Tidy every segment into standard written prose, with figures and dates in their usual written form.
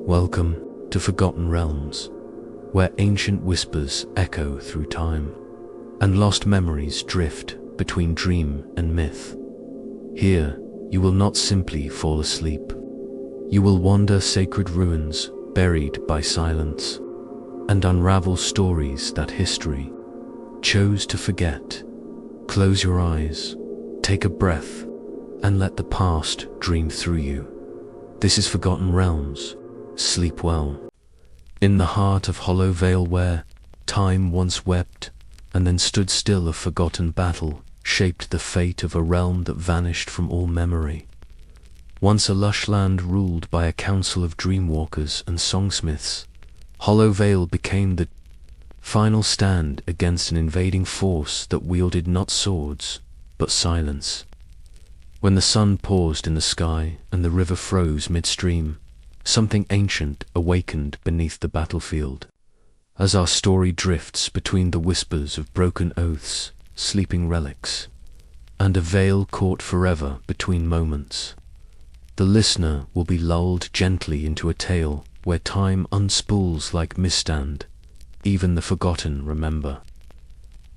Welcome to Forgotten Realms, where ancient whispers echo through time, and lost memories drift between dream and myth. Here, you will not simply fall asleep. You will wander sacred ruins buried by silence, and unravel stories that history chose to forget. Close your eyes, take a breath, and let the past dream through you. This is Forgotten Realms. Sleep well. In the heart of Hollow Vale, where time once wept and then stood still, a forgotten battle shaped the fate of a realm that vanished from all memory. Once a lush land ruled by a council of dreamwalkers and songsmiths, Hollow Vale became the final stand against an invading force that wielded not swords, but silence. When the sun paused in the sky and the river froze midstream, something ancient awakened beneath the battlefield. As our story drifts between the whispers of broken oaths, sleeping relics, and a veil caught forever between moments, the listener will be lulled gently into a tale where time unspools like miststand. Even the forgotten remember.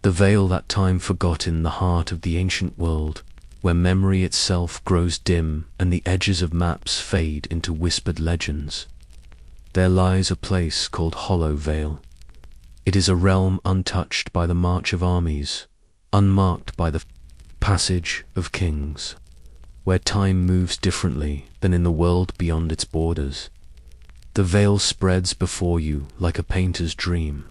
The veil that time forgot in the heart of the ancient world, where memory itself grows dim and the edges of maps fade into whispered legends. There lies a place called Hollow Vale. It is a realm untouched by the march of armies, unmarked by the passage of kings, where time moves differently than in the world beyond its borders. The veil spreads before you like a painter's dream,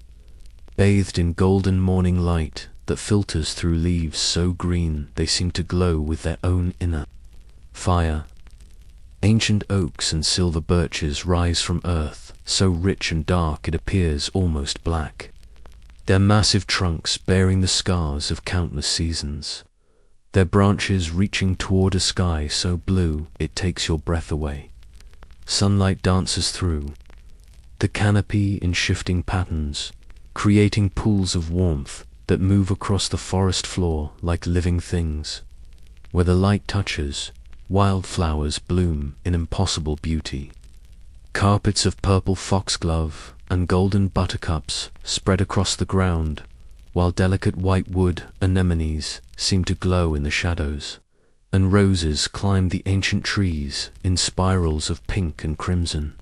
bathed in golden morning light that filters through leaves so green they seem to glow with their own inner fire. Ancient oaks and silver birches rise from earth, so rich and dark it appears almost black, their massive trunks bearing the scars of countless seasons, their branches reaching toward a sky so blue it takes your breath away. Sunlight dances through the canopy in shifting patterns, creating pools of warmth that move across the forest floor like living things. Where the light touches, wildflowers bloom in impossible beauty. Carpets of purple foxglove and golden buttercups spread across the ground, while delicate whitewood anemones seem to glow in the shadows, and roses climb the ancient trees in spirals of pink and crimson.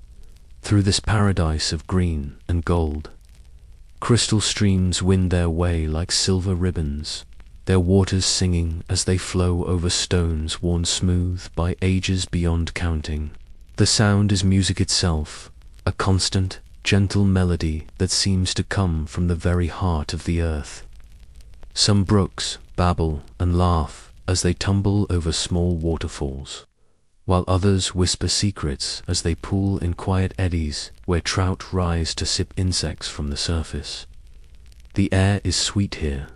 Through this paradise of green and gold, crystal streams wind their way like silver ribbons, their waters singing as they flow over stones worn smooth by ages beyond counting. The sound is music itself, a constant, gentle melody that seems to come from the very heart of the earth. Some brooks babble and laugh as they tumble over small waterfalls, while others whisper secrets as they pool in quiet eddies where trout rise to sip insects from the surface. The air is sweet here,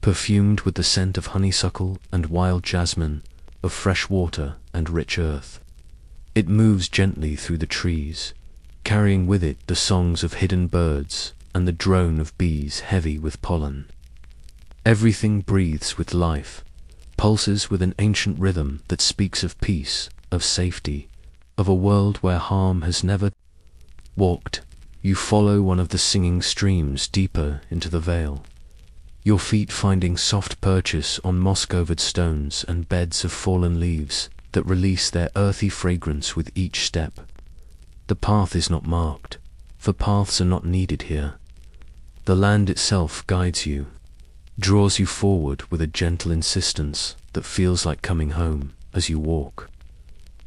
perfumed with the scent of honeysuckle and wild jasmine, of fresh water and rich earth. It moves gently through the trees, carrying with it the songs of hidden birds and the drone of bees heavy with pollen. Everything breathes with life, pulses with an ancient rhythm that speaks of peace, of safety, of a world where harm has never walked. You follow one of the singing streams deeper into the vale, your feet finding soft purchase on moss-covered stones and beds of fallen leaves that release their earthy fragrance with each step. The path is not marked, for paths are not needed here. The land itself guides you, draws you forward with a gentle insistence that feels like coming home as you walk.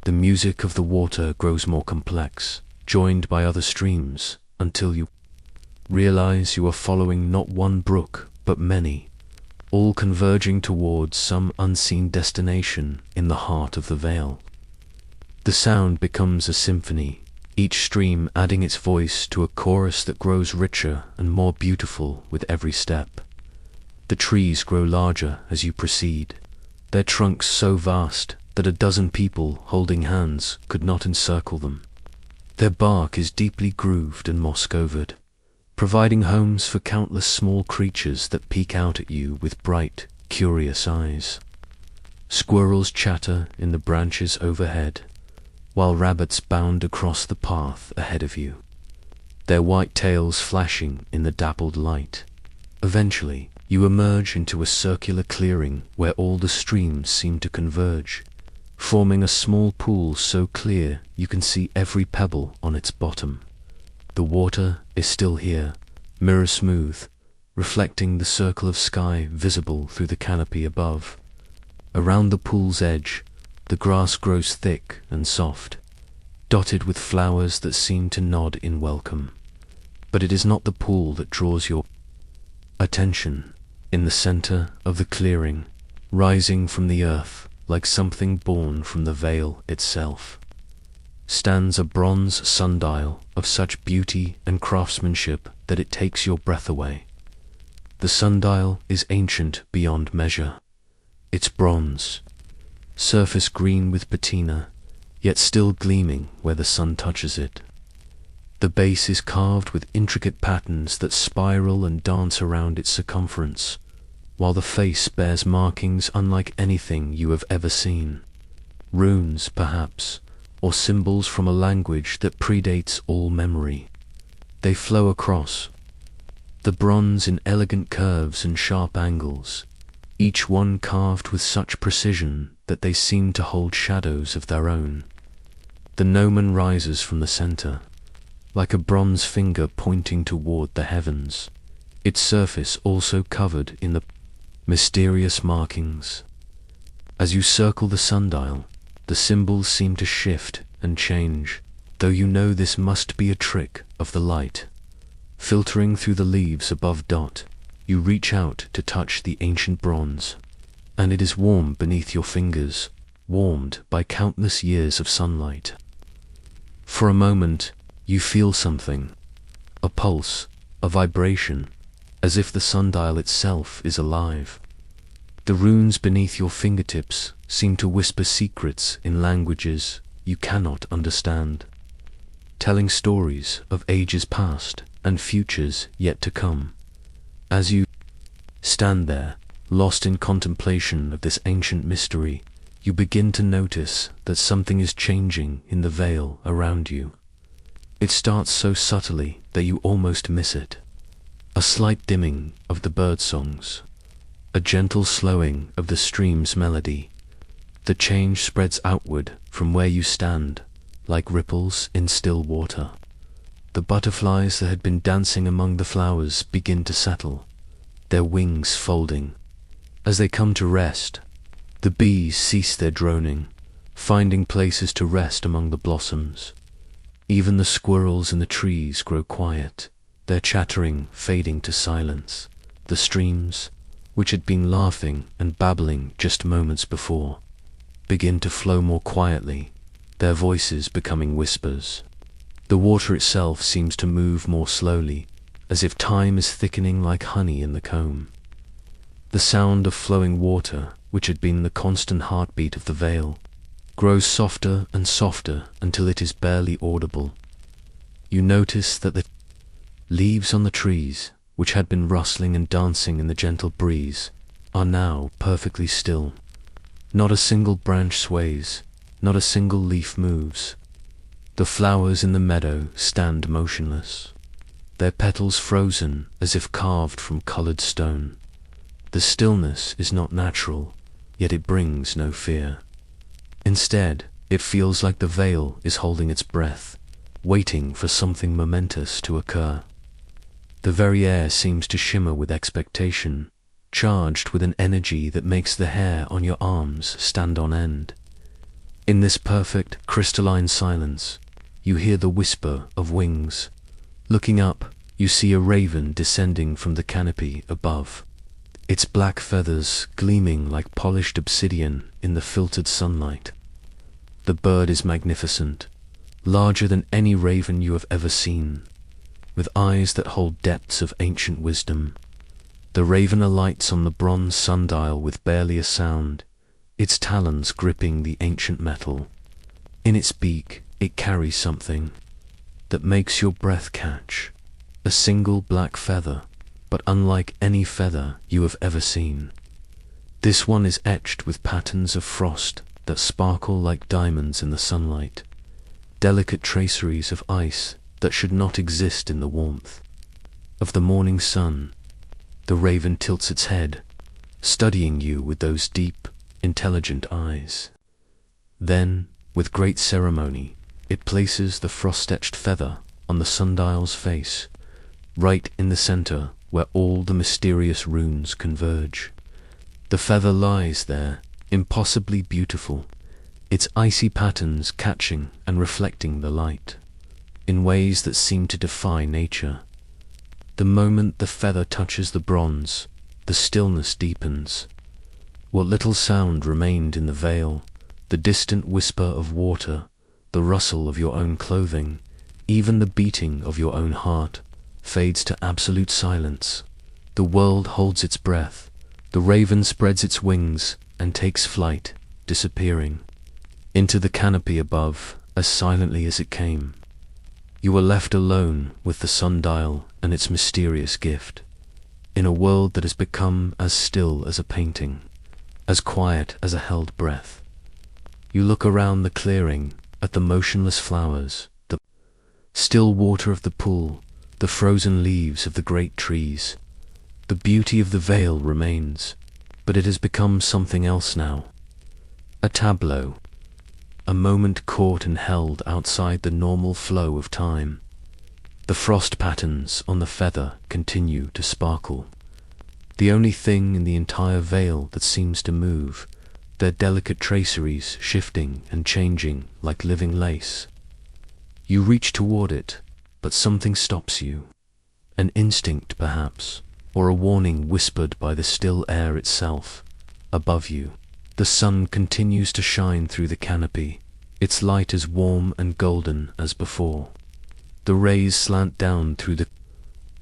The music of the water grows more complex, joined by other streams, until you realize you are following not one brook, but many, all converging towards some unseen destination in the heart of the vale. The sound becomes a symphony, each stream adding its voice to a chorus that grows richer and more beautiful with every step. The trees grow larger as you proceed, their trunks so vast that a dozen people holding hands could not encircle them. Their bark is deeply grooved and moss-covered, providing homes for countless small creatures that peek out at you with bright, curious eyes. Squirrels chatter in the branches overhead, while rabbits bound across the path ahead of you, their white tails flashing in the dappled light. Eventually, you emerge into a circular clearing where all the streams seem to converge, forming a small pool so clear you can see every pebble on its bottom. The water is still here, mirror smooth, reflecting the circle of sky visible through the canopy above. Around the pool's edge, the grass grows thick and soft, dotted with flowers that seem to nod in welcome. But it is not the pool that draws your attention. In the center of the clearing, rising from the earth like something born from the Vale itself, stands a bronze sundial of such beauty and craftsmanship that it takes your breath away. The sundial is ancient beyond measure. It's bronze, surface green with patina, yet still gleaming where the sun touches it. The base is carved with intricate patterns that spiral and dance around its circumference, while the face bears markings unlike anything you have ever seen. Runes, perhaps, or symbols from a language that predates all memory. They flow across the bronze in elegant curves and sharp angles, each one carved with such precision that they seem to hold shadows of their own. The gnomon rises from the center, like a bronze finger pointing toward the heavens, its surface also covered in the mysterious markings. As you circle the sundial, the symbols seem to shift and change, though you know this must be a trick of the light. Filtering through the leaves above Dot, you reach out to touch the ancient bronze, and it is warm beneath your fingers, warmed by countless years of sunlight. For a moment, you feel something, a pulse, a vibration, as if the sundial itself is alive. The runes beneath your fingertips seem to whisper secrets in languages you cannot understand, telling stories of ages past and futures yet to come. As you stand there, lost in contemplation of this ancient mystery, you begin to notice that something is changing in the Vale around you. It starts so subtly that you almost miss it. A slight dimming of the bird songs, a gentle slowing of the stream's melody. The change spreads outward from where you stand, like ripples in still water. The butterflies that had been dancing among the flowers begin to settle, their wings folding. As they come to rest, the bees cease their droning, finding places to rest among the blossoms. Even the squirrels in the trees grow quiet, their chattering fading to silence. The streams, which had been laughing and babbling just moments before, begin to flow more quietly, their voices becoming whispers. The water itself seems to move more slowly, as if time is thickening like honey in the comb. The sound of flowing water, which had been the constant heartbeat of the Vale, grows softer and softer until it is barely audible. You notice that the leaves on the trees, which had been rustling and dancing in the gentle breeze, are now perfectly still. Not a single branch sways, not a single leaf moves. The flowers in the meadow stand motionless, their petals frozen as if carved from colored stone. The stillness is not natural, yet it brings no fear. Instead, it feels like the Vale is holding its breath, waiting for something momentous to occur. The very air seems to shimmer with expectation, charged with an energy that makes the hair on your arms stand on end. In this perfect, crystalline silence, you hear the whisper of wings. Looking up, you see a raven descending from the canopy above, its black feathers gleaming like polished obsidian in the filtered sunlight. The bird is magnificent, larger than any raven you have ever seen, with eyes that hold depths of ancient wisdom. The raven alights on the bronze sundial with barely a sound, its talons gripping the ancient metal. In its beak, it carries something that makes your breath catch, a single black feather, but unlike any feather you have ever seen. This one is etched with patterns of frost that sparkle like diamonds in the sunlight, delicate traceries of ice that should not exist in the warmth of the morning sun. The raven tilts its head, studying you with those deep, intelligent eyes. Then, with great ceremony, it places the frost-etched feather on the sundial's face, right in the center where all the mysterious runes converge. The feather lies there, impossibly beautiful, its icy patterns catching and reflecting the light in ways that seem to defy nature. The moment the feather touches the bronze, the stillness deepens. What little sound remained in the vale, the distant whisper of water, the rustle of your own clothing, even the beating of your own heart, fades to absolute silence. The world holds its breath. The raven spreads its wings and takes flight, disappearing into the canopy above as silently as it came. You are left alone with the sundial and its mysterious gift, in a world that has become as still as a painting, as quiet as a held breath. You look around the clearing, at the motionless flowers, the still water of the pool, the frozen leaves of the great trees. The beauty of the vale remains, but it has become something else now. A tableau, a moment caught and held outside the normal flow of time. The frost patterns on the feather continue to sparkle. The only thing in the entire vale that seems to move, their delicate traceries shifting and changing like living lace. You reach toward it, but something stops you. An instinct, perhaps, or a warning whispered by the still air itself. Above you, the sun continues to shine through the canopy, its light as warm and golden as before. The rays slant down through the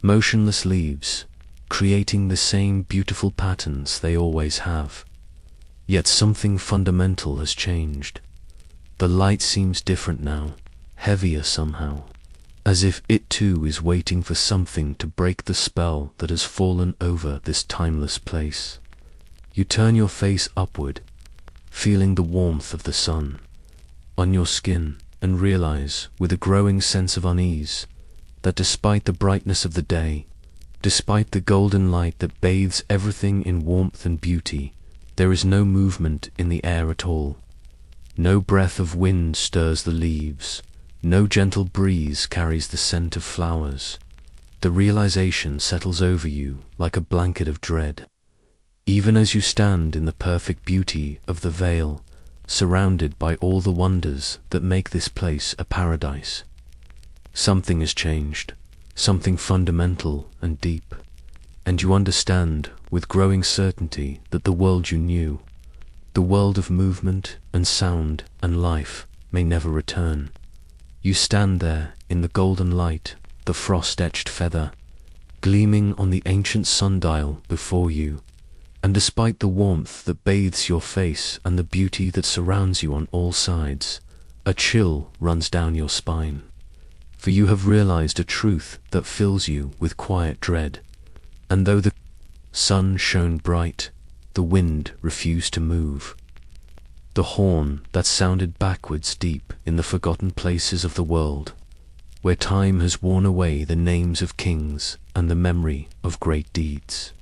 motionless leaves, creating the same beautiful patterns they always have. Yet something fundamental has changed. The light seems different now, heavier somehow, as if it too is waiting for something to break the spell that has fallen over this timeless place. You turn your face upward, feeling the warmth of the sun on your skin, and realize, with a growing sense of unease, that despite the brightness of the day, despite the golden light that bathes everything in warmth and beauty, there is no movement in the air at all. No breath of wind stirs the leaves. No gentle breeze carries the scent of flowers. The realization settles over you like a blanket of dread. Even as you stand in the perfect beauty of the vale, surrounded by all the wonders that make this place a paradise, something has changed, something fundamental and deep, and you understand with growing certainty that the world you knew, the world of movement and sound and life, may never return. You stand there in the golden light, the frost-etched feather, gleaming on the ancient sundial before you, and despite the warmth that bathes your face and the beauty that surrounds you on all sides, a chill runs down your spine. For you have realized a truth that fills you with quiet dread, and though the sun shone bright, the wind refused to move. The horn that sounded backwards deep in the forgotten places of the world, where time has worn away the names of kings and the memory of great deeds.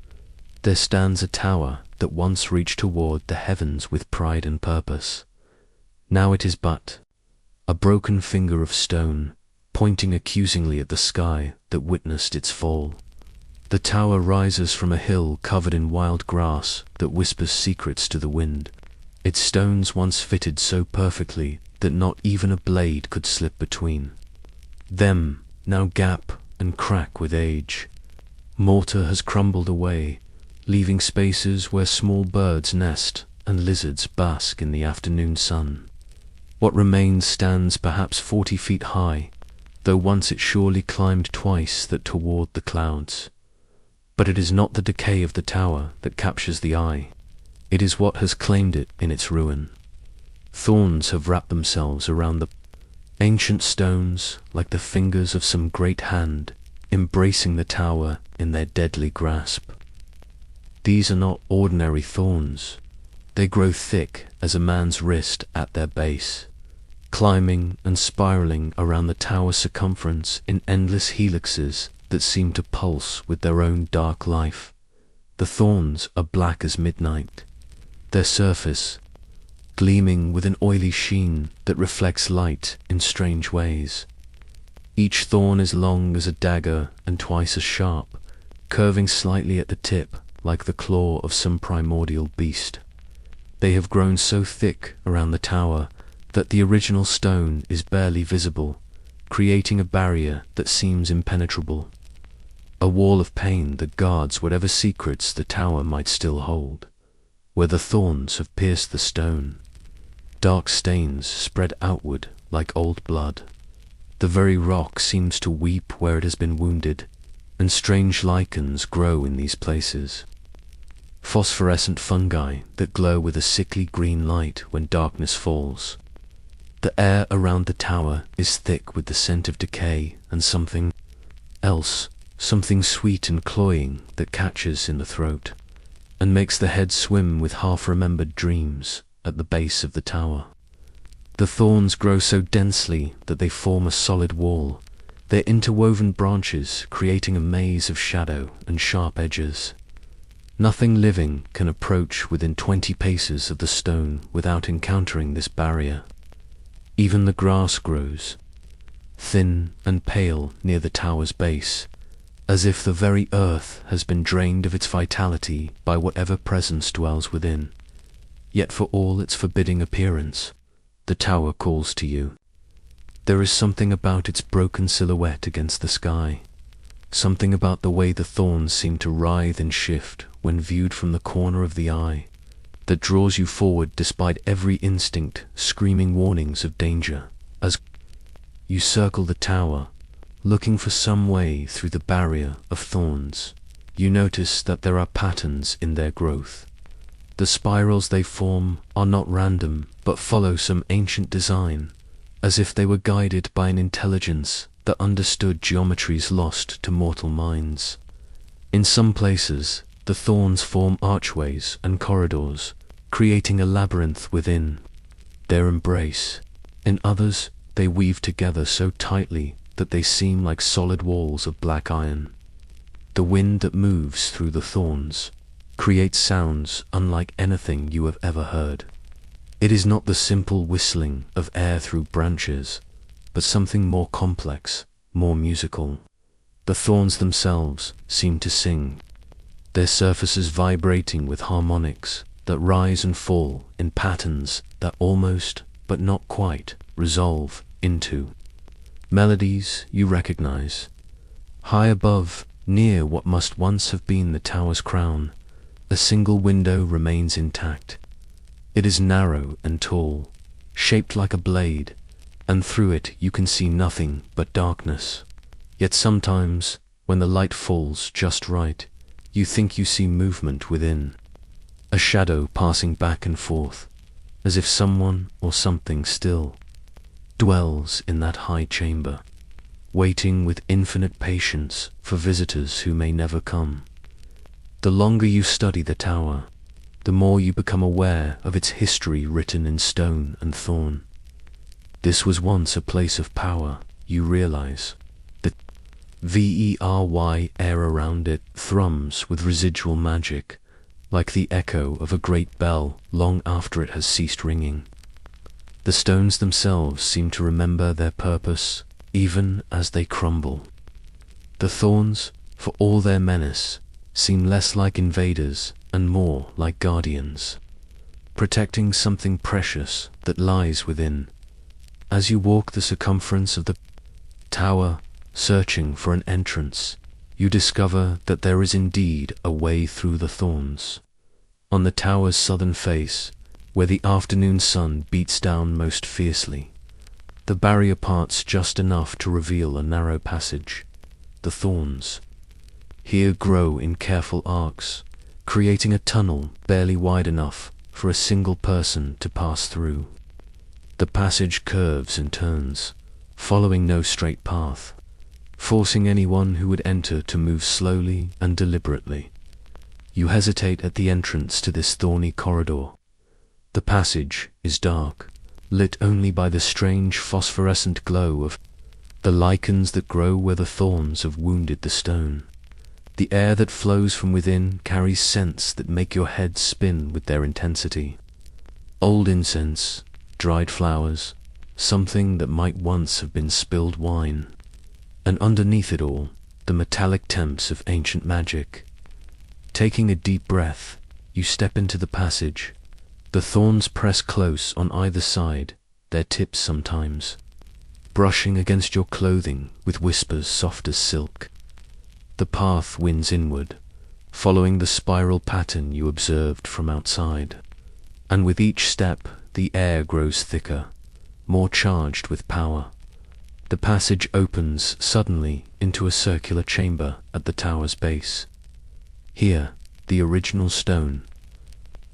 There stands a tower that once reached toward the heavens with pride and purpose. Now it is but a broken finger of stone, pointing accusingly at the sky that witnessed its fall. The tower rises from a hill covered in wild grass that whispers secrets to the wind. Its stones once fitted so perfectly that not even a blade could slip between them, now gap and crack with age. Mortar has crumbled away, leaving spaces where small birds nest and lizards bask in the afternoon sun. What remains stands perhaps 40 feet high, though once it surely climbed twice that toward the clouds. But it is not the decay of the tower that captures the eye. It is what has claimed it in its ruin. Thorns have wrapped themselves around the ancient stones like the fingers of some great hand, embracing the tower in their deadly grasp. These are not ordinary thorns. They grow thick as a man's wrist at their base. climbing and spiraling around the tower's circumference in endless helixes that seem to pulse with their own dark life. The thorns are black as midnight, their surface gleaming with an oily sheen that reflects light in strange ways. Each thorn is long as a dagger and twice as sharp, curving slightly at the tip like the claw of some primordial beast. They have grown so thick around the tower that the original stone is barely visible, creating a barrier that seems impenetrable. A wall of pain that guards whatever secrets the tower might still hold. Where the thorns have pierced the stone, dark stains spread outward like old blood. The very rock seems to weep where it has been wounded, and strange lichens grow in these places. Phosphorescent fungi that glow with a sickly green light when darkness falls. The air around the tower is thick with the scent of decay and something else, something sweet and cloying that catches in the throat and makes the head swim with half-remembered dreams at the base of the tower. The thorns grow so densely that they form a solid wall, their interwoven branches creating a maze of shadow and sharp edges. Nothing living can approach within 20 paces of the stone without encountering this barrier. Even the grass grows, thin and pale near the tower's base, as if the very earth has been drained of its vitality by whatever presence dwells within. Yet for all its forbidding appearance, the tower calls to you. There is something about its broken silhouette against the sky, something about the way the thorns seem to writhe and shift when viewed from the corner of the eye, that draws you forward despite every instinct screaming warnings of danger. As you circle the tower, looking for some way through the barrier of thorns, you notice that there are patterns in their growth. The spirals they form are not random, but follow some ancient design, as if they were guided by an intelligence that understood geometries lost to mortal minds. In some places, the thorns form archways and corridors, creating a labyrinth within their embrace. In others, they weave together so tightly that they seem like solid walls of black iron. The wind that moves through the thorns creates sounds unlike anything you have ever heard. It is not the simple whistling of air through branches, but something more complex, more musical. The thorns themselves seem to sing, their surfaces vibrating with harmonics that rise and fall in patterns that almost, but not quite, resolve into melodies you recognize. High above, near what must once have been the tower's crown, a single window remains intact. It is narrow and tall, shaped like a blade, and through it you can see nothing but darkness. Yet sometimes, when the light falls just right, you think you see movement within, a shadow passing back and forth, as if someone or something still dwells in that high chamber, waiting with infinite patience for visitors who may never come. The longer you study the tower, the more you become aware of its history written in stone and thorn. This was once a place of power, you realize. The very air around it thrums with residual magic, like the echo of a great bell long after it has ceased ringing. The stones themselves seem to remember their purpose, even as they crumble. The thorns, for all their menace, seem less like invaders and more like guardians, protecting something precious that lies within. As you walk the circumference of the tower, searching for an entrance, you discover that there is indeed a way through the thorns. On the tower's southern face, where the afternoon sun beats down most fiercely, the barrier parts just enough to reveal a narrow passage. The thorns here grow in careful arcs, creating a tunnel barely wide enough for a single person to pass through. The passage curves and turns, following no straight path, forcing anyone who would enter to move slowly and deliberately. You hesitate at the entrance to this thorny corridor. The passage is dark, lit only by the strange phosphorescent glow of the lichens that grow where the thorns have wounded the stone. The air that flows from within carries scents that make your head spin with their intensity. Old incense, dried flowers, something that might once have been spilled wine. And underneath it all, the metallic temps of ancient magic. Taking a deep breath, you step into the passage. The thorns press close on either side, their tips sometimes brushing against your clothing with whispers soft as silk. The path winds inward, following the spiral pattern you observed from outside. And with each step, the air grows thicker, more charged with power. The passage opens suddenly into a circular chamber at the tower's base. Here, the original stone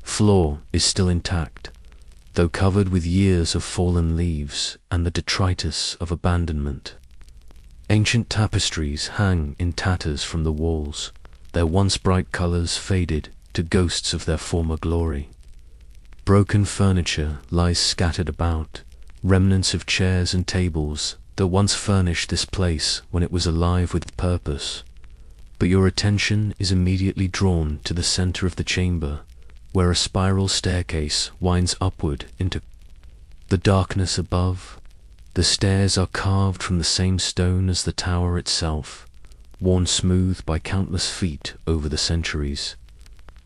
floor is still intact, though covered with years of fallen leaves and the detritus of abandonment. Ancient tapestries hang in tatters from the walls, their once bright colors faded to ghosts of their former glory. Broken furniture lies scattered about, remnants of chairs and tables that once furnished this place when it was alive with purpose. But your attention is immediately drawn to the center of the chamber, where a spiral staircase winds upward into the darkness above. The stairs are carved from the same stone as the tower itself, worn smooth by countless feet over the centuries.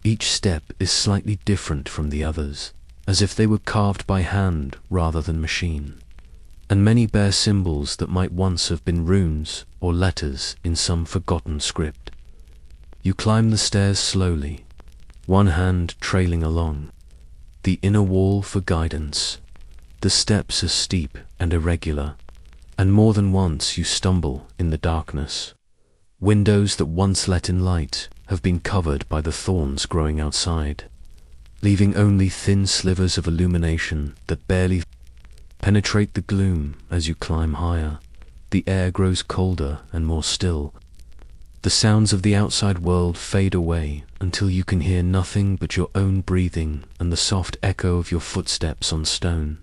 Each step is slightly different from the others, as if they were carved by hand rather than machine. And many bear symbols that might once have been runes or letters in some forgotten script. You climb the stairs slowly, one hand trailing along the inner wall for guidance. The steps are steep and irregular, and more than once you stumble in the darkness. Windows that once let in light have been covered by the thorns growing outside, leaving only thin slivers of illumination that barely penetrate the gloom. As you climb higher, the air grows colder and more still. The sounds of the outside world fade away until you can hear nothing but your own breathing and the soft echo of your footsteps on stone.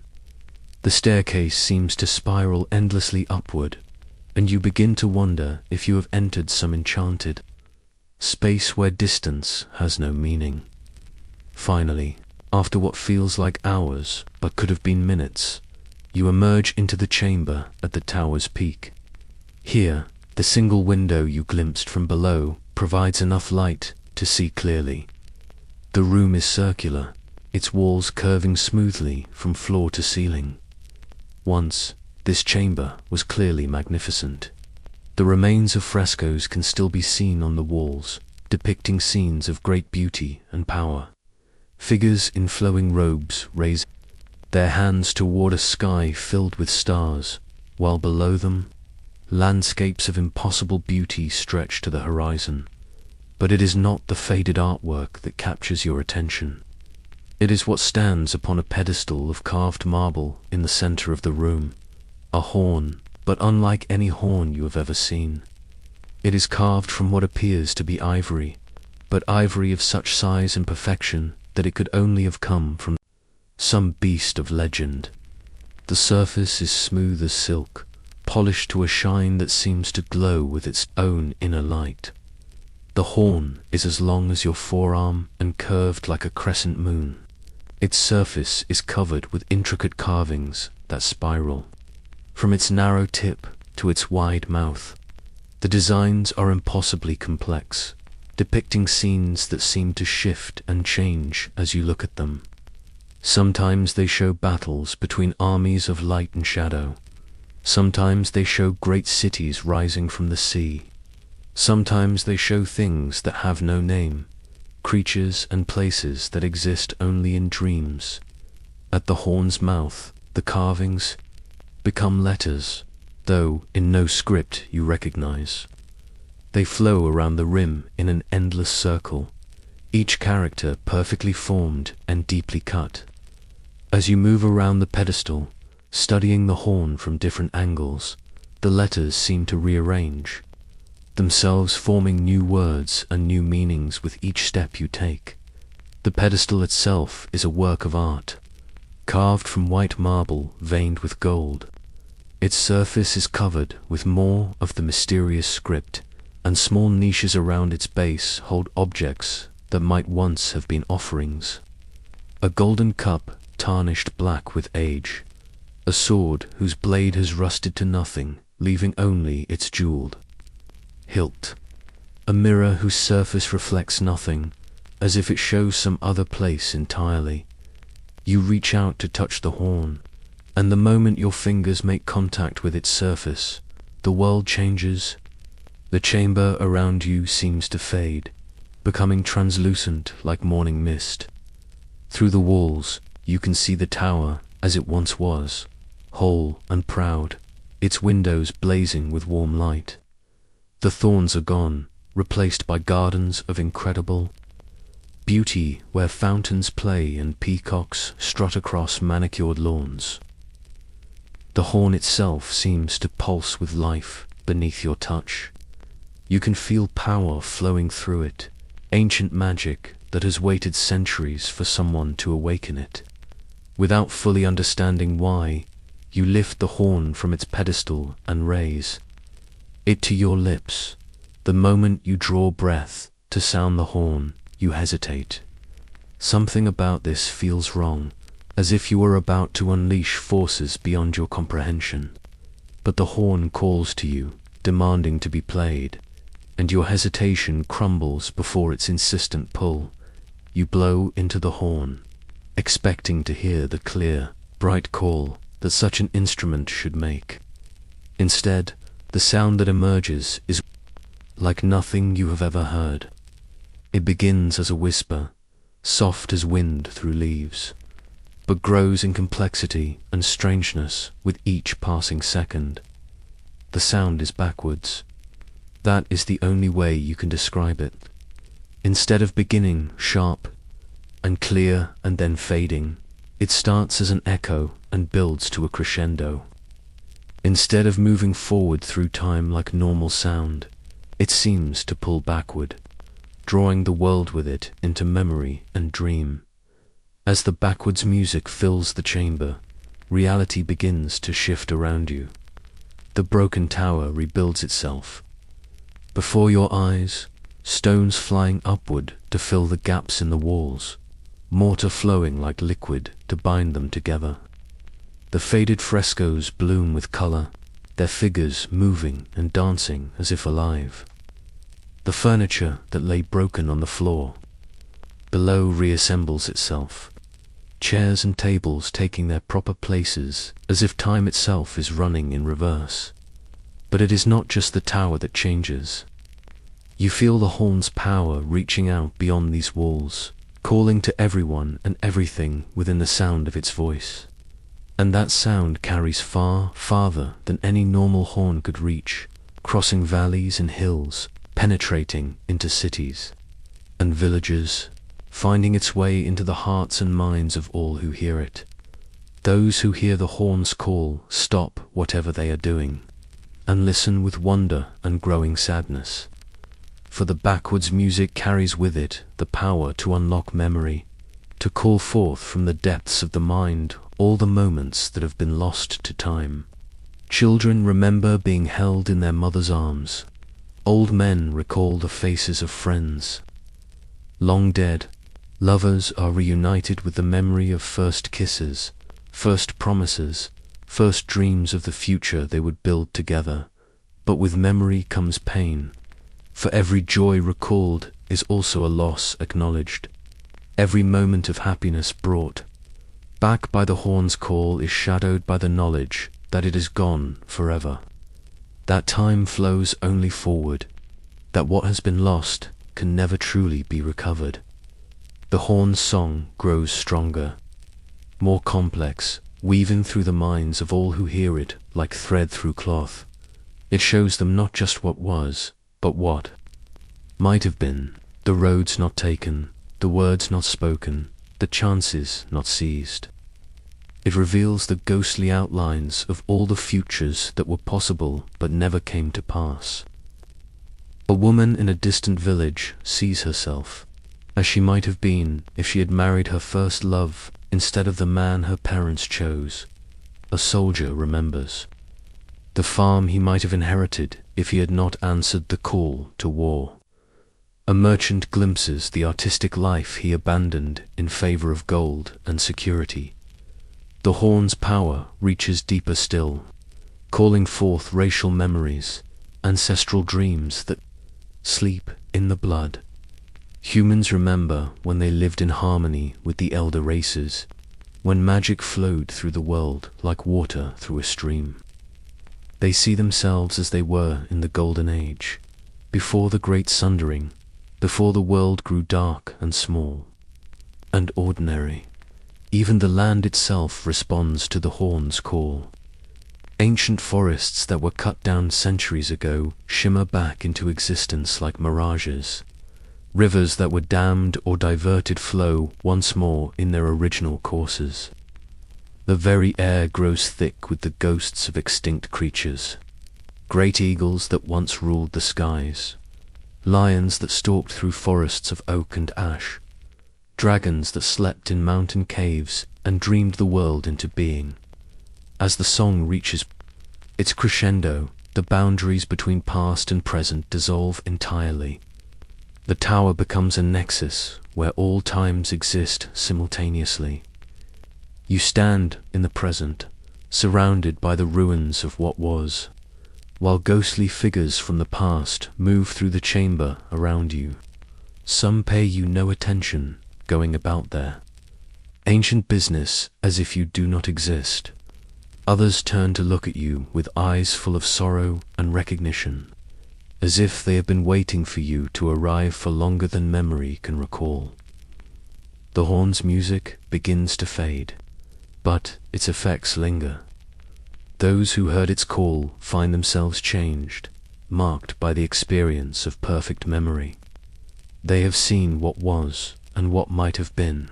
The staircase seems to spiral endlessly upward, and you begin to wonder if you have entered some enchanted space where distance has no meaning. Finally, after what feels like hours but could have been minutes, you emerge into the chamber at the tower's peak. Here, the single window you glimpsed from below provides enough light to see clearly. The room is circular, its walls curving smoothly from floor to ceiling. Once, this chamber was clearly magnificent. The remains of frescoes can still be seen on the walls, depicting scenes of great beauty and power. Figures in flowing robes raise their hands toward a sky filled with stars, while below them, landscapes of impossible beauty stretch to the horizon. But it is not the faded artwork that captures your attention. It is what stands upon a pedestal of carved marble in the center of the room. A horn, but unlike any horn you have ever seen. It is carved from what appears to be ivory, but ivory of such size and perfection that it could only have come from some beast of legend. The surface is smooth as silk, polished to a shine that seems to glow with its own inner light. The horn is as long as your forearm and curved like a crescent moon. Its surface is covered with intricate carvings that spiral from its narrow tip to its wide mouth. The designs are impossibly complex, depicting scenes that seem to shift and change as you look at them. Sometimes they show battles between armies of light and shadow. Sometimes they show great cities rising from the sea. Sometimes they show things that have no name, creatures and places that exist only in dreams. At the horn's mouth, the carvings become letters, though in no script you recognize. They flow around the rim in an endless circle, each character perfectly formed and deeply cut. As you move around the pedestal, studying the horn from different angles, the letters seem to rearrange, themselves forming new words and new meanings with each step you take. The pedestal itself is a work of art, carved from white marble veined with gold. Its surface is covered with more of the mysterious script, and small niches around its base hold objects that might once have been offerings. A golden cup tarnished black with age, a sword whose blade has rusted to nothing, leaving only its jeweled hilt, a mirror whose surface reflects nothing, as if it shows some other place entirely. You reach out to touch the horn, and the moment your fingers make contact with its surface, the world changes. The chamber around you seems to fade, becoming translucent like morning mist. Through the walls, you can see the tower as it once was, whole and proud, its windows blazing with warm light. The thorns are gone, replaced by gardens of incredible beauty where fountains play and peacocks strut across manicured lawns. The horn itself seems to pulse with life beneath your touch. You can feel power flowing through it, ancient magic that has waited centuries for someone to awaken it. Without fully understanding why, you lift the horn from its pedestal and raise it to your lips. The moment you draw breath to sound the horn, you hesitate. Something about this feels wrong, as if you were about to unleash forces beyond your comprehension. But the horn calls to you, demanding to be played, and your hesitation crumbles before its insistent pull. You blow into the horn, expecting to hear the clear, bright call that such an instrument should make. Instead, the sound that emerges is like nothing you have ever heard. It begins as a whisper, soft as wind through leaves, but grows in complexity and strangeness with each passing second. The sound is backwards. That is the only way you can describe it. Instead of beginning sharp and clear and then fading, it starts as an echo and builds to a crescendo. Instead of moving forward through time like normal sound, it seems to pull backward, drawing the world with it into memory and dream. As the backwards music fills the chamber, reality begins to shift around you. The broken tower rebuilds itself. Before your eyes, stones flying upward to fill the gaps in the walls, mortar flowing like liquid to bind them together. The faded frescoes bloom with color, their figures moving and dancing as if alive. The furniture that lay broken on the floor below reassembles itself, chairs and tables taking their proper places as if time itself is running in reverse. But it is not just the tower that changes. You feel the horn's power reaching out beyond these walls, calling to everyone and everything within the sound of its voice. And that sound carries far, farther than any normal horn could reach, crossing valleys and hills, penetrating into cities and villages, finding its way into the hearts and minds of all who hear it. Those who hear the horn's call stop whatever they are doing and listen with wonder and growing sadness. For the backwards music carries with it the power to unlock memory, to call forth from the depths of the mind all the moments that have been lost to time. Children remember being held in their mother's arms. Old men recall the faces of friends long dead. Lovers are reunited with the memory of first kisses, first promises, first dreams of the future they would build together. But with memory comes pain. For every joy recalled is also a loss acknowledged. Every moment of happiness brought back by the horn's call is shadowed by the knowledge that it is gone forever. That time flows only forward, that what has been lost can never truly be recovered. The horn's song grows stronger, more complex, weaving through the minds of all who hear it like thread through cloth. It shows them not just what was, but what might have been, the roads not taken, the words not spoken, the chances not seized. It reveals the ghostly outlines of all the futures that were possible but never came to pass. A woman in a distant village sees herself as she might have been if she had married her first love instead of the man her parents chose. A soldier remembers the farm he might have inherited if he had not answered the call to war. A merchant glimpses the artistic life he abandoned in favor of gold and security. The horn's power reaches deeper still, calling forth racial memories, ancestral dreams that sleep in the blood. Humans remember when they lived in harmony with the elder races, when magic flowed through the world like water through a stream. They see themselves as they were in the Golden Age, before the Great Sundering, before the world grew dark and small and ordinary. Even the land itself responds to the horn's call. Ancient forests that were cut down centuries ago shimmer back into existence like mirages. Rivers that were dammed or diverted flow once more in their original courses. The very air grows thick with the ghosts of extinct creatures. Great eagles that once ruled the skies. Lions that stalked through forests of oak and ash. Dragons that slept in mountain caves and dreamed the world into being. As the song reaches its crescendo, the boundaries between past and present dissolve entirely. The tower becomes a nexus where all times exist simultaneously. You stand in the present, surrounded by the ruins of what was, while ghostly figures from the past move through the chamber around you. Some pay you no attention, going about there ancient business as if you do not exist. Others turn to look at you with eyes full of sorrow and recognition, as if they have been waiting for you to arrive for longer than memory can recall. The horn's music begins to fade, but its effects linger. Those who heard its call find themselves changed, marked by the experience of perfect memory. They have seen what was and what might have been,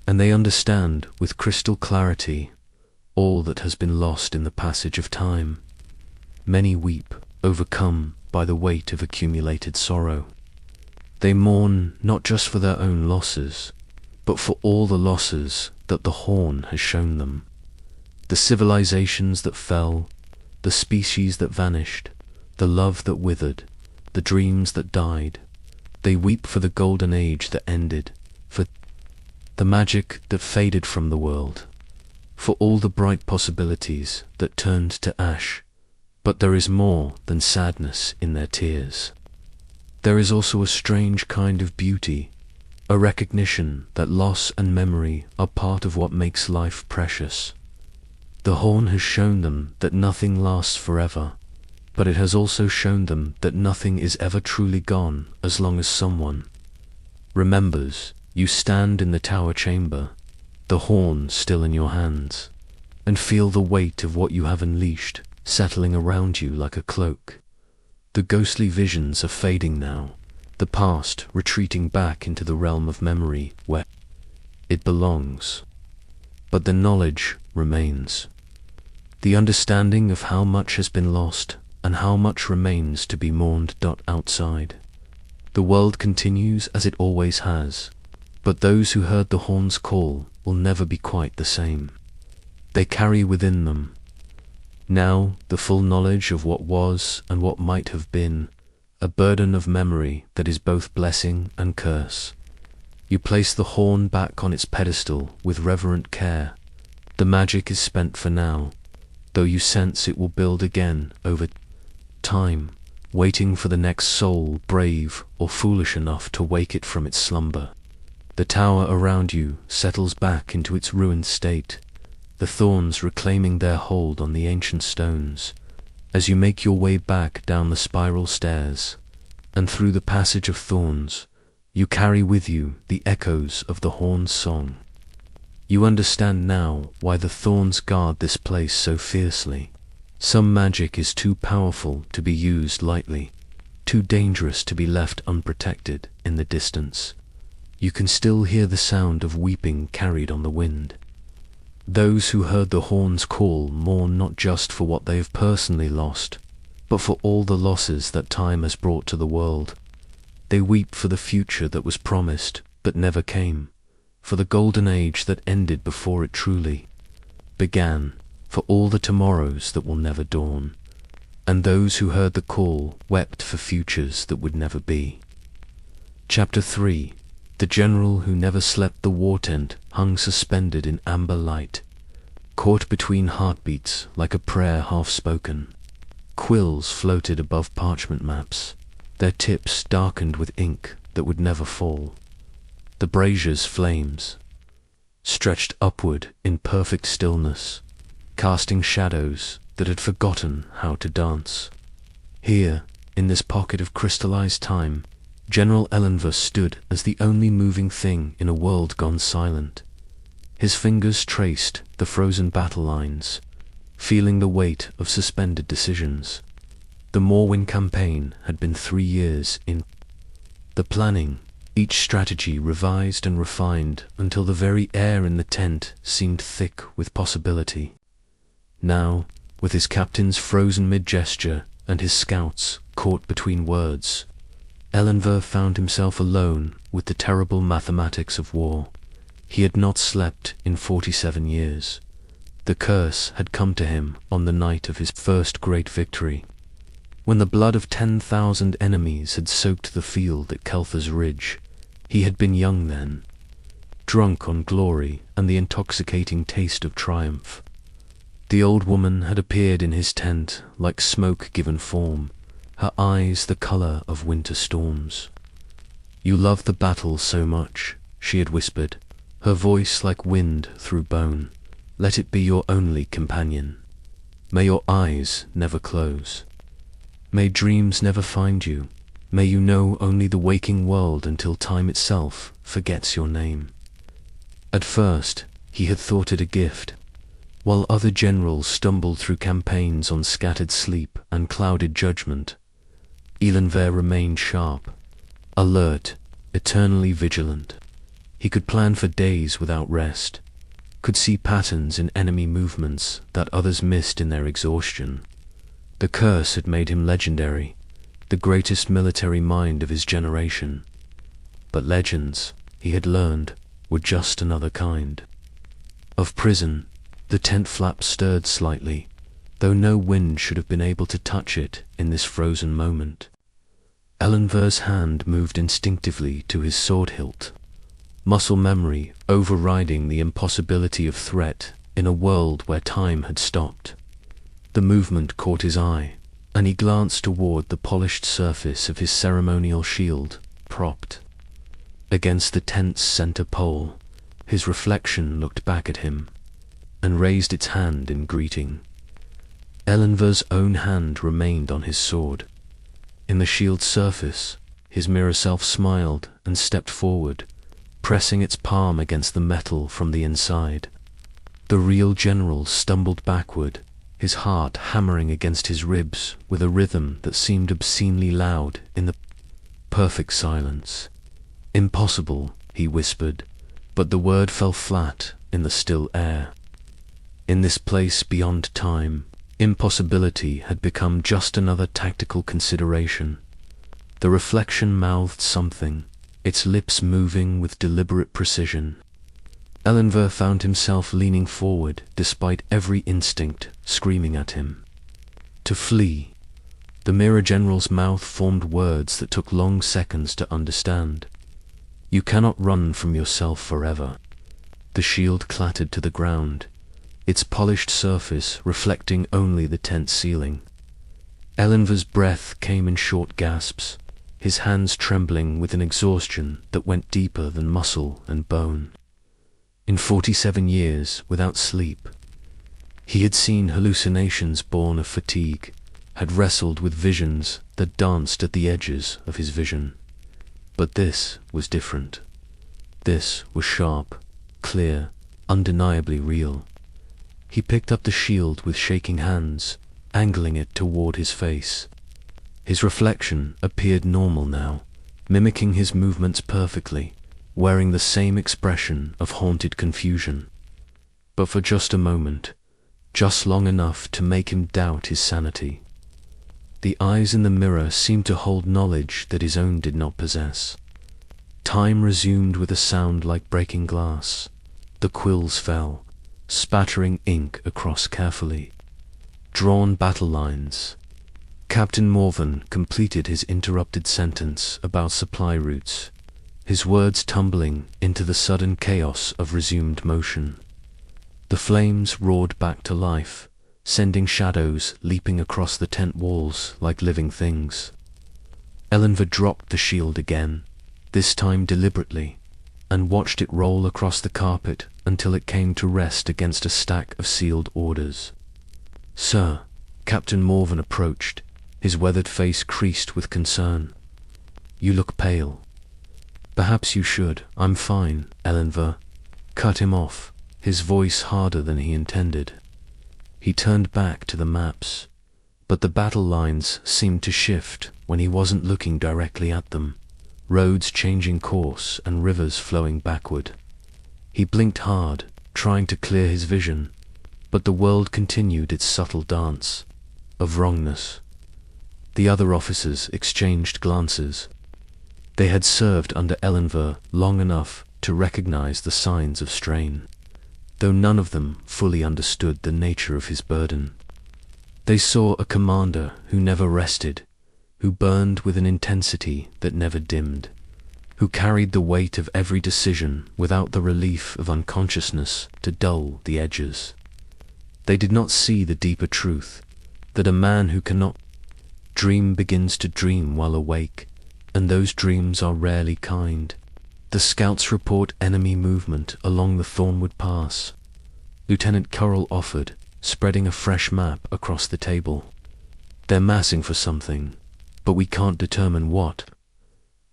and they understand with crystal clarity all that has been lost in the passage of time. Many weep, overcome by the weight of accumulated sorrow. They mourn not just for their own losses, but for all the losses that the horn has shown them. The civilizations that fell, the species that vanished, the love that withered, the dreams that died. They weep for the golden age that ended, for the magic that faded from the world, for all the bright possibilities that turned to ash. But there is more than sadness in their tears. There is also a strange kind of beauty, a recognition that loss and memory are part of what makes life precious. The horn has shown them that nothing lasts forever, but it has also shown them that nothing is ever truly gone as long as someone remembers. You stand in the tower chamber, the horn still in your hands, and feel the weight of what you have unleashed settling around you like a cloak. The ghostly visions are fading now, the past retreating back into the realm of memory where it belongs. But the knowledge remains. The understanding of how much has been lost and how much remains to be mourned. Outside, the world continues as it always has, but those who heard the horn's call will never be quite the same. They carry within them now the full knowledge of what was and what might have been, a burden of memory that is both blessing and curse. You place the horn back on its pedestal with reverent care. The magic is spent for now, though you sense it will build again over time, waiting for the next soul brave or foolish enough to wake it from its slumber. The tower around you settles back into its ruined state, the thorns reclaiming their hold on the ancient stones. As you make your way back down the spiral stairs and through the passage of thorns, you carry with you the echoes of the horn's song. You understand now why the thorns guard this place so fiercely. Some magic is too powerful to be used lightly, too dangerous to be left unprotected in the distance. You can still hear the sound of weeping carried on the wind. Those who heard the horn's call mourn not just for what they have personally lost, but for all the losses that time has brought to the world. They weep for the future that was promised but never came, for the golden age that ended before it truly began, for all the tomorrows that will never dawn, and those who heard the call wept for futures that would never be. Chapter 3. The general who never slept. The war tent hung suspended in amber light, caught between heartbeats like a prayer half-spoken. Quills floated above parchment maps, their tips darkened with ink that would never fall. The brazier's flames stretched upward in perfect stillness, casting shadows that had forgotten how to dance. Here, in this pocket of crystallized time, General Elenver stood as the only moving thing in a world gone silent. His fingers traced the frozen battle lines, feeling the weight of suspended decisions. The Morwen campaign had been 3 years in the planning, each strategy revised and refined until the very air in the tent seemed thick with possibility. Now, with his captains frozen mid-gesture and his scouts caught between words, Elenver found himself alone with the terrible mathematics of war. He had not slept in 47 years. The curse had come to him on the night of his first great victory, when the blood of 10,000 enemies had soaked the field at Kelther's Ridge. He had been young then, drunk on glory and the intoxicating taste of triumph. The old woman had appeared in his tent like smoke given form, her eyes the color of winter storms. "You love the battle so much," she had whispered, her voice like wind through bone. "Let it be your only companion. May your eyes never close. May dreams never find you. May you know only the waking world until time itself forgets your name." At first, he had thought it a gift. While other generals stumbled through campaigns on scattered sleep and clouded judgment, Elenver remained sharp, alert, eternally vigilant. He could plan for days without rest, could see patterns in enemy movements that others missed in their exhaustion. The curse had made him legendary, the greatest military mind of his generation. But legends, he had learned, were just another kind of prison. The tent flap stirred slightly, though no wind should have been able to touch it in this frozen moment. Elenver's hand moved instinctively to his sword hilt, muscle memory overriding the impossibility of threat in a world where time had stopped. The movement caught his eye, and he glanced toward the polished surface of his ceremonial shield, propped against the tent's center pole. His reflection looked back at him and raised its hand in greeting. Elenver's own hand remained on his sword. In the shield's surface, his mirror self smiled and stepped forward, pressing its palm against the metal from the inside. The real general stumbled backward, his heart hammering against his ribs with a rhythm that seemed obscenely loud in the perfect silence. "Impossible," he whispered, but the word fell flat in the still air. In this place beyond time, impossibility had become just another tactical consideration. The reflection mouthed something, its lips moving with deliberate precision. Elenver found himself leaning forward despite every instinct screaming at him to flee. The mirror general's mouth formed words that took long seconds to understand. "You cannot run from yourself forever." The shield clattered to the ground, its polished surface reflecting only the tent ceiling. Elenver's breath came in short gasps, his hands trembling with an exhaustion that went deeper than muscle and bone. In 47 years, without sleep, he had seen hallucinations born of fatigue, had wrestled with visions that danced at the edges of his vision. But this was different. This was sharp, clear, undeniably real. He picked up the shield with shaking hands, angling it toward his face. His reflection appeared normal now, mimicking his movements perfectly, wearing the same expression of haunted confusion. But for just a moment, just long enough to make him doubt his sanity. The eyes in the mirror seemed to hold knowledge that his own did not possess. Time resumed with a sound like breaking glass. The quills fell, spattering ink across carefully drawn battle lines. Captain Morven completed his interrupted sentence about supply routes, his words tumbling into the sudden chaos of resumed motion. The flames roared back to life, sending shadows leaping across the tent walls like living things. Elenva dropped the shield again, this time deliberately, and watched it roll across the carpet until it came to rest against a stack of sealed orders. "Sir," Captain Morven approached, his weathered face creased with concern. "You look pale." "Perhaps you should. I'm fine," Elenva cut him off, his voice harder than he intended. He turned back to the maps, but the battle lines seemed to shift when he wasn't looking directly at them, roads changing course and rivers flowing backward. He blinked hard, trying to clear his vision, but the world continued its subtle dance of wrongness. The other officers exchanged glances. They had served under Elenva long enough to recognize the signs of strain, though none of them fully understood the nature of his burden. They saw a commander who never rested, who burned with an intensity that never dimmed, who carried the weight of every decision without the relief of unconsciousness to dull the edges. They did not see the deeper truth, that a man who cannot dream begins to dream while awake, and those dreams are rarely kind. The scouts report enemy movement along the Thornwood Pass. Lieutenant Currell offered, spreading a fresh map across the table. "They're massing for something, but we can't determine what."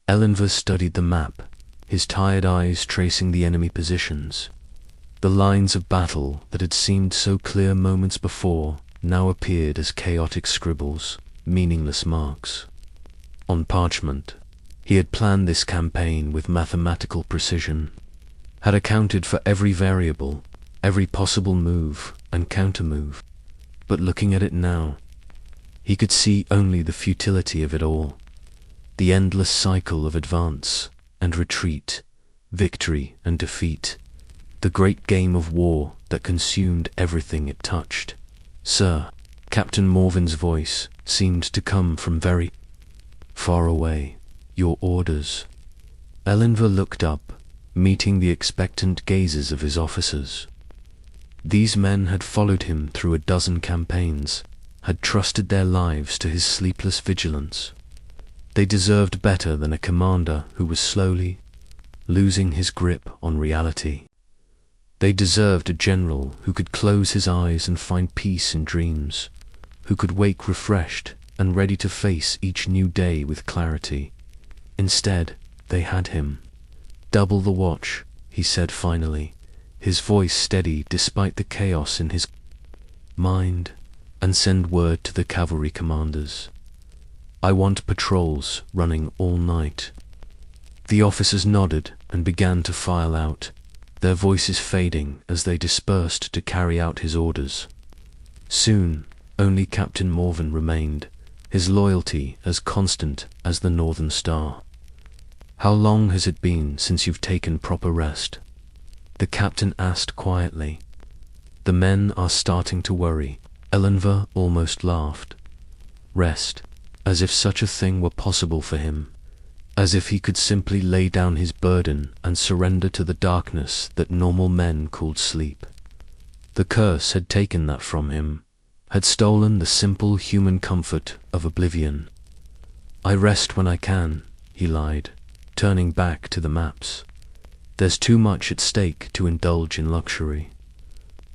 Elenva studied the map, his tired eyes tracing the enemy positions. The lines of battle that had seemed so clear moments before now appeared as chaotic scribbles, meaningless marks on parchment. He had planned this campaign with mathematical precision, had accounted for every variable, every possible move and countermove. But looking at it now, he could see only the futility of it all, the endless cycle of advance and retreat, victory and defeat, the great game of war that consumed everything it touched. "Sir," Captain Morven's voice seemed to come from very far away. "Your orders." Elenva looked up, meeting the expectant gazes of his officers. These men had followed him through a dozen campaigns, had trusted their lives to his sleepless vigilance. They deserved better than a commander who was slowly losing his grip on reality. They deserved a general who could close his eyes and find peace in dreams, who could wake refreshed and ready to face each new day with clarity. Instead, they had him. "Double the watch," he said finally, his voice steady despite the chaos in his mind, "and send word to the cavalry commanders. I want patrols running all night." The officers nodded and began to file out, their voices fading as they dispersed to carry out his orders. Soon, only Captain Morven remained, his loyalty as constant as the northern star. "How long has it been since you've taken proper rest?" the captain asked quietly. "The men are starting to worry." Elenva almost laughed. Rest, as if such a thing were possible for him, as if he could simply lay down his burden and surrender to the darkness that normal men called sleep. The curse had taken that from him, had stolen the simple human comfort of oblivion. "I rest when I can," he lied, turning back to the maps. "There's too much at stake to indulge in luxury."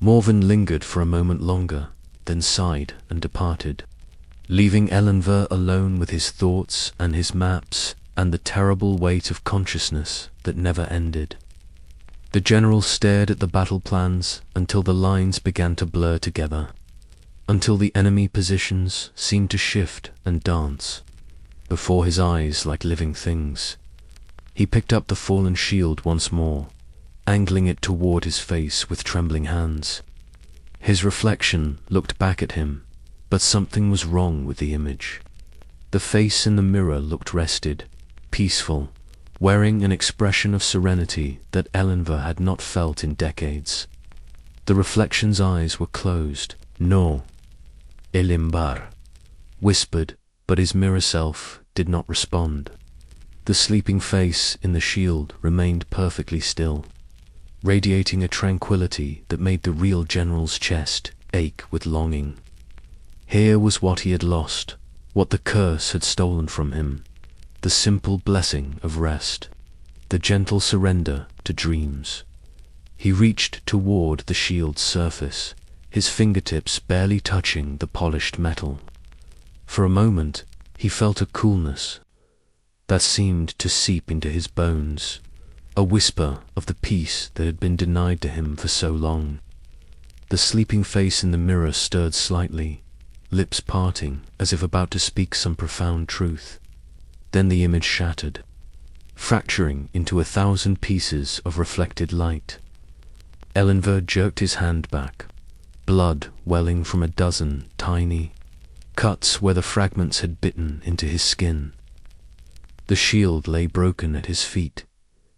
Morven lingered for a moment longer, then sighed and departed, leaving Elenva alone with his thoughts and his maps and the terrible weight of consciousness that never ended. The general stared at the battle plans until the lines began to blur together, until the enemy positions seemed to shift and dance before his eyes like living things. He picked up the fallen shield once more, angling it toward his face with trembling hands. His reflection looked back at him, but something was wrong with the image. The face in the mirror looked rested, peaceful, wearing an expression of serenity that Elenver had not felt in decades. The reflection's eyes were closed. "No, Elimbar," whispered, but his mirror self did not respond. The sleeping face in the shield remained perfectly still, radiating a tranquility that made the real general's chest ache with longing. Here was what he had lost, what the curse had stolen from him: the simple blessing of rest, the gentle surrender to dreams. He reached toward the shield's surface, his fingertips barely touching the polished metal. For a moment, he felt a coolness that seemed to seep into his bones, a whisper of the peace that had been denied to him for so long. The sleeping face in the mirror stirred slightly, lips parting as if about to speak some profound truth. Then the image shattered, fracturing into 1,000 pieces of reflected light. Elenver jerked his hand back, blood welling from a dozen tiny cuts where the fragments had bitten into his skin. The shield lay broken at his feet,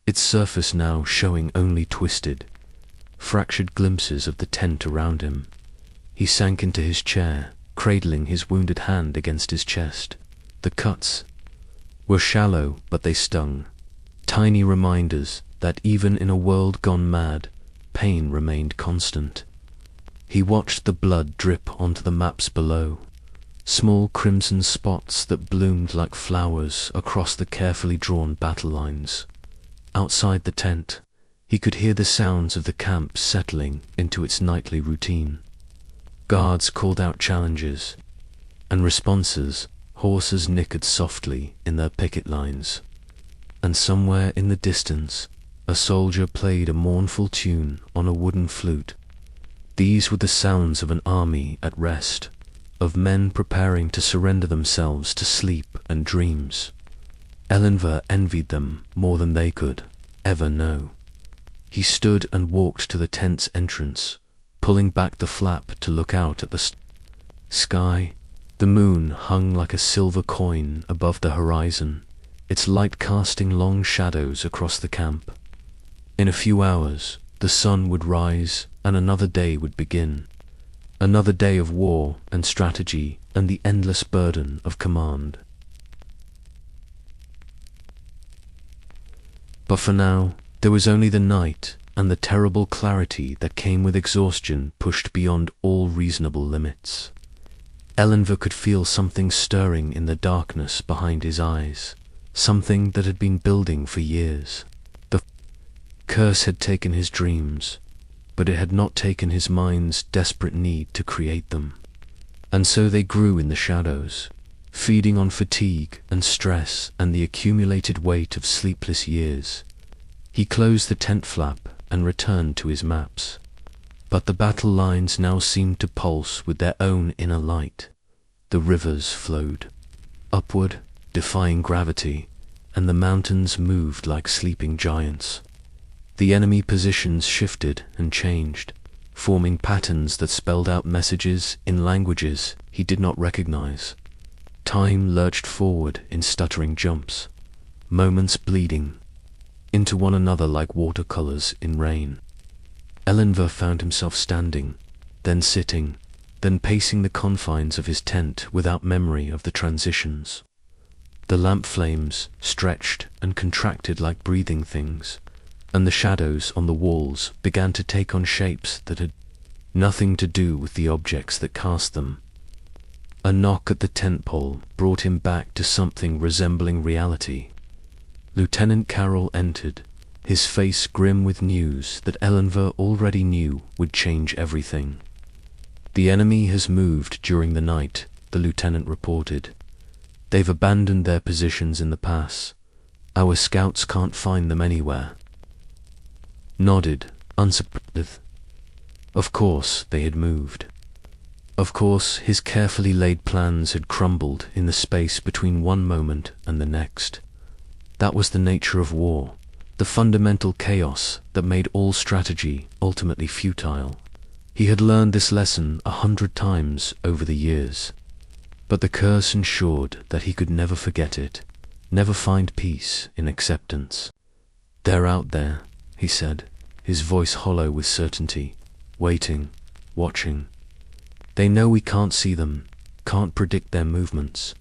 its surface now showing only twisted, fractured glimpses of the tent around him. He sank into his chair, cradling his wounded hand against his chest. The cuts were shallow, but they stung, tiny reminders that even in a world gone mad, pain remained constant. He watched the blood drip onto the maps below, small crimson spots that bloomed like flowers across the carefully drawn battle lines. Outside the tent, he could hear the sounds of the camp settling into its nightly routine. Guards called out challenges, and responses, horses nickered softly in their picket lines. And somewhere in the distance, a soldier played a mournful tune on a wooden flute. These were the sounds of an army at rest, of men preparing to surrender themselves to sleep and dreams. Elenver envied them more than they could ever know. He stood and walked to the tent's entrance, pulling back the flap to look out at the sky. The moon hung like a silver coin above the horizon, its light casting long shadows across the camp. In a few hours, the sun would rise and another day would begin. Another day of war and strategy and the endless burden of command. But for now, there was only the night and the terrible clarity that came with exhaustion pushed beyond all reasonable limits. Elenver could feel something stirring in the darkness behind his eyes, something that had been building for years. The curse had taken his dreams, but it had not taken his mind's desperate need to create them. And so they grew in the shadows, feeding on fatigue and stress and the accumulated weight of sleepless years. He closed the tent flap and returned to his maps. But the battle lines now seemed to pulse with their own inner light. The rivers flowed upward, defying gravity, and the mountains moved like sleeping giants. The enemy positions shifted and changed, forming patterns that spelled out messages in languages he did not recognize. Time lurched forward in stuttering jumps, moments bleeding into one another like watercolors in rain. Elenver found himself standing, then sitting, then pacing the confines of his tent without memory of the transitions. The lamp flames stretched and contracted like breathing things, and the shadows on the walls began to take on shapes that had nothing to do with the objects that cast them. A knock at the tent pole brought him back to something resembling reality. Lieutenant Carroll entered, his face grim with news that Elenver already knew would change everything. "The enemy has moved during the night," the lieutenant reported. "They've abandoned their positions in the pass. Our scouts can't find them anywhere." Nodded, unsurprised. Of course they had moved. Of course his carefully laid plans had crumbled in the space between one moment and the next. That was the nature of war, the fundamental chaos that made all strategy ultimately futile. He had learned this lesson 100 times over the years, but the curse ensured that he could never forget it. never find peace in acceptance. They're out there, he said, his voice hollow with certainty, waiting, watching. They know we can't see them, can't predict their movements.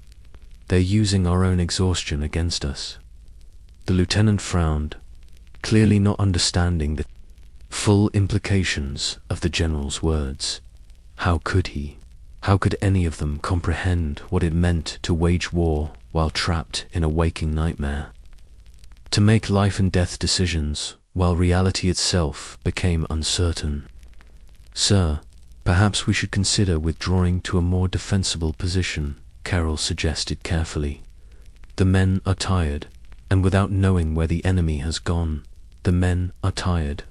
They're using our own exhaustion against us. The lieutenant frowned, clearly not understanding the full implications of the general's words. How could he? How could any of them comprehend what it meant to wage war while trapped in a waking nightmare? To make life and death decisions while reality itself became uncertain. Sir, perhaps we should consider withdrawing to a more defensible position, Carol suggested carefully. The men are tired, and without knowing where the enemy has gone, the men are tired.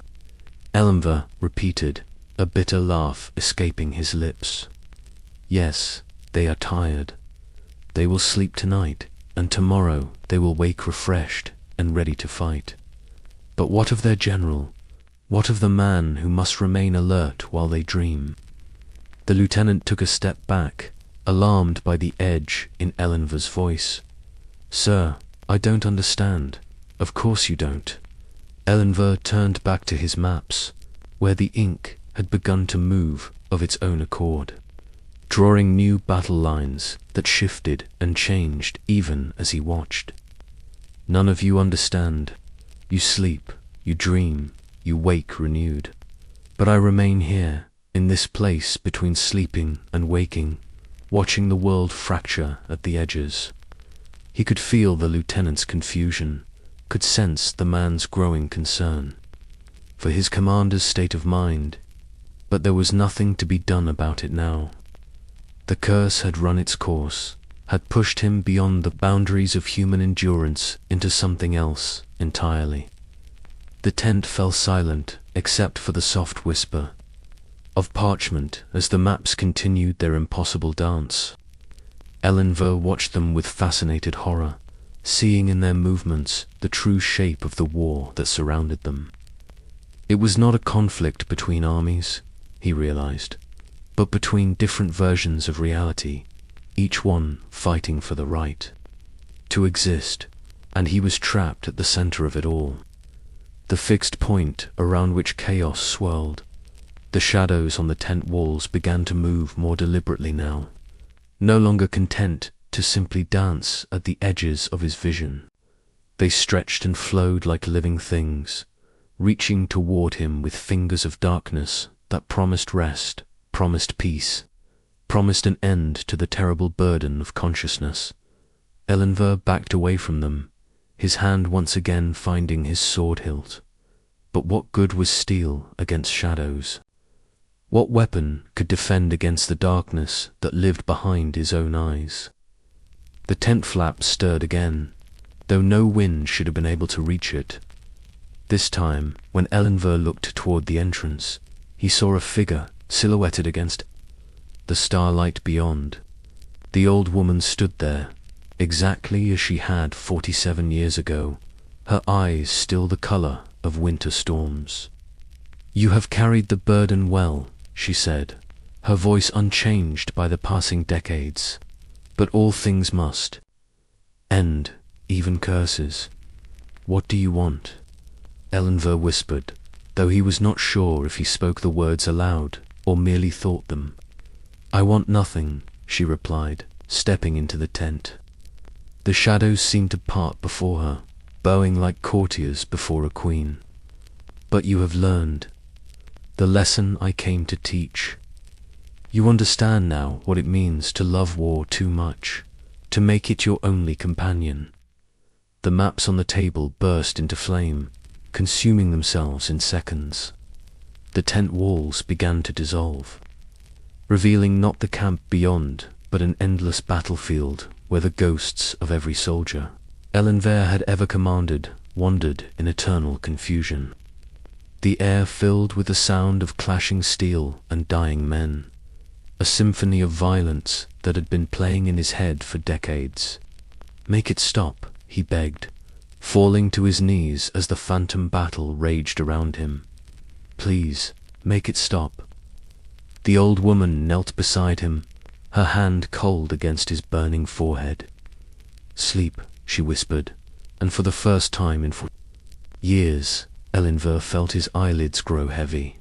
Eldmire repeated, a bitter laugh escaping his lips. Yes, they are tired. They will sleep tonight, and tomorrow they will wake refreshed and ready to fight. But what of their general? What of the man who must remain alert while they dream? The lieutenant took a step back, alarmed by the edge in Eldmire's voice. Sir, I don't understand. Of course you don't. Eldmire turned back to his maps, where the ink had begun to move of its own accord, drawing new battle lines that shifted and changed even as he watched. None of you understand. You sleep, you dream, you wake renewed. But I remain here, in this place between sleeping and waking, watching the world fracture at the edges. He could feel the lieutenant's confusion, could sense the man's growing concern for his commander's state of mind, but there was nothing to be done about it now. The curse had run its course, had pushed him beyond the boundaries of human endurance into something else entirely. The tent fell silent except for the soft whisper of parchment as the maps continued their impossible dance. Eldmire watched them with fascinated horror, seeing in their movements the true shape of the war that surrounded them. It was not a conflict between armies, he realized, but between different versions of reality, each one fighting for the right to exist, and he was trapped at the center of it all. The fixed point around which chaos swirled. The shadows on the tent walls began to move more deliberately now, no longer content to simply dance at the edges of his vision. They stretched and flowed like living things, reaching toward him with fingers of darkness that promised rest, promised peace, promised an end to the terrible burden of consciousness. Eldmire backed away from them, his hand once again finding his sword hilt. But what good was steel against shadows? What weapon could defend against the darkness that lived behind his own eyes? The tent flap stirred again, though no wind should have been able to reach it. This time, when Eldmire looked toward the entrance, he saw a figure silhouetted against the starlight beyond. The old woman stood there, exactly as she had 47 years ago, her eyes still the color of winter storms. You have carried the burden well, she said, her voice unchanged by the passing decades. But all things must end, even curses. What do you want? Eldmire whispered, though he was not sure if he spoke the words aloud or merely thought them. I want nothing, she replied, stepping into the tent. The shadows seemed to part before her, bowing like courtiers before a queen. But you have learned the lesson I came to teach. You understand now what it means to love war too much, to make it your only companion. The maps on the table burst into flame, consuming themselves in seconds. The tent walls began to dissolve, revealing not the camp beyond, but an endless battlefield where the ghosts of every soldier Eldmire had ever commanded wandered in eternal confusion. The air filled with the sound of clashing steel and dying men, a symphony of violence that had been playing in his head for decades. Make it stop, he begged, falling to his knees as the phantom battle raged around him. Please, make it stop. The old woman knelt beside him, her hand cold against his burning forehead. Sleep, she whispered, and for the first time in 4 years, Elinver felt his eyelids grow heavy,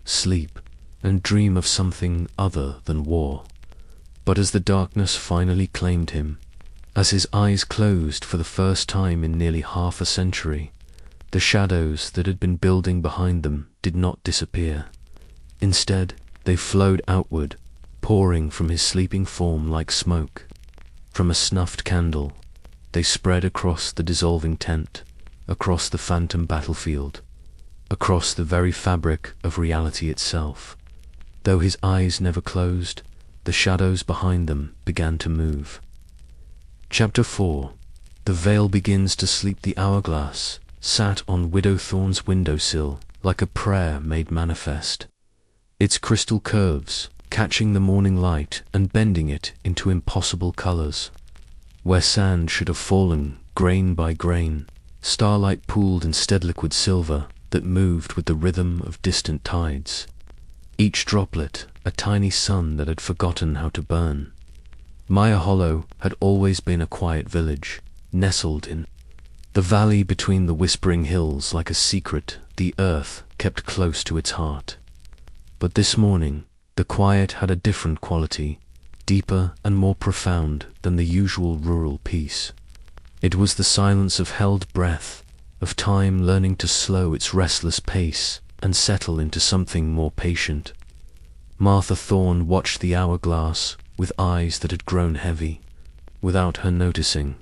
sleep, and dream of something other than war. But as the darkness finally claimed him, as his eyes closed for the first time in nearly half a century, the shadows that had been building behind them did not disappear. Instead, they flowed outward, pouring from his sleeping form like smoke. From a snuffed candle, they spread across the dissolving tent, across the phantom battlefield, across the very fabric of reality itself. Though his eyes never closed, the shadows behind them began to move. Chapter 4. The Vale begins to sleep. The hourglass sat on Widow Thorne's windowsill like a prayer made manifest, its crystal curves catching the morning light and bending it into impossible colors. Where sand should have fallen grain by grain, starlight pooled instead liquid silver that moved with the rhythm of distant tides. Each droplet a tiny sun that had forgotten how to burn. Mire Hollow had always been a quiet village, nestled in the valley between the whispering hills like a secret the earth kept close to its heart. But this morning, the quiet had a different quality, deeper and more profound than the usual rural peace. It was the silence of held breath, of time learning to slow its restless pace and settle into something more patient. Martha Thorne watched the hourglass with eyes that had grown heavy, without her noticing.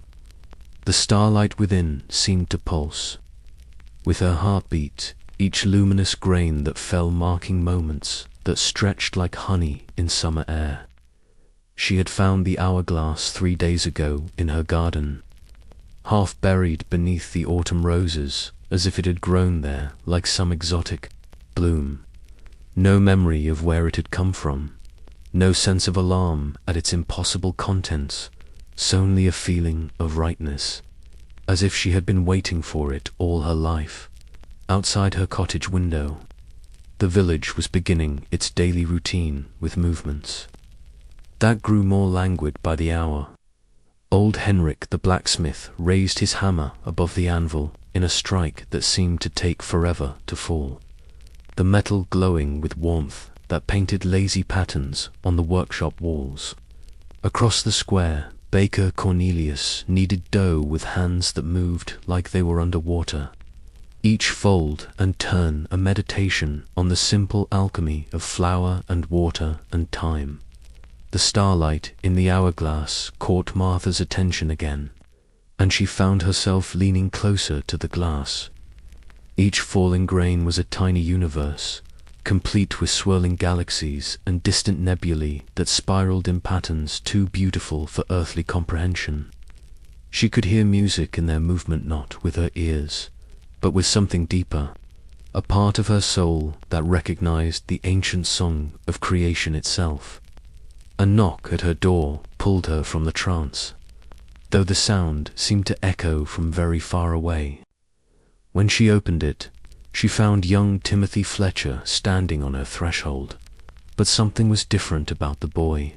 The starlight within seemed to pulse. With her heartbeat, each luminous grain that fell marking moments that stretched like honey in summer air. She had found the hourglass 3 days ago in her garden, half buried beneath the autumn roses, as if it had grown there like some exotic bloom. No memory of where it had come from, no sense of alarm at its impossible contents, only a feeling of rightness, as if she had been waiting for it all her life. Outside her cottage window, the village was beginning its daily routine with movements that grew more languid by the hour. Old Henrik the blacksmith raised his hammer above the anvil in a strike that seemed to take forever to fall, the metal glowing with warmth that painted lazy patterns on the workshop walls. Across the square, Baker Cornelius kneaded dough with hands that moved like they were underwater, each fold and turn a meditation on the simple alchemy of flour and water and time. The starlight in the hourglass caught Martha's attention again, and she found herself leaning closer to the glass. Each falling grain was a tiny universe, complete with swirling galaxies and distant nebulae that spiraled in patterns too beautiful for earthly comprehension. She could hear music in their movement, not with her ears, but with something deeper, a part of her soul that recognized the ancient song of creation itself. A knock at her door pulled her from the trance, though the sound seemed to echo from very far away. When she opened it, she found young Timothy Fletcher standing on her threshold, but something was different about the boy.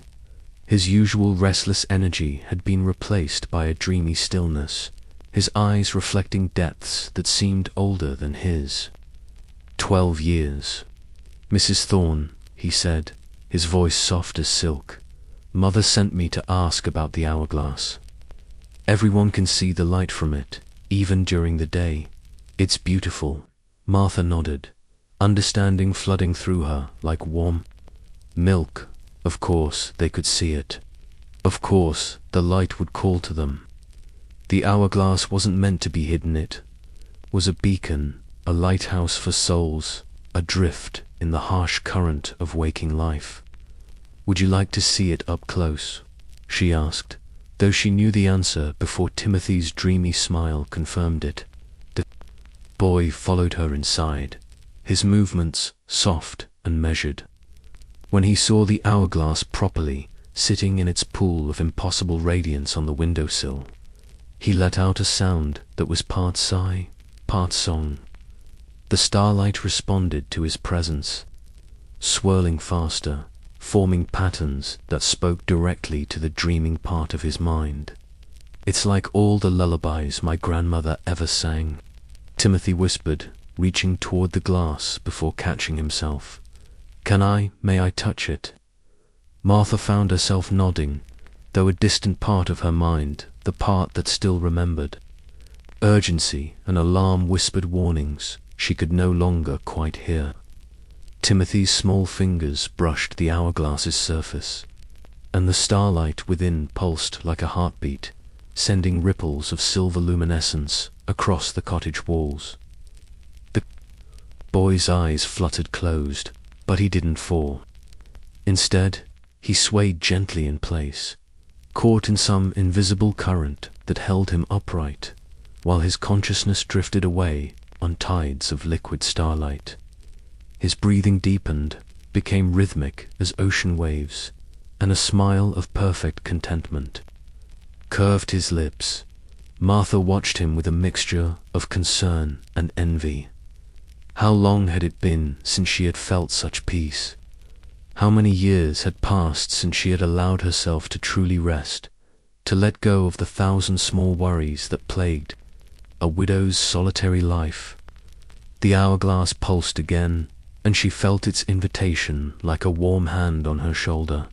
His usual restless energy had been replaced by a dreamy stillness, his eyes reflecting depths that seemed older than his. 12 years. Mrs. Thorne, he said, his voice soft as silk. Mother sent me to ask about the hourglass. Everyone can see the light from it, even during the day. It's beautiful. Martha nodded, understanding flooding through her like warm milk. Of course they could see it. Of course the light would call to them. The hourglass wasn't meant to be hidden. It was a beacon, a lighthouse for souls, adrift in the harsh current of waking life. Would you like to see it up close? She asked, though she knew the answer before Timothy's dreamy smile confirmed it. The boy followed her inside, his movements soft and measured. When he saw the hourglass properly, sitting in its pool of impossible radiance on the windowsill, he let out a sound that was part sigh, part song. The starlight responded to his presence, swirling faster, forming patterns that spoke directly to the dreaming part of his mind. It's like all the lullabies my grandmother ever sang, Timothy whispered, reaching toward the glass before catching himself. May I touch it? Martha found herself nodding, though a distant part of her mind, the part that still remembered. Urgency and alarm whispered warnings she could no longer quite hear. Timothy's small fingers brushed the hourglass's surface, and the starlight within pulsed like a heartbeat, sending ripples of silver luminescence across the cottage walls. The boy's eyes fluttered closed, but he didn't fall. Instead, he swayed gently in place, caught in some invisible current that held him upright, while his consciousness drifted away on tides of liquid starlight. His breathing deepened, became rhythmic as ocean waves, and a smile of perfect contentment curved his lips. Martha watched him with a mixture of concern and envy. How long had it been since she had felt such peace? How many years had passed since she had allowed herself to truly rest, to let go of the thousand small worries that plagued a widow's solitary life? The hourglass pulsed again, and she felt its invitation like a warm hand on her shoulder.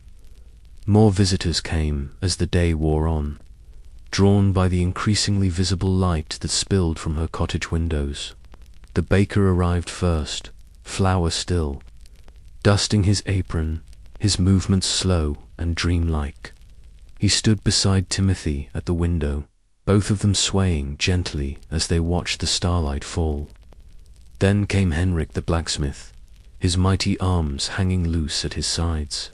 More visitors came as the day wore on, drawn by the increasingly visible light that spilled from her cottage windows. The baker arrived first, flour still, dusting his apron, his movements slow and dreamlike. He stood beside Timothy at the window, both of them swaying gently as they watched the starlight fall. Then came Henrik the blacksmith, his mighty arms hanging loose at his sides.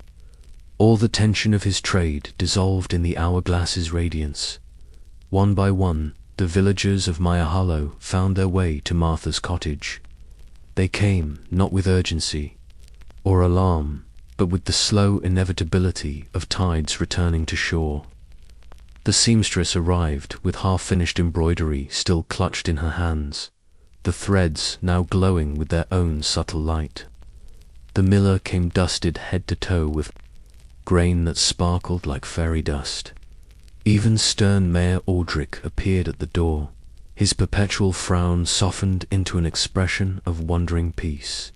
All the tension of his trade dissolved in the hourglass's radiance. One by one, the villagers of Hollow found their way to Martha's cottage. They came not with urgency or alarm, but with the slow inevitability of tides returning to shore. The seamstress arrived with half-finished embroidery still clutched in her hands, the threads now glowing with their own subtle light. The miller came dusted head to toe with grain that sparkled like fairy dust. Even stern Mayor Aldrich appeared at the door, his perpetual frown softened into an expression of wondering peace.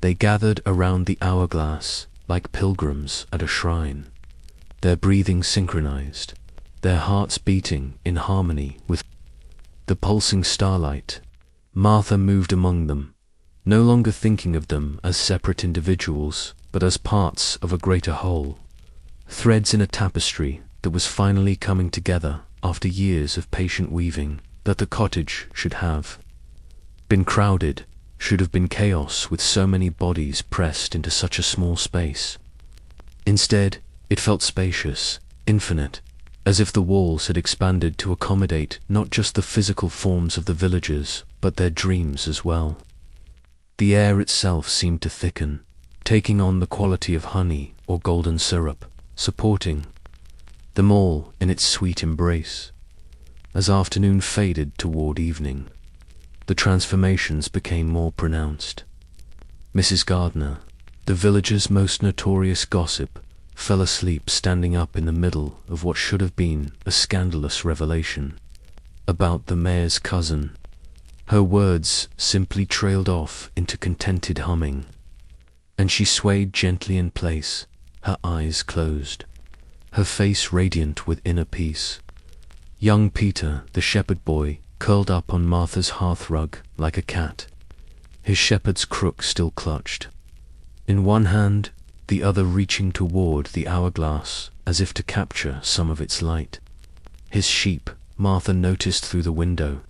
They gathered around the hourglass like pilgrims at a shrine, their breathing synchronized, their hearts beating in harmony with the pulsing starlight. Martha moved among them, no longer thinking of them as separate individuals, but as parts of a greater whole, threads in a tapestry that was finally coming together after years of patient weaving. That the cottage should have been crowded, should have been chaos with so many bodies pressed into such a small space. Instead, it felt spacious, infinite, as if the walls had expanded to accommodate not just the physical forms of the villagers, but their dreams as well. The air itself seemed to thicken, taking on the quality of honey or golden syrup, supporting them all in its sweet embrace. As afternoon faded toward evening, the transformations became more pronounced. Mrs. Gardner, the village's most notorious gossip, fell asleep standing up in the middle of what should have been a scandalous revelation about the mayor's cousin. Her words simply trailed off into contented humming, and she swayed gently in place, her eyes closed, her face radiant with inner peace. Young Peter, the shepherd boy, curled up on Martha's hearthrug like a cat, his shepherd's crook still clutched, in one hand, the other reaching toward the hourglass as if to capture some of its light. His sheep, Martha noticed through the window,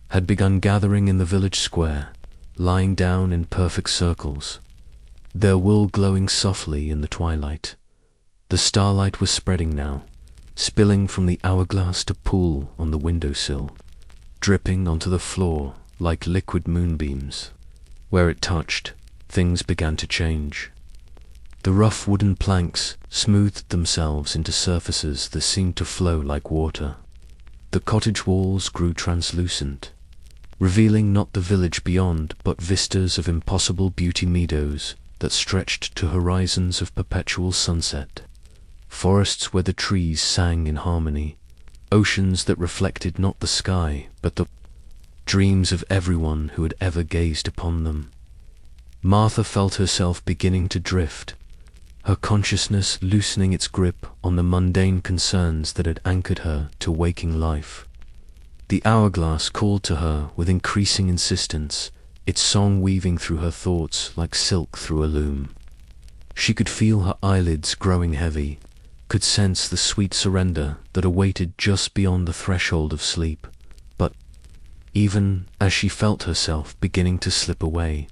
had begun gathering in the village square, lying down in perfect circles, their wool glowing softly in the twilight. The starlight was spreading now, spilling from the hourglass to pool on the windowsill, dripping onto the floor like liquid moonbeams. Where it touched, things began to change. The rough wooden planks smoothed themselves into surfaces that seemed to flow like water. The cottage walls grew translucent, revealing not the village beyond, but vistas of impossible beauty meadows that stretched to horizons of perpetual sunset. Forests where the trees sang in harmony, oceans that reflected not the sky, but the dreams of everyone who had ever gazed upon them. Martha felt herself beginning to drift, her consciousness loosening its grip on the mundane concerns that had anchored her to waking life. The hourglass called to her with increasing insistence, its song weaving through her thoughts like silk through a loom. She could feel her eyelids growing heavy, could sense the sweet surrender that awaited just beyond the threshold of sleep. But even as she felt herself beginning to slip away,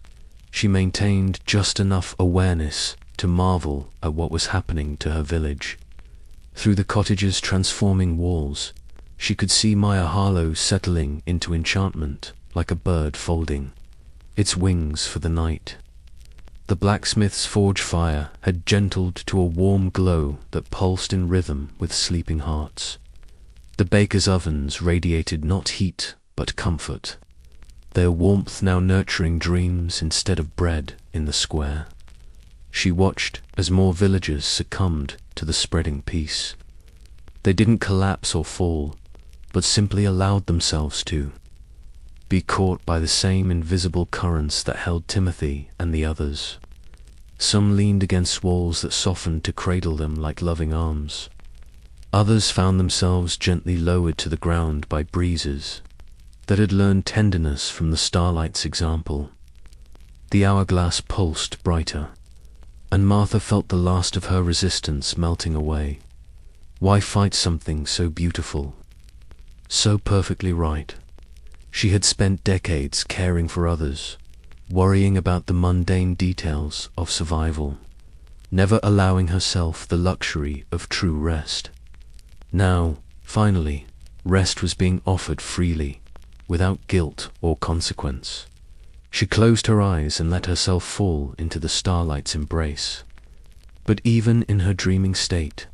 she maintained just enough awareness to marvel at what was happening to her village. Through the cottage's transforming walls, she could see Maya Harlow settling into enchantment like a bird folding its wings for the night. The blacksmith's forge fire had gentled to a warm glow that pulsed in rhythm with sleeping hearts. The baker's ovens radiated not heat but comfort, their warmth now nurturing dreams instead of bread in the square. She watched as more villagers succumbed to the spreading peace. They didn't collapse or fall, but simply allowed themselves to be caught by the same invisible currents that held Timothy and the others. Some leaned against walls that softened to cradle them like loving arms. Others found themselves gently lowered to the ground by breezes that had learned tenderness from the starlight's example. The hourglass pulsed brighter, and Martha felt the last of her resistance melting away. Why fight something so beautiful, so perfectly right? She had spent decades caring for others, worrying about the mundane details of survival, never allowing herself the luxury of true rest. Now, finally, rest was being offered freely, without guilt or consequence. She closed her eyes and let herself fall into the starlight's embrace. But even in her dreaming state,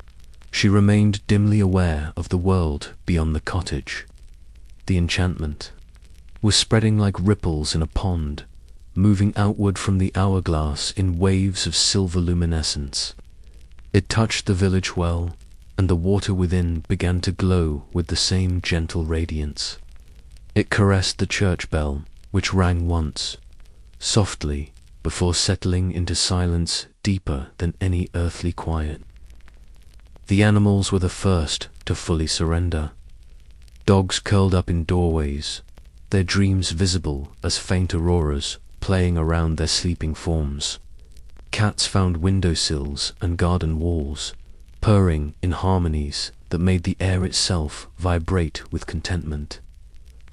she remained dimly aware of the world beyond the cottage. The enchantment was spreading like ripples in a pond, moving outward from the hourglass in waves of silver luminescence. It touched the village well, and the water within began to glow with the same gentle radiance. It caressed the church bell, which rang once, softly, before settling into silence deeper than any earthly quiet. The animals were the first to fully surrender. Dogs curled up in doorways, their dreams visible as faint auroras playing around their sleeping forms. Cats found windowsills and garden walls, purring in harmonies that made the air itself vibrate with contentment.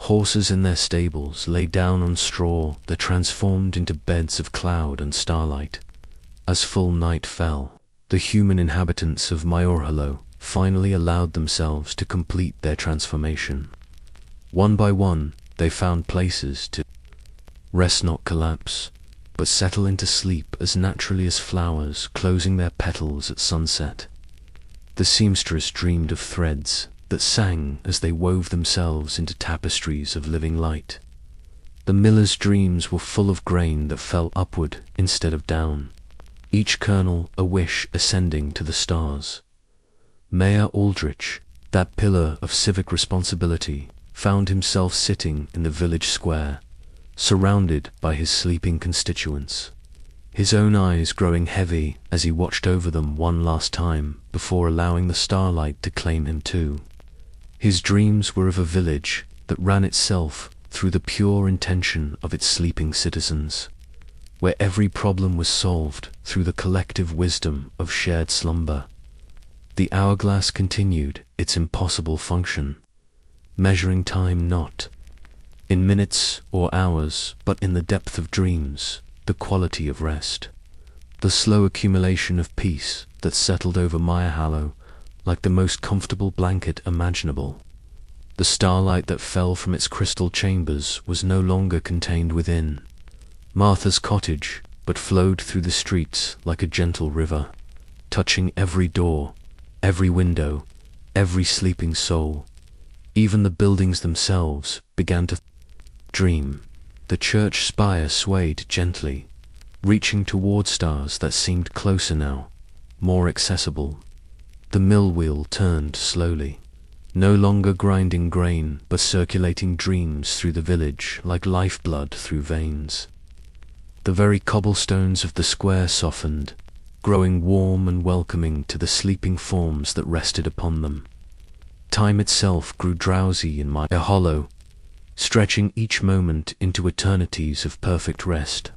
Horses in their stables lay down on straw that transformed into beds of cloud and starlight. As full night fell, the human inhabitants of Hollow finally allowed themselves to complete their transformation. One by one, they found places to rest, not collapse, but settle into sleep as naturally as flowers closing their petals at sunset. The seamstress dreamed of threads that sang as they wove themselves into tapestries of living light. The miller's dreams were full of grain that fell upward instead of down, each kernel a wish ascending to the stars. Mayor Aldrich, that pillar of civic responsibility, found himself sitting in the village square, surrounded by his sleeping constituents, his own eyes growing heavy as he watched over them one last time before allowing the starlight to claim him too. His dreams were of a village that ran itself through the pure intention of its sleeping citizens, where every problem was solved through the collective wisdom of shared slumber. The hourglass continued its impossible function, measuring time not in minutes or hours, but in the depth of dreams, the quality of rest, the slow accumulation of peace that settled over Hollow like the most comfortable blanket imaginable. The starlight that fell from its crystal chambers was no longer contained within Martha's cottage, but flowed through the streets like a gentle river, touching every door, every window, every sleeping soul. Even the buildings themselves began to dream. The church spire swayed gently, reaching toward stars that seemed closer now, more accessible. The mill wheel turned slowly, no longer grinding grain, but circulating dreams through the village like lifeblood through veins. The very cobblestones of the square softened, growing warm and welcoming to the sleeping forms that rested upon them. Time itself grew drowsy in my hollow, stretching each moment into eternities of perfect rest.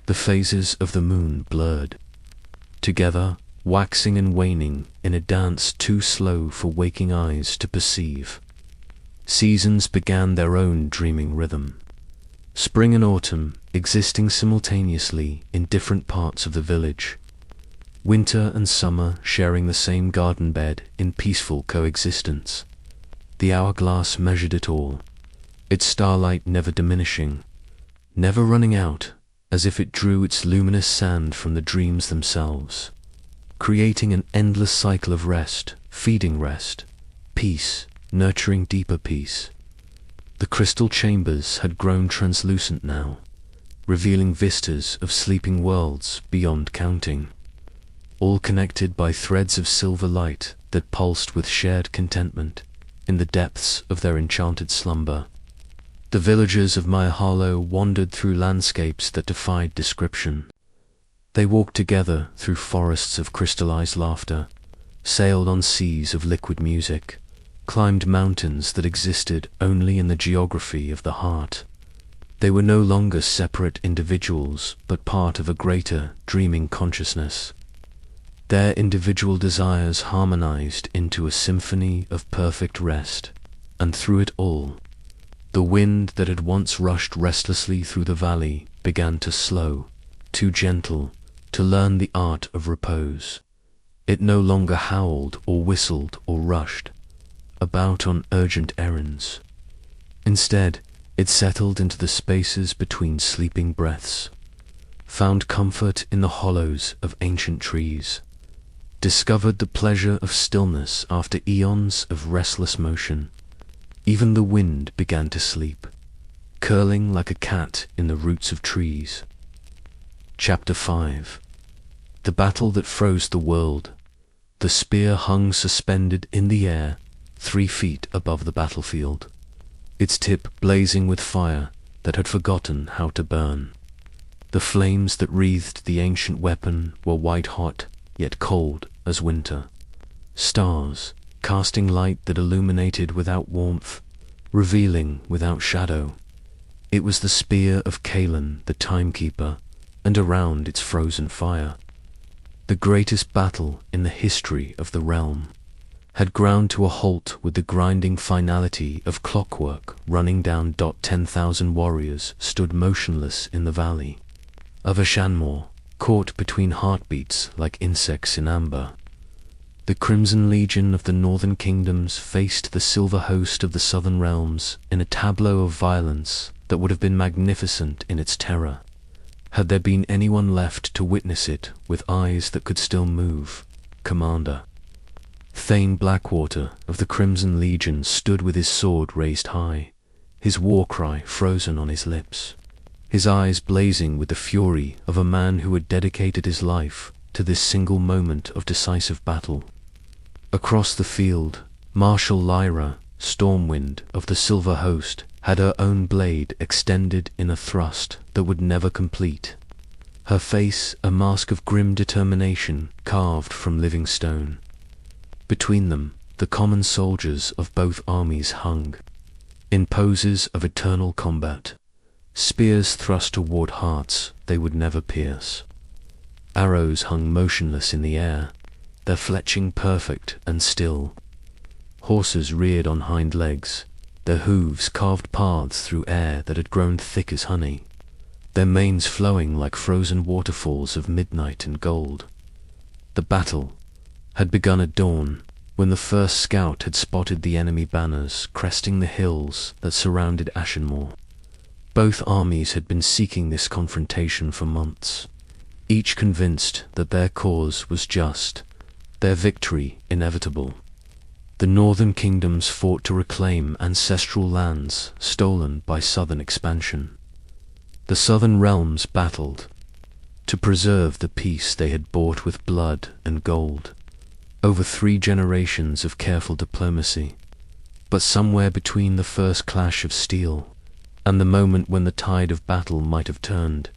The phases of the moon blurred together, waxing and waning in a dance too slow for waking eyes to perceive. Seasons began their own dreaming rhythm. Spring and autumn existing simultaneously in different parts of the village. Winter and summer sharing the same garden bed in peaceful coexistence. The hourglass measured it all, its starlight never diminishing, never running out, as if it drew its luminous sand from the dreams themselves, creating an endless cycle of rest, feeding rest, peace, nurturing deeper peace. The crystal chambers had grown translucent now, revealing vistas of sleeping worlds beyond counting, all connected by threads of silver light that pulsed with shared contentment in the depths of their enchanted slumber. The villagers of my hollow wandered through landscapes that defied description. They walked together through forests of crystallized laughter, sailed on seas of liquid music, climbed mountains that existed only in the geography of the heart. They were no longer separate individuals, but part of a greater, dreaming consciousness. Their individual desires harmonized into a symphony of perfect rest, and through it all, the wind that had once rushed restlessly through the valley began to slow, too gentle, to learn the art of repose. It no longer howled or whistled or rushed about on urgent errands. Instead, it settled into the spaces between sleeping breaths, found comfort in the hollows of ancient trees, discovered the pleasure of stillness after eons of restless motion. Even the wind began to sleep, curling like a cat in the roots of trees. Chapter 5. The battle that froze the world. The spear hung suspended in the air, 3 feet above the battlefield, its tip blazing with fire that had forgotten how to burn. The flames that wreathed the ancient weapon were white-hot, yet cold as winter. Stars, casting light that illuminated without warmth, revealing without shadow. It was the spear of Kalan, the timekeeper, and around its frozen fire. The greatest battle in the history of the realm had ground to a halt with the grinding finality of clockwork running down. 10,000 warriors stood motionless in the valley of Ashanmore, caught between heartbeats like insects in amber. The Crimson Legion of the Northern Kingdoms faced the Silver Host of the Southern Realms in a tableau of violence that would have been magnificent in its terror, had there been anyone left to witness it with eyes that could still move. Commander Thane Blackwater of the Crimson Legion stood with his sword raised high, his war cry frozen on his lips, his eyes blazing with the fury of a man who had dedicated his life to this single moment of decisive battle. Across the field, Marshal Lyra, Stormwind of the Silver Host, had her own blade extended in a thrust that would never complete. Her face a mask of grim determination carved from living stone. Between them, the common soldiers of both armies hung, in poses of eternal combat, spears thrust toward hearts they would never pierce. Arrows hung motionless in the air, their fletching perfect and still. Horses reared on hind legs, their hooves carved paths through air that had grown thick as honey, their manes flowing like frozen waterfalls of midnight and gold. The battle had begun at dawn, when the first scout had spotted the enemy banners cresting the hills that surrounded Ashenmore. Both armies had been seeking this confrontation for months, each convinced that their cause was just, their victory inevitable. The northern kingdoms fought to reclaim ancestral lands stolen by southern expansion. The southern realms battled to preserve the peace they had bought with blood and gold. Over 3 generations of careful diplomacy, But somewhere between the first clash of steel and the moment when the tide of battle might have turned,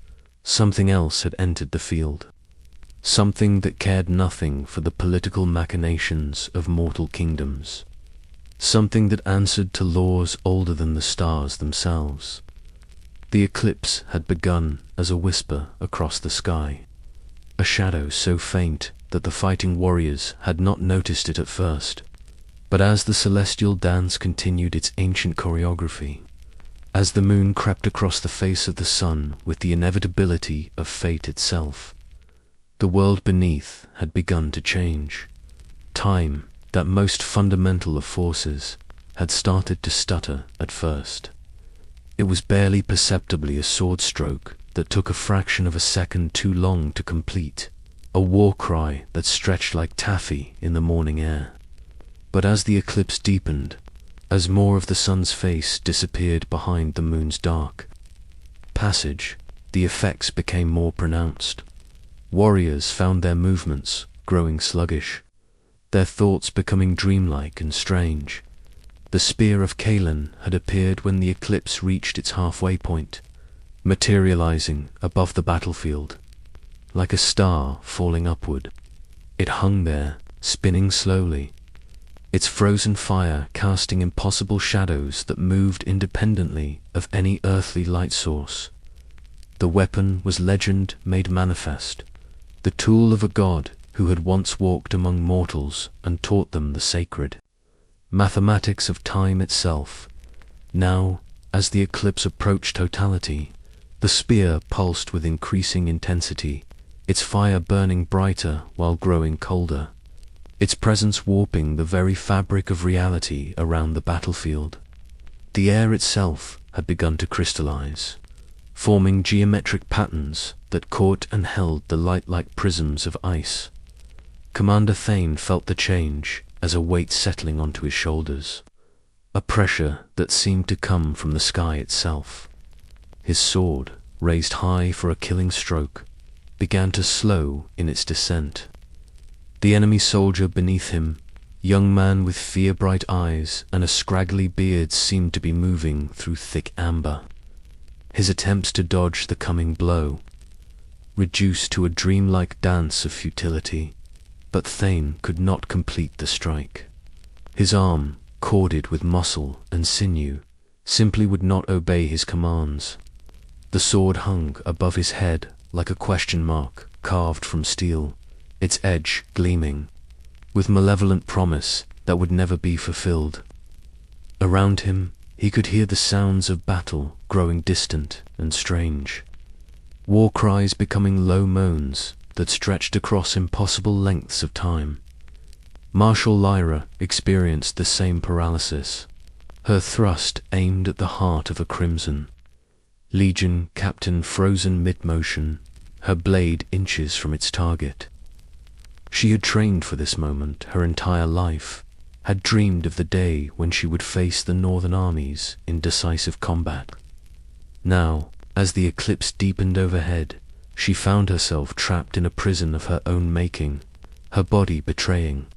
something else had entered the field. Something that cared nothing for the political machinations of mortal kingdoms. Something that answered to laws older than the stars themselves. The eclipse had begun as a whisper across the sky, a shadow so faint that the fighting warriors had not noticed it at first. But as the celestial dance continued its ancient choreography, as the moon crept across the face of the sun with the inevitability of fate itself, the world beneath had begun to change. Time, that most fundamental of forces, had started to stutter at first. It was barely perceptibly a sword stroke that took a fraction of a second too long to complete, a war cry that stretched like taffy in the morning air. But as the eclipse deepened, as more of the sun's face disappeared behind the moon's dark passage, the effects became more pronounced. Warriors found their movements growing sluggish, their thoughts becoming dreamlike and strange. The spear of Kalen had appeared when the eclipse reached its halfway point, materializing above the battlefield, like a star falling upward. It hung there, spinning slowly, its frozen fire casting impossible shadows that moved independently of any earthly light source. The weapon was legend made manifest, the tool of a god who had once walked among mortals and taught them the sacred mathematics of time itself. Now, as the eclipse approached totality, the spear pulsed with increasing intensity, its fire burning brighter while growing colder, its presence warping the very fabric of reality around the battlefield. The air itself had begun to crystallize, forming geometric patterns that caught and held the light like prisms of ice. Commander Thane felt the change as a weight settling onto his shoulders, a pressure that seemed to come from the sky itself. His sword, raised high for a killing stroke, began to slow in its descent. The enemy soldier beneath him, young man with fear-bright eyes and a scraggly beard, seemed to be moving through thick amber, his attempts to dodge the coming blow reduced to a dreamlike dance of futility. But Thane could not complete the strike. His arm, corded with muscle and sinew, simply would not obey his commands. The sword hung above his head like a question mark carved from steel, its edge gleaming with malevolent promise that would never be fulfilled. Around him, he could hear the sounds of battle growing distant and strange, war cries becoming low moans that stretched across impossible lengths of time. Marshal Lyra experienced the same paralysis, her thrust aimed at the heart of a crimson Legion captain frozen mid-motion, her blade inches from its target. She had trained for this moment her entire life, had dreamed of the day when she would face the northern armies in decisive combat. Now, as the eclipse deepened overhead, she found herself trapped in a prison of her own making, her body betraying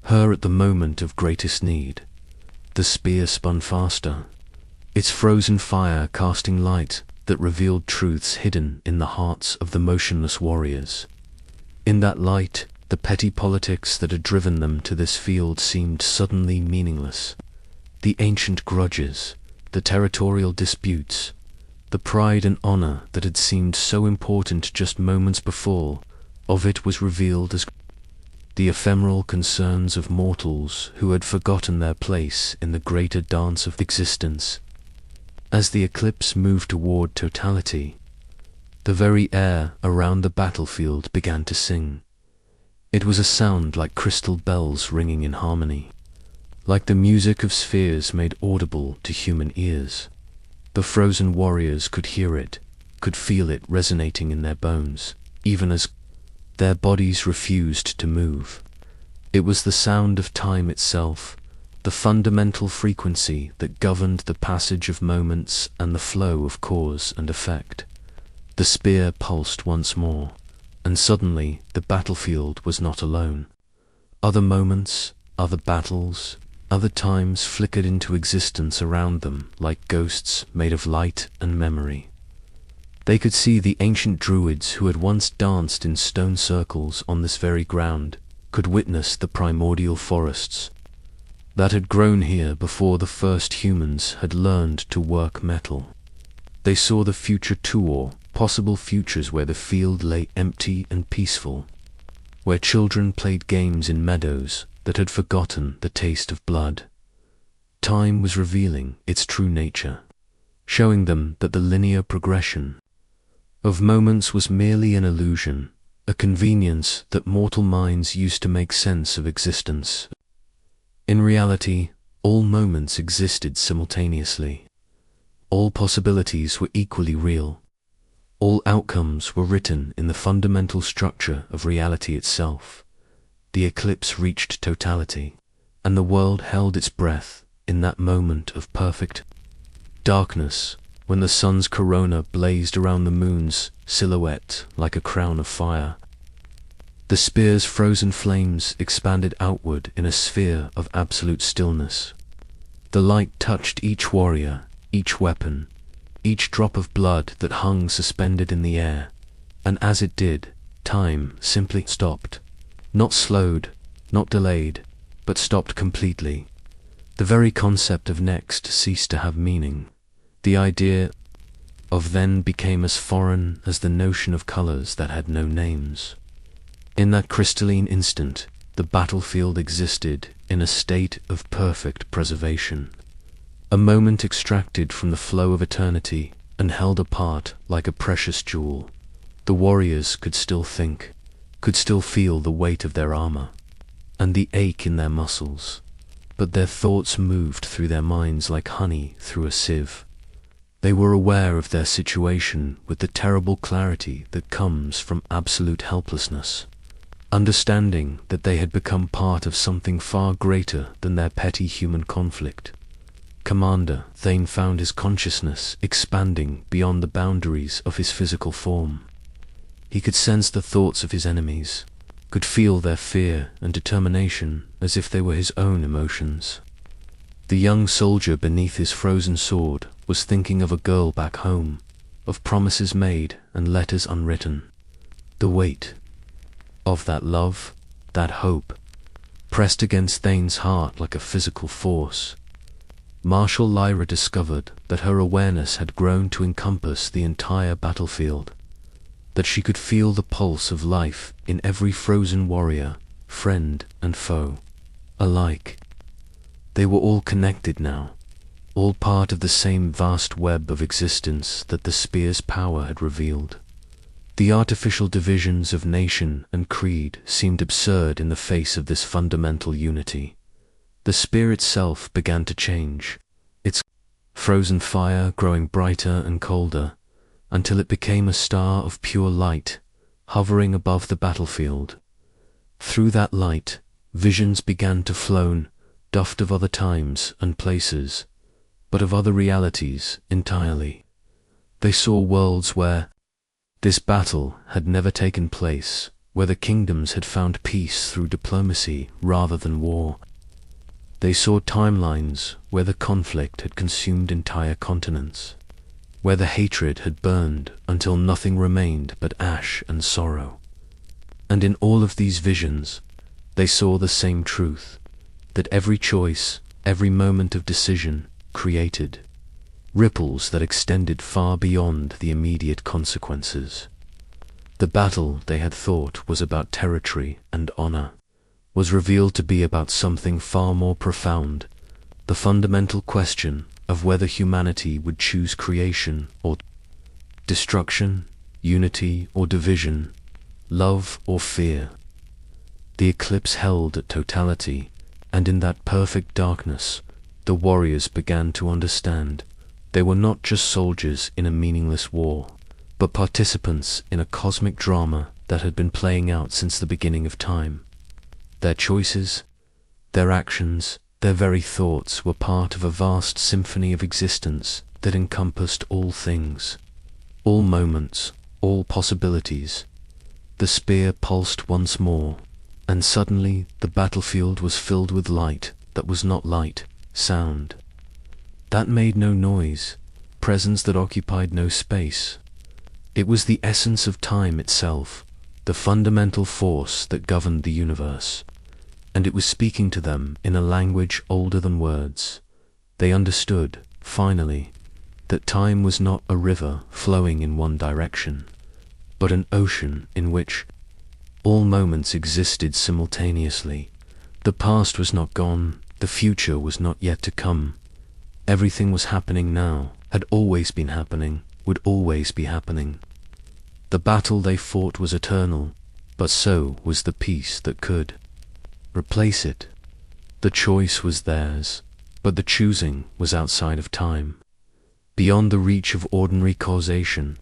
her at the moment of greatest need. The spear spun faster, its frozen fire casting light that revealed truths hidden in the hearts of the motionless warriors. In that light, the petty politics that had driven them to this field seemed suddenly meaningless. The ancient grudges, the territorial disputes, the pride and honor that had seemed so important just moments before, of it was revealed as the ephemeral concerns of mortals who had forgotten their place in the greater dance of existence. As the eclipse moved toward totality, the very air around the battlefield began to sing. It was a sound like crystal bells ringing in harmony, like the music of spheres made audible to human ears. The frozen warriors could hear it, could feel it resonating in their bones, even as their bodies refused to move. It was the sound of time itself, the fundamental frequency that governed the passage of moments and the flow of cause and effect. The spear pulsed once more, and suddenly the battlefield was not alone. Other moments, other battles, Other times flickered into existence around them like ghosts made of light and memory. They could see the ancient druids who had once danced in stone circles on this very ground, could witness the primordial forests that had grown here before the first humans had learned to work metal. They saw the future tour, possible futures where the field lay empty and peaceful, where children played games in meadows that had forgotten the taste of blood. Time was revealing its true nature, showing them that the linear progression of moments was merely an illusion, a convenience that mortal minds used to make sense of existence. In reality, all moments existed simultaneously. All possibilities were equally real. All outcomes were written in the fundamental structure of reality itself. The eclipse reached totality, and the world held its breath in that moment of perfect darkness, when the sun's corona blazed around the moon's silhouette like a crown of fire. The spear's frozen flames expanded outward in a sphere of absolute stillness. The light touched each warrior, each weapon, each drop of blood that hung suspended in the air, and as it did, time simply stopped. Not slowed, not delayed, but stopped completely. The very concept of next ceased to have meaning. The idea of then became as foreign as the notion of colors that had no names. In that crystalline instant, the battlefield existed in a state of perfect preservation. A moment extracted from the flow of eternity and held apart like a precious jewel. The warriors could still think, could still feel the weight of their armor, and the ache in their muscles, but their thoughts moved through their minds like honey through a sieve. They were aware of their situation with the terrible clarity that comes from absolute helplessness, understanding that they had become part of something far greater than their petty human conflict. Commander Thane found his consciousness expanding beyond the boundaries of his physical form. He could sense the thoughts of his enemies, could feel their fear and determination as if they were his own emotions. The young soldier beneath his frozen sword was thinking of a girl back home, of promises made and letters unwritten. The weight of that love, that hope, pressed against Thane's heart like a physical force. Marshal Lyra discovered that her awareness had grown to encompass the entire battlefield, that she could feel the pulse of life in every frozen warrior, friend and foe, alike. They were all connected now, all part of the same vast web of existence that the spear's power had revealed. The artificial divisions of nation and creed seemed absurd in the face of this fundamental unity. The spear itself began to change, its frozen fire growing brighter and colder, until it became a star of pure light, hovering above the battlefield. Through that light, visions began to flow, duft of other times and places, but of other realities entirely. They saw worlds where this battle had never taken place, where the kingdoms had found peace through diplomacy rather than war. They saw timelines where the conflict had consumed entire continents, where the hatred had burned until nothing remained but ash and sorrow. And in all of these visions, they saw the same truth, that every choice, every moment of decision created ripples that extended far beyond the immediate consequences. The battle they had thought was about territory and honor was revealed to be about something far more profound, the fundamental question of whether humanity would choose creation or destruction, unity or division, love or fear. The eclipse held at totality, and in that perfect darkness, the warriors began to understand they were not just soldiers in a meaningless war, but participants in a cosmic drama that had been playing out since the beginning of time. Their choices, their actions, their very thoughts were part of a vast symphony of existence that encompassed all things, all moments, all possibilities. The spear pulsed once more, and suddenly the battlefield was filled with light, that was not light, sound that made no noise, presence that occupied no space. It was the essence of time itself, the fundamental force that governed the universe. And it was speaking to them in a language older than words. They understood, finally, that time was not a river flowing in one direction, but an ocean in which all moments existed simultaneously. The past was not gone, the future was not yet to come. Everything was happening now, had always been happening, would always be happening. The battle they fought was eternal, but so was the peace that could replace it. The choice was theirs, but the choosing was outside of time, beyond the reach of ordinary causation.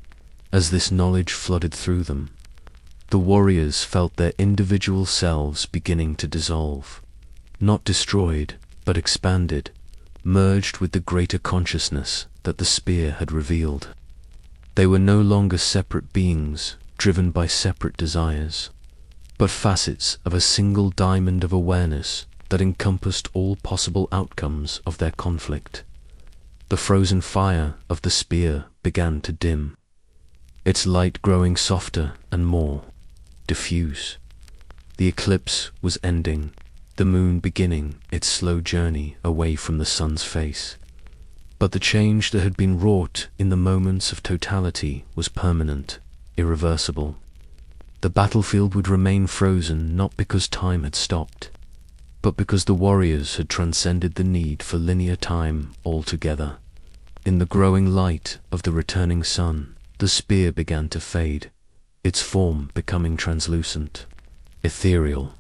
As this knowledge flooded through them, the warriors felt their individual selves beginning to dissolve, not destroyed, but expanded, merged with the greater consciousness that the spear had revealed. They were no longer separate beings, driven by separate desires, but facets of a single diamond of awareness that encompassed all possible outcomes of their conflict. The frozen fire of the spear began to dim, its light growing softer and more diffuse. The eclipse was ending, the moon beginning its slow journey away from the sun's face. But the change that had been wrought in the moments of totality was permanent, irreversible. The battlefield would remain frozen not because time had stopped, but because the warriors had transcended the need for linear time altogether. In the growing light of the returning sun, the spear began to fade, its form becoming translucent, ethereal,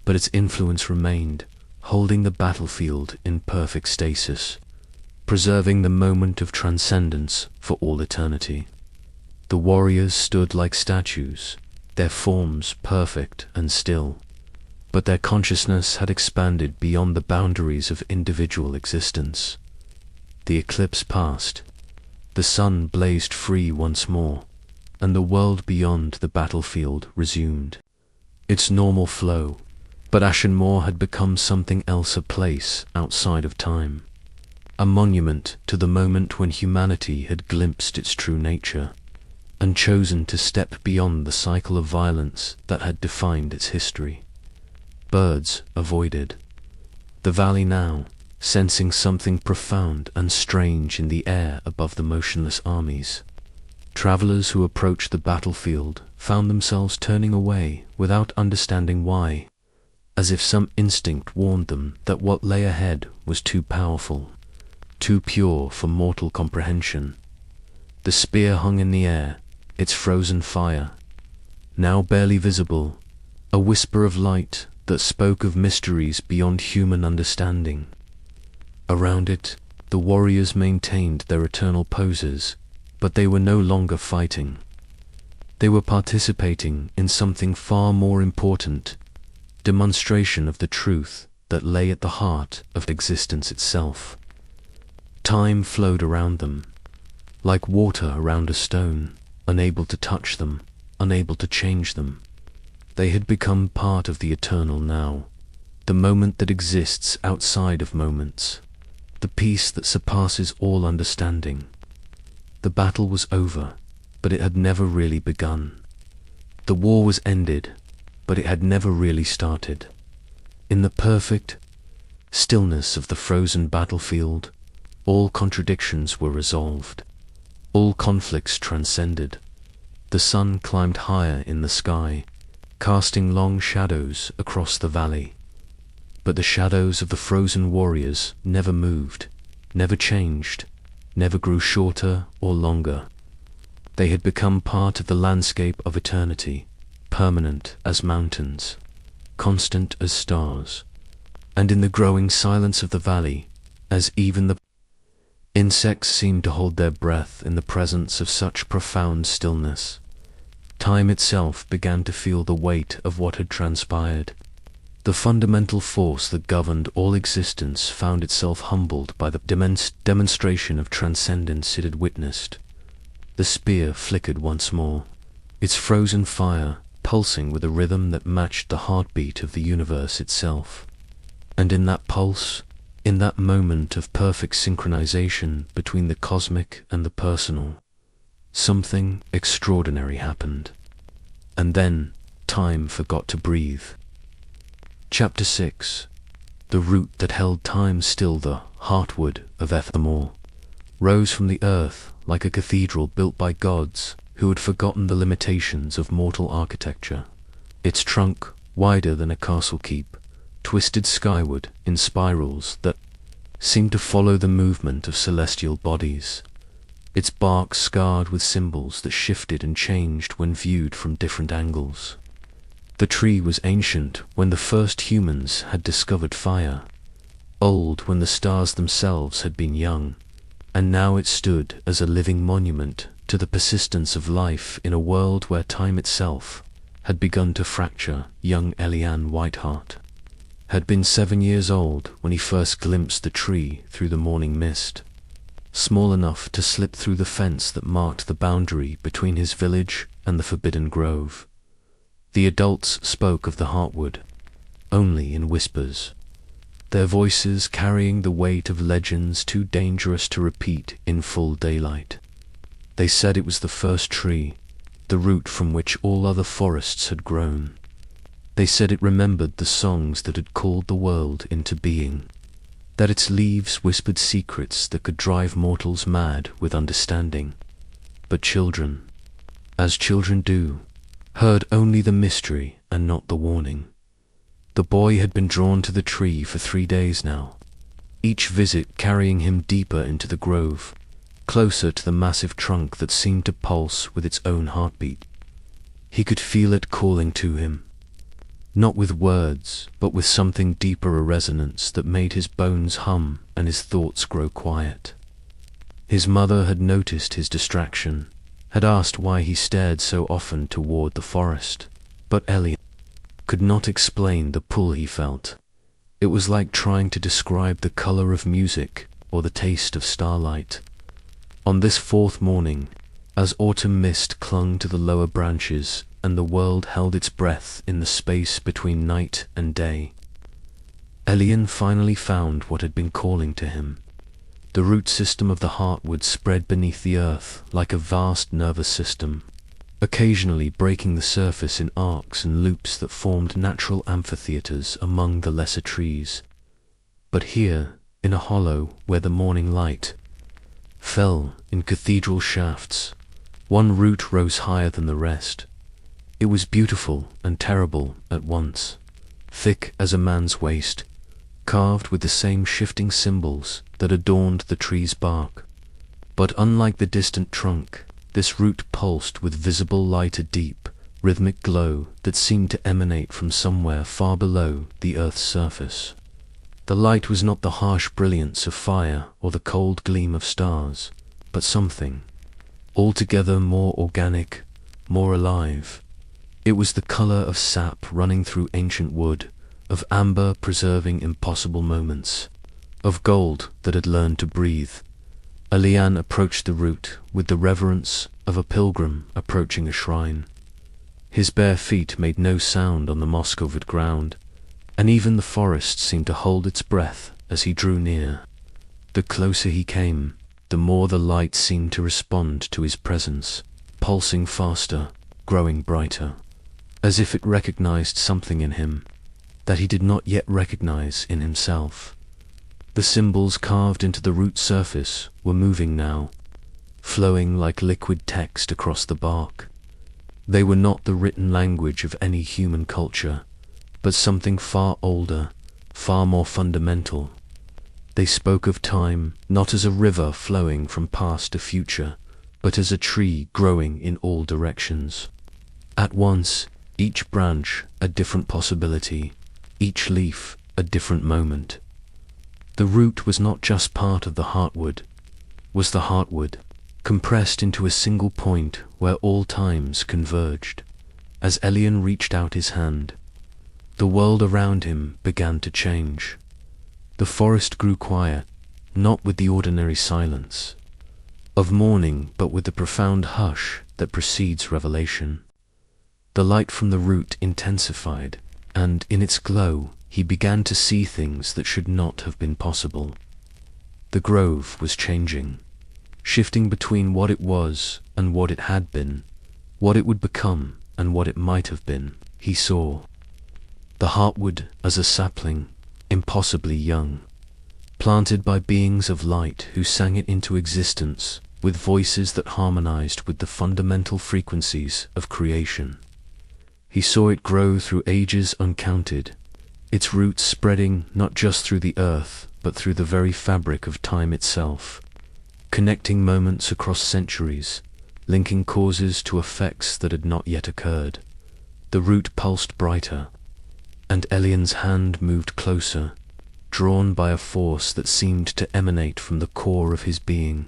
but its influence remained, holding the battlefield in perfect stasis, preserving the moment of transcendence for all eternity. The warriors stood like statues, their forms perfect and still, but their consciousness had expanded beyond the boundaries of individual existence. The eclipse passed, the sun blazed free once more, and the world beyond the battlefield resumed its normal flow. But Ashenmore had become something else, a place outside of time, a monument to the moment when humanity had glimpsed its true nature, and chosen to step beyond the cycle of violence that had defined its history. Birds avoided the valley now, sensing something profound and strange in the air above the motionless armies. Travelers who approached the battlefield found themselves turning away without understanding why, as if some instinct warned them that what lay ahead was too powerful, too pure for mortal comprehension. The spear hung in the air, its frozen fire, now barely visible, a whisper of light that spoke of mysteries beyond human understanding. Around it, the warriors maintained their eternal poses, but they were no longer fighting. They were participating in something far more important, demonstration of the truth that lay at the heart of existence itself. Time flowed around them, like water around a stone, unable to touch them, unable to change them. They had become part of the eternal now, the moment that exists outside of moments, the peace that surpasses all understanding. The battle was over, but it had never really begun. The war was ended, but it had never really started. In the perfect stillness of the frozen battlefield, all contradictions were resolved, all conflicts transcended. The sun climbed higher in the sky, casting long shadows across the valley. But the shadows of the frozen warriors never moved, never changed, never grew shorter or longer. They had become part of the landscape of eternity, permanent as mountains, constant as stars. And in the growing silence of the valley, as even the insects seemed to hold their breath in the presence of such profound stillness, time itself began to feel the weight of what had transpired. The fundamental force that governed all existence found itself humbled by the demonstration of transcendence it had witnessed. The spear flickered once more, its frozen fire pulsing with a rhythm that matched the heartbeat of the universe itself. And in that pulse, in that moment of perfect synchronization between the cosmic and the personal, something extraordinary happened. And then, time forgot to breathe. Chapter 6. The root that held time still, the heartwood of Eldmire, rose from the earth like a cathedral built by gods who had forgotten the limitations of mortal architecture. Its trunk, wider than a castle keep, twisted skyward in spirals that seemed to follow the movement of celestial bodies. Its bark scarred with symbols that shifted and changed when viewed from different angles. The tree was ancient when the first humans had discovered fire, old when the stars themselves had been young, and now it stood as a living monument to the persistence of life in a world where time itself had begun to fracture. Young Elian Whiteheart had been 7 years old when he first glimpsed the tree through the morning mist, small enough to slip through the fence that marked the boundary between his village and the forbidden grove. The adults spoke of the heartwood only in whispers, their voices carrying the weight of legends too dangerous to repeat in full daylight. They said it was the first tree, the root from which all other forests had grown. They said it remembered the songs that had called the world into being, that its leaves whispered secrets that could drive mortals mad with understanding. But children, as children do, heard only the mystery and not the warning. The boy had been drawn to the tree for 3 days now, each visit carrying him deeper into the grove, closer to the massive trunk that seemed to pulse with its own heartbeat. He could feel it calling to him, not with words, but with something deeper, a resonance that made his bones hum and his thoughts grow quiet. His mother had noticed his distraction, had asked why he stared so often toward the forest, but Elian could not explain the pull he felt. It was like trying to describe the color of music or the taste of starlight. On this 4th morning, as autumn mist clung to the lower branches and the world held its breath in the space between night and day, Elian finally found what had been calling to him. The root system of the heartwood spread beneath the earth like a vast nervous system, occasionally breaking the surface in arcs and loops that formed natural amphitheaters among the lesser trees. But here, in a hollow where the morning light fell in cathedral shafts, one root rose higher than the rest. It was beautiful and terrible at once, thick as a man's waist, carved with the same shifting symbols that adorned the tree's bark. But unlike the distant trunk, this root pulsed with visible light, a deep, rhythmic glow that seemed to emanate from somewhere far below the earth's surface. The light was not the harsh brilliance of fire or the cold gleam of stars, but something altogether more organic, more alive. It was the color of sap running through ancient wood, of amber preserving impossible moments, of gold that had learned to breathe. Elian approached the root with the reverence of a pilgrim approaching a shrine. His bare feet made no sound on the moss-covered ground, and even the forest seemed to hold its breath as he drew near. The closer he came, the more the light seemed to respond to his presence, pulsing faster, growing brighter, as if it recognized something in him that he did not yet recognize in himself. The symbols carved into the root surface were moving now, flowing like liquid text across the bark. They were not the written language of any human culture, but something far older, far more fundamental. They spoke of time not as a river flowing from past to future, but as a tree growing in all directions. At once, each branch a different possibility, each leaf a different moment. The root was not just part of the heartwood, was the heartwood, compressed into a single point where all times converged. As Elian reached out his hand, the world around him began to change. The forest grew quiet, not with the ordinary silence of mourning, but with the profound hush that precedes revelation. The light from the root intensified, and in its glow he began to see things that should not have been possible. The grove was changing, shifting between what it was and what it had been, what it would become and what it might have been. He saw the heartwood as a sapling, impossibly young, planted by beings of light who sang it into existence with voices that harmonized with the fundamental frequencies of creation. He saw it grow through ages uncounted, its roots spreading not just through the earth, but through the very fabric of time itself, connecting moments across centuries, linking causes to effects that had not yet occurred. The root pulsed brighter, and Elian's hand moved closer, drawn by a force that seemed to emanate from the core of his being.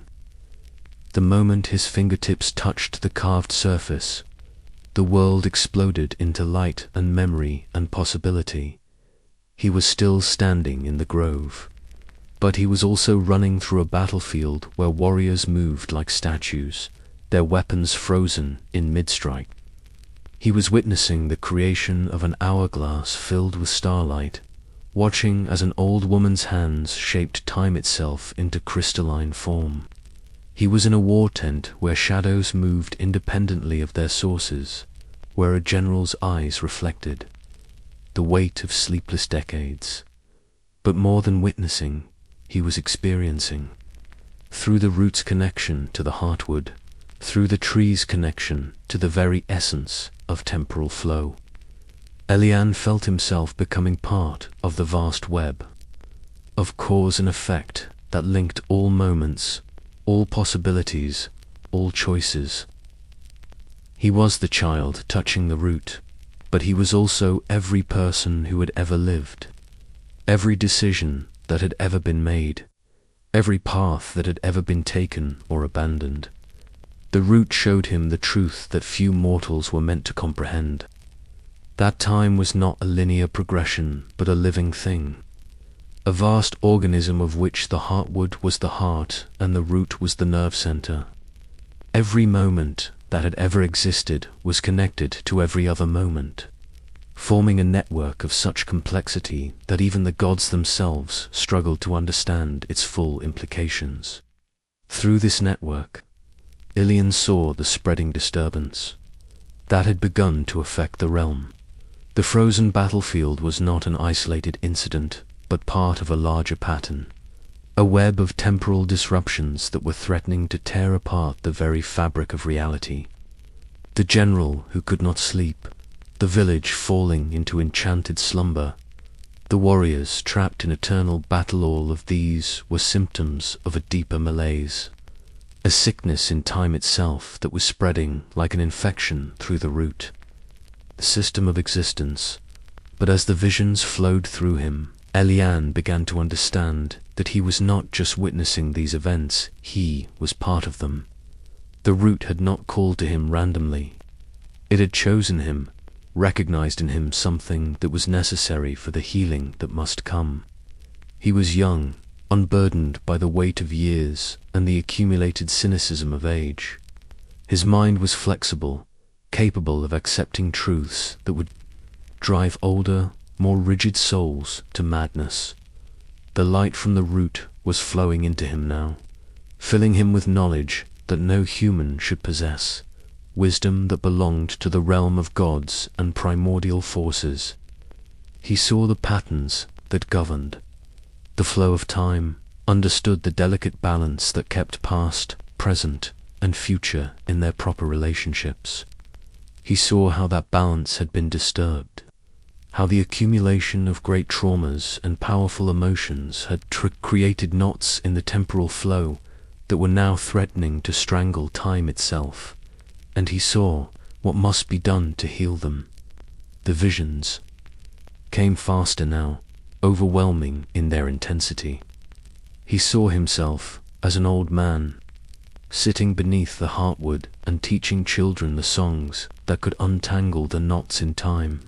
The moment his fingertips touched the carved surface, the world exploded into light and memory and possibility. He was still standing in the grove, but he was also running through a battlefield where warriors moved like statues, their weapons frozen in mid-strike. He was witnessing the creation of an hourglass filled with starlight, watching as an old woman's hands shaped time itself into crystalline form. He was in a war tent where shadows moved independently of their sources, where a general's eyes reflected the weight of sleepless decades. But more than witnessing, he was experiencing. Through the root's connection to the heartwood, through the tree's connection to the very essence of temporal flow, Elian felt himself becoming part of the vast web of cause and effect that linked all moments, all possibilities, all choices. He was the child touching the root, but he was also every person who had ever lived, every decision that had ever been made, every path that had ever been taken or abandoned. The root showed him the truth that few mortals were meant to comprehend. That time was not a linear progression, but a living thing, a vast organism of which the heartwood was the heart and the root was the nerve center. Every moment that had ever existed was connected to every other moment, forming a network of such complexity that even the gods themselves struggled to understand its full implications. Through this network, Elian saw the spreading disturbance that had begun to affect the realm. The frozen battlefield was not an isolated incident, but part of a larger pattern, a web of temporal disruptions that were threatening to tear apart the very fabric of reality. The general who could not sleep, the village falling into enchanted slumber, the warriors trapped in eternal battle, all of these were symptoms of a deeper malaise, a sickness in time itself that was spreading like an infection through the root, the system of existence. But as the visions flowed through him, Elian began to understand that he was not just witnessing these events, he was part of them. The root had not called to him randomly. It had chosen him, recognized in him something that was necessary for the healing that must come. He was young, unburdened by the weight of years and the accumulated cynicism of age. His mind was flexible, capable of accepting truths that would drive older, more rigid souls to madness. The light from the root was flowing into him now, filling him with knowledge that no human should possess, wisdom that belonged to the realm of gods and primordial forces. He saw the patterns that governed the flow of time, understood the delicate balance that kept past, present, and future in their proper relationships. He saw how that balance had been disturbed, how the accumulation of great traumas and powerful emotions had created knots in the temporal flow that were now threatening to strangle time itself, and he saw what must be done to heal them. The visions came faster now, overwhelming in their intensity. He saw himself as an old man, sitting beneath the heartwood and teaching children the songs that could untangle the knots in time.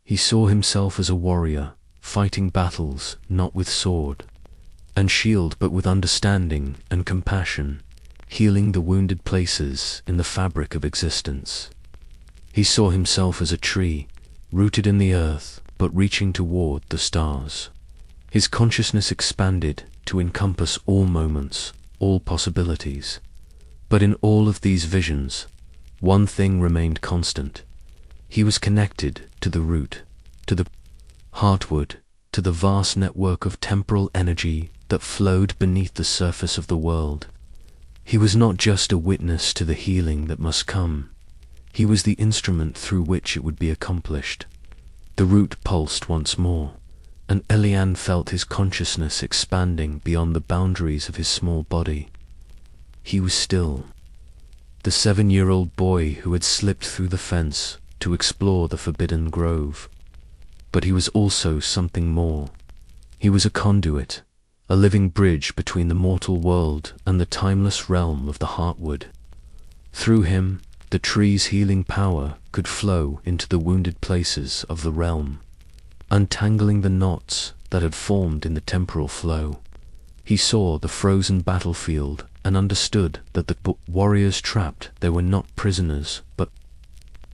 He saw himself as a warrior, fighting battles not with sword and shield but with understanding and compassion, healing the wounded places in the fabric of existence. He saw himself as a tree, rooted in the earth, but reaching toward the stars. His consciousness expanded to encompass all moments, all possibilities. But in all of these visions, one thing remained constant. He was connected to the root, to the heartwood, to the vast network of temporal energy that flowed beneath the surface of the world. He was not just a witness to the healing that must come. He was the instrument through which it would be accomplished. The root pulsed once more, and Elian felt his consciousness expanding beyond the boundaries of his small body. He was still the 7-year-old boy who had slipped through the fence to explore the forbidden grove. But he was also something more. He was a conduit, a living bridge between the mortal world and the timeless realm of the heartwood. Through him, the tree's healing power could flow into the wounded places of the realm, untangling the knots that had formed in the temporal flow. He saw the frozen battlefield and understood that the warriors trapped there were not prisoners, but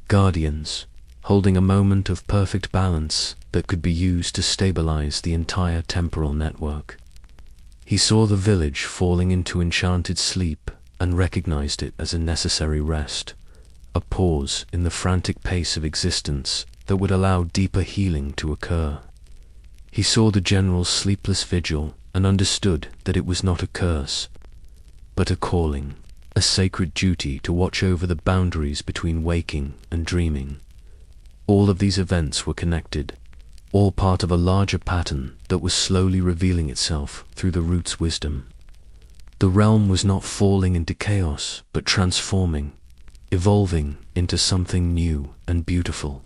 guardians, holding a moment of perfect balance that could be used to stabilize the entire temporal network. He saw the village falling into enchanted sleep and recognized it as a necessary rest, a pause in the frantic pace of existence that would allow deeper healing to occur. He saw the general's sleepless vigil and understood that it was not a curse, but a calling, a sacred duty to watch over the boundaries between waking and dreaming. All of these events were connected, all part of a larger pattern that was slowly revealing itself through the root's wisdom. The realm was not falling into chaos, but transforming, evolving into something new and beautiful.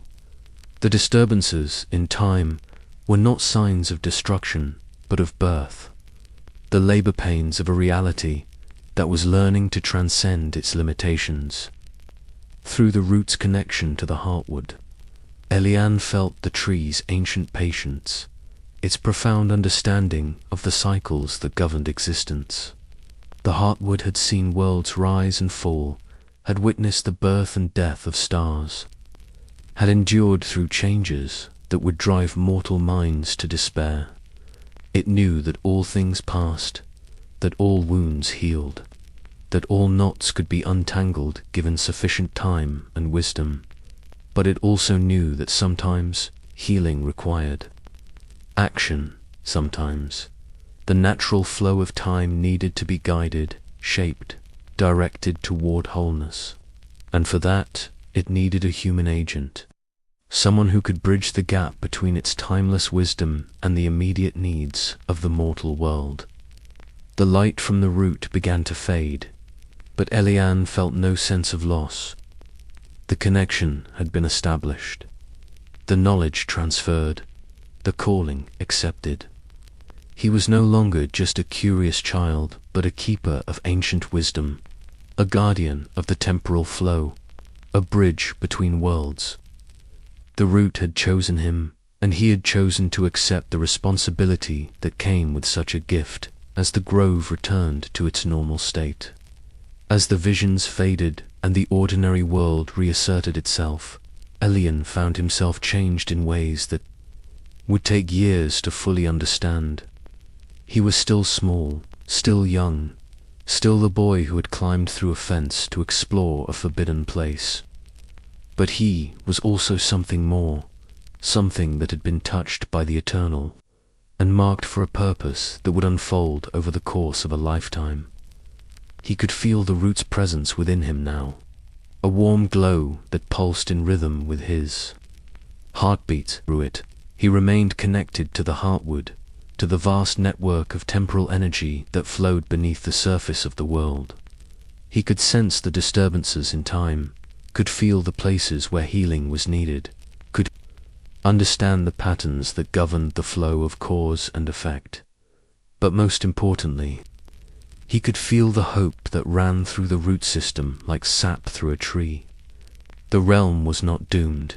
The disturbances in time were not signs of destruction, but of birth, the labor pains of a reality that was learning to transcend its limitations. Through the root's connection to the heartwood, Elian felt the tree's ancient patience, its profound understanding of the cycles that governed existence. The heartwood had seen worlds rise and fall, had witnessed the birth and death of stars, had endured through changes that would drive mortal minds to despair. It knew that all things passed, that all wounds healed, that all knots could be untangled given sufficient time and wisdom. But it also knew that sometimes healing required action, sometimes the natural flow of time needed to be guided, shaped, directed toward wholeness. And for that, it needed a human agent, someone who could bridge the gap between its timeless wisdom and the immediate needs of the mortal world. The light from the root began to fade, but Elian felt no sense of loss. The connection had been established, the knowledge transferred, the calling accepted. He was no longer just a curious child, but a keeper of ancient wisdom, a guardian of the temporal flow, a bridge between worlds. The root had chosen him, and he had chosen to accept the responsibility that came with such a gift as the grove returned to its normal state. As the visions faded and the ordinary world reasserted itself, Elian found himself changed in ways that would take years to fully understand. He was still small, still young, still the boy who had climbed through a fence to explore a forbidden place. But he was also something more, something that had been touched by the eternal, and marked for a purpose that would unfold over the course of a lifetime. He could feel the root's presence within him now, a warm glow that pulsed in rhythm with his heartbeat. Through it, he remained connected to the heartwood, to the vast network of temporal energy that flowed beneath the surface of the world. He could sense the disturbances in time, could feel the places where healing was needed, could understand the patterns that governed the flow of cause and effect. But most importantly, he could feel the hope that ran through the root system like sap through a tree. The realm was not doomed,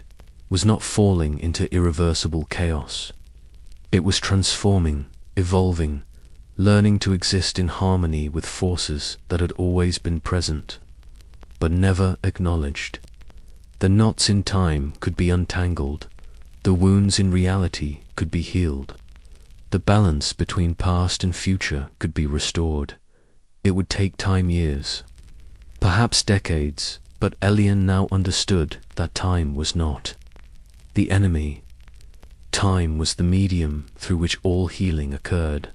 was not falling into irreversible chaos. It was transforming, evolving, learning to exist in harmony with forces that had always been present, but never acknowledged. The knots in time could be untangled, The wounds in reality could be healed. The balance between past and future could be restored. It would take time, years, perhaps decades, but Elian now understood that time was not the enemy. Time was the medium through which all healing occurred,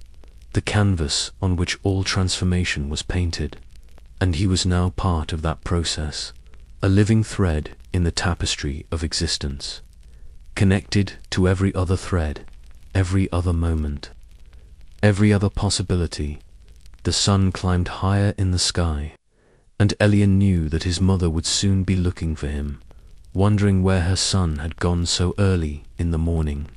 the canvas on which all transformation was painted, and he was now part of that process, a living thread in the tapestry of existence, connected to every other thread, every other moment, every other possibility. The sun climbed higher in the sky, and Elian knew that his mother would soon be looking for him, wondering where her son had gone so early in the morning.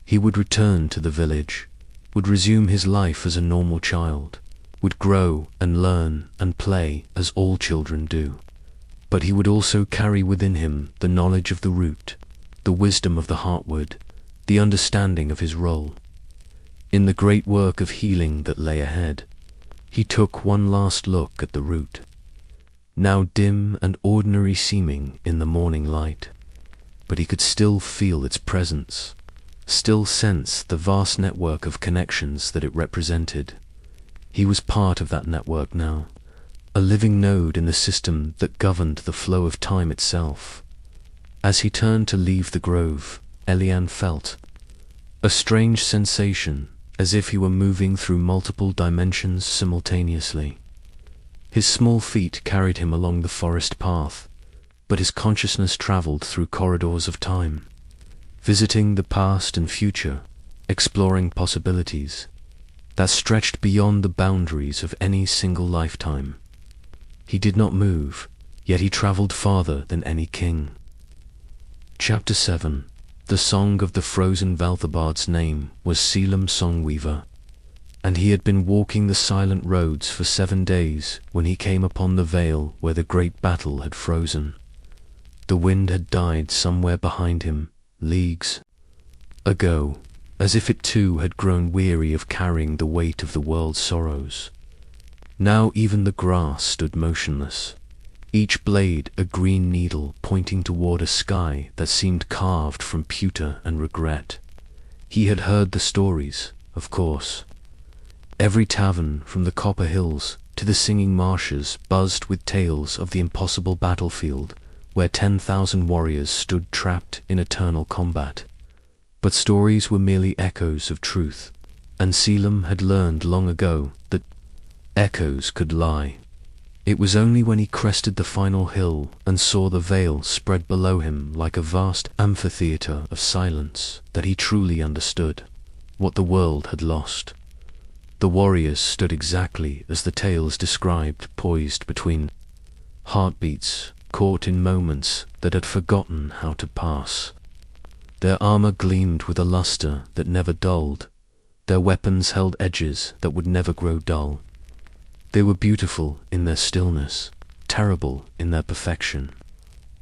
He would return to the village, would resume his life as a normal child, would grow and learn and play as all children do. But he would also carry within him the knowledge of the root, the wisdom of the heartwood, the understanding of his role. In the great work of healing that lay ahead, he took one last look at the root, now dim and ordinary seeming in the morning light, but he could still feel its presence, still sense the vast network of connections that it represented. He was part of that network now, a living node in the system that governed the flow of time itself. As he turned to leave the grove, Elian felt a strange sensation, as if he were moving through multiple dimensions simultaneously. His small feet carried him along the forest path, but his consciousness traveled through corridors of time, visiting the past and future, exploring possibilities that stretched beyond the boundaries of any single lifetime. He did not move, yet he traveled farther than any king. Chapter 7. The song of the frozen Valthebard's name was Selim Songweaver, and he had been walking the silent roads for 7 days when he came upon the vale where the great battle had frozen. The wind had died somewhere behind him, leagues ago, as if it too had grown weary of carrying the weight of the world's sorrows. Now even the grass stood motionless, each blade a green needle pointing toward a sky that seemed carved from pewter and regret. He had heard the stories, of course. Every tavern from the Copper Hills to the Singing Marshes buzzed with tales of the impossible battlefield where 10,000 warriors stood trapped in eternal combat. But stories were merely echoes of truth, and Selim had learned long ago that echoes could lie. It was only when he crested the final hill and saw the vale spread below him like a vast amphitheater of silence that he truly understood what the world had lost. The warriors stood exactly as the tales described, poised between heartbeats, caught in moments that had forgotten how to pass. Their armor gleamed with a luster that never dulled. Their weapons held edges that would never grow dull. They were beautiful in their stillness, terrible in their perfection,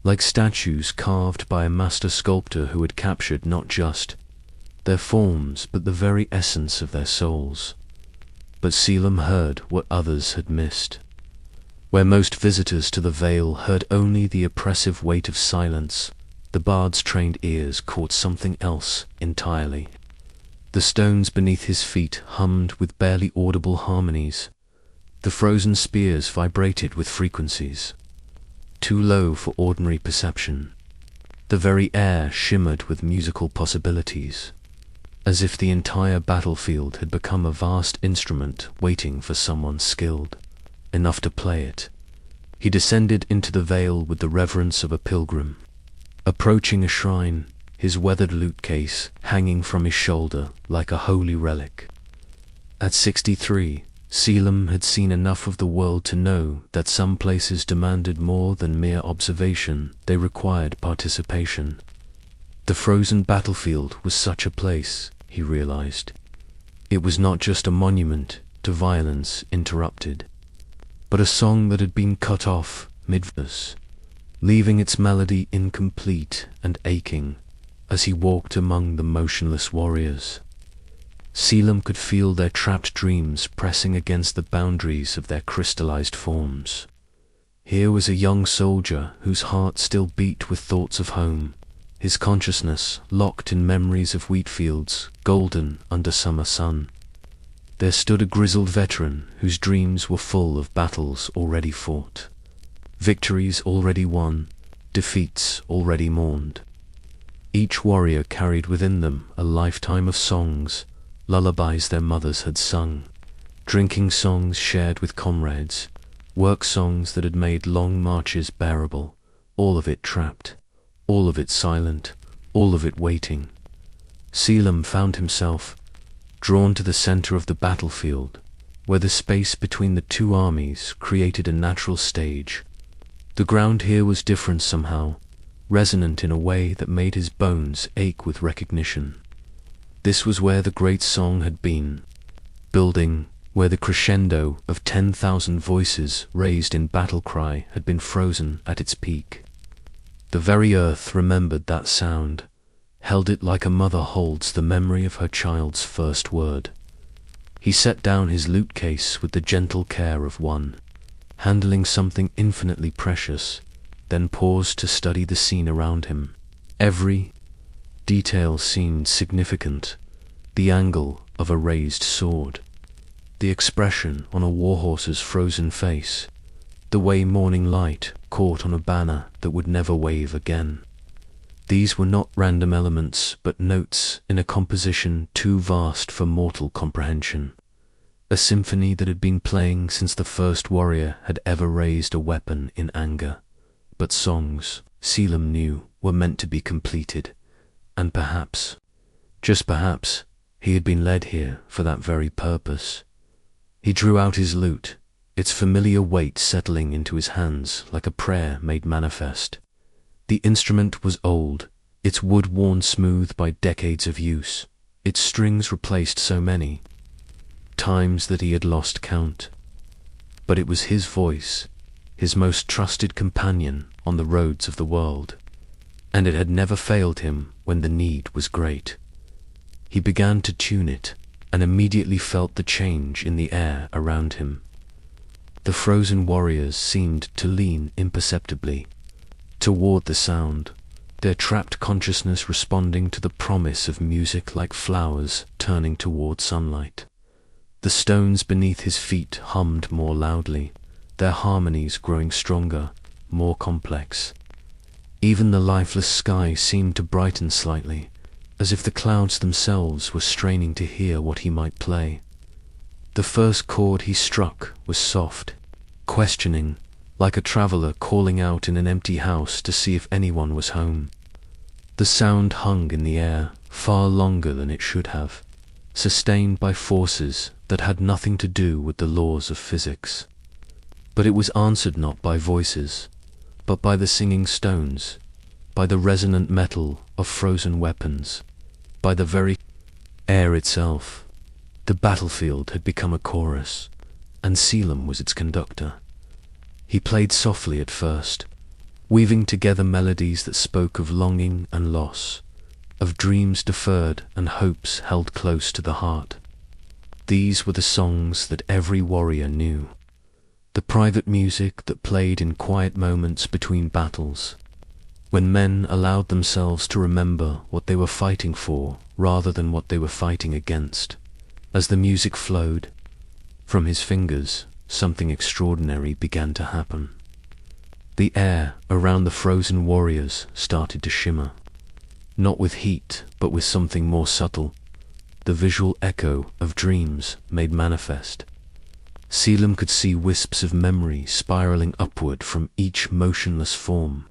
like statues carved by a master sculptor who had captured not just their forms but the very essence of their souls. But Selim heard what others had missed. Where most visitors to the vale heard only the oppressive weight of silence, the bard's trained ears caught something else entirely. The stones beneath his feet hummed with barely audible harmonies. The frozen spears vibrated with frequencies too low for ordinary perception. The very air shimmered with musical possibilities, as if the entire battlefield had become a vast instrument waiting for someone skilled enough to play it. He descended into the vale with the reverence of a pilgrim, approaching a shrine, his weathered lute case hanging from his shoulder like a holy relic. At 63, Selim had seen enough of the world to know that some places demanded more than mere observation, they required participation. The frozen battlefield was such a place, he realized. It was not just a monument to violence interrupted, but a song that had been cut off mid-verse, leaving its melody incomplete and aching as he walked among the motionless warriors. Selim could feel their trapped dreams pressing against the boundaries of their crystallized forms. Here was a young soldier whose heart still beat with thoughts of home, his consciousness locked in memories of wheat fields, golden under summer sun. There stood a grizzled veteran whose dreams were full of battles already fought, victories already won, defeats already mourned. Each warrior carried within them a lifetime of songs, lullabies their mothers had sung, drinking songs shared with comrades, work songs that had made long marches bearable, all of it trapped, all of it silent, all of it waiting. Selim found himself drawn to the center of the battlefield, where the space between the two armies created a natural stage. The ground here was different somehow, resonant in a way that made his bones ache with recognition. This was where the great song had been, building where the crescendo of 10,000 voices raised in battle cry had been frozen at its peak. The very earth remembered that sound, held it like a mother holds the memory of her child's first word. He set down his loot case with the gentle care of one handling something infinitely precious, then paused to study the scene around him. Every detail seemed significant: the angle of a raised sword, the expression on a warhorse's frozen face, the way morning light caught on a banner that would never wave again. These were not random elements, but notes in a composition too vast for mortal comprehension. A symphony that had been playing since the first warrior had ever raised a weapon in anger. But songs, Selim knew, were meant to be completed, and perhaps, just perhaps, he had been led here for that very purpose. He drew out his lute, its familiar weight settling into his hands like a prayer made manifest. The instrument was old, its wood worn smooth by decades of use, its strings replaced so many times that he had lost count. But it was his voice, his most trusted companion on the roads of the world, and it had never failed him when the need was great. He began to tune it, and immediately felt the change in the air around him. The frozen warriors seemed to lean imperceptibly toward the sound, their trapped consciousness responding to the promise of music like flowers turning toward sunlight. The stones beneath his feet hummed more loudly, their harmonies growing stronger, more complex. Even the lifeless sky seemed to brighten slightly, as if the clouds themselves were straining to hear what he might play. The first chord he struck was soft, questioning, like a traveler calling out in an empty house to see if anyone was home. The sound hung in the air far longer than it should have, sustained by forces that had nothing to do with the laws of physics. But it was answered not by voices, but by the singing stones, by the resonant metal of frozen weapons, by the very air itself. The battlefield had become a chorus, and Selim was its conductor. He played softly at first, weaving together melodies that spoke of longing and loss, of dreams deferred and hopes held close to the heart. These were the songs that every warrior knew, the private music that played in quiet moments between battles, when men allowed themselves to remember what they were fighting for rather than what they were fighting against. As the music flowed from his fingers, something extraordinary began to happen. The air around the frozen warriors started to shimmer, not with heat, but with something more subtle, the visual echo of dreams made manifest. Selim could see wisps of memory spiraling upward from each motionless form,